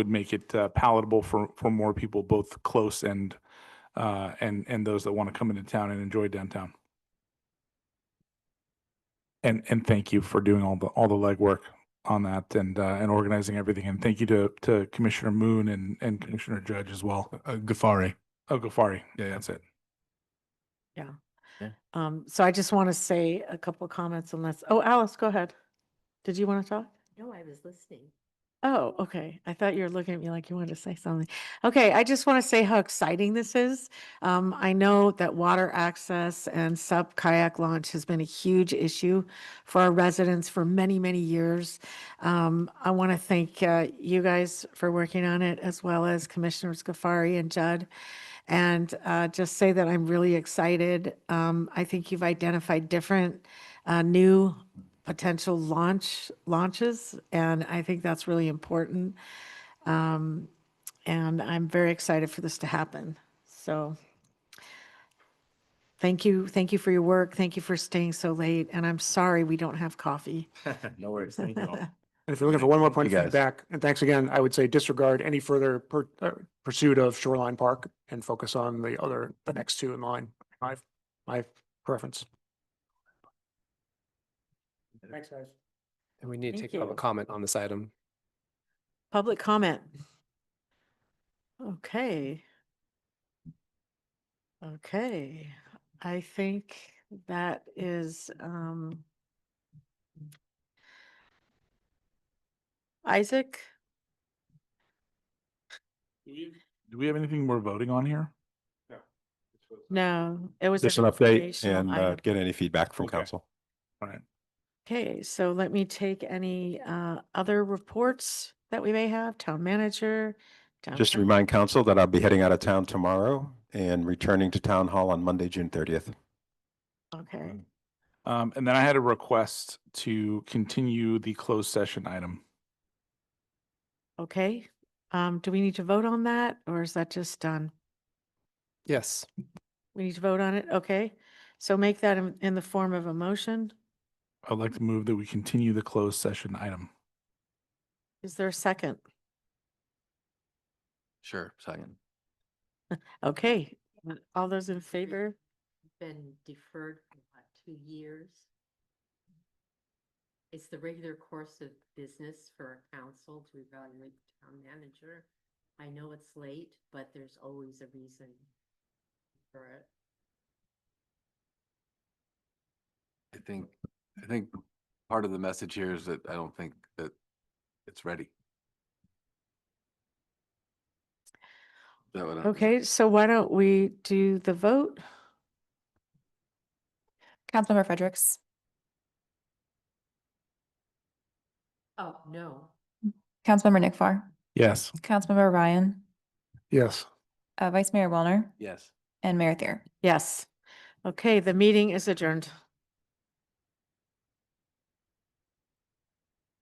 make it palatable for more people, both close and those that want to come into town and enjoy downtown. And thank you for doing all the legwork on that and organizing everything. And thank you to Commissioner Moon and Commissioner Judge as well. Ghaffari. Oh, Ghaffari. Yeah, That's it. Yeah. So I just want to say a couple of comments on this. Oh, Alice, go ahead. Did you want to talk? No, I was listening. Oh, okay. I thought you were looking at me like you wanted to say something. Okay, I just want to say how exciting this is. I know that water access and sub kayak launch has been a huge issue for our residents for many, many years. I want to thank you guys for working on it, as well as Commissioners Ghaffari and Judd. And just say that I'm really excited. I think you've identified different new potential launches, and I think that's really important. And I'm very excited for this to happen. So thank you for your work. Thank you for staying so late. And I'm sorry we don't have coffee. No worries. Thank you all. And if you're looking for one more point of you, guys. feedback, and thanks again, I would say disregard any further pursuit of Shoreline Park and focus on the next two in line. My preference. Thanks, guys. And we need to Thank take public you. comment on this item. Public comment. Okay. Okay. I think that is Isaac. Do we have anything we're voting on here? No, it was Just an an update informational and item. get any feedback from Okay. council. All right. Okay, so let me take any other reports that we may have. Town manager. Just to remind council that I'll be heading out of town tomorrow and returning to town hall on Monday, June 30th. Okay. And then I had a request to continue the closed session item. Okay. Do we need to vote on that, or is that just done? Yes. We need to vote on it? Okay. So make that in the form of a motion. I'd like to move that we continue the closed session item. Is there a second? Sure, second. Okay. All those in favor? Been deferred for what, 2 years? It's the regular course of business for a council to evaluate the town manager. I know it's late, but there's always a reason for it. I think part of the message here is that I don't think that it's ready. Is that what I'm- Okay, so why don't we do the vote? Councilmember Fredericks, Oh, no. Councilmember Nick Farr, Yes. Councilmember Ryan, Yes. Vice Mayor Wellner, Yes. and Mayor Thier. Yes. Okay, the meeting is adjourned.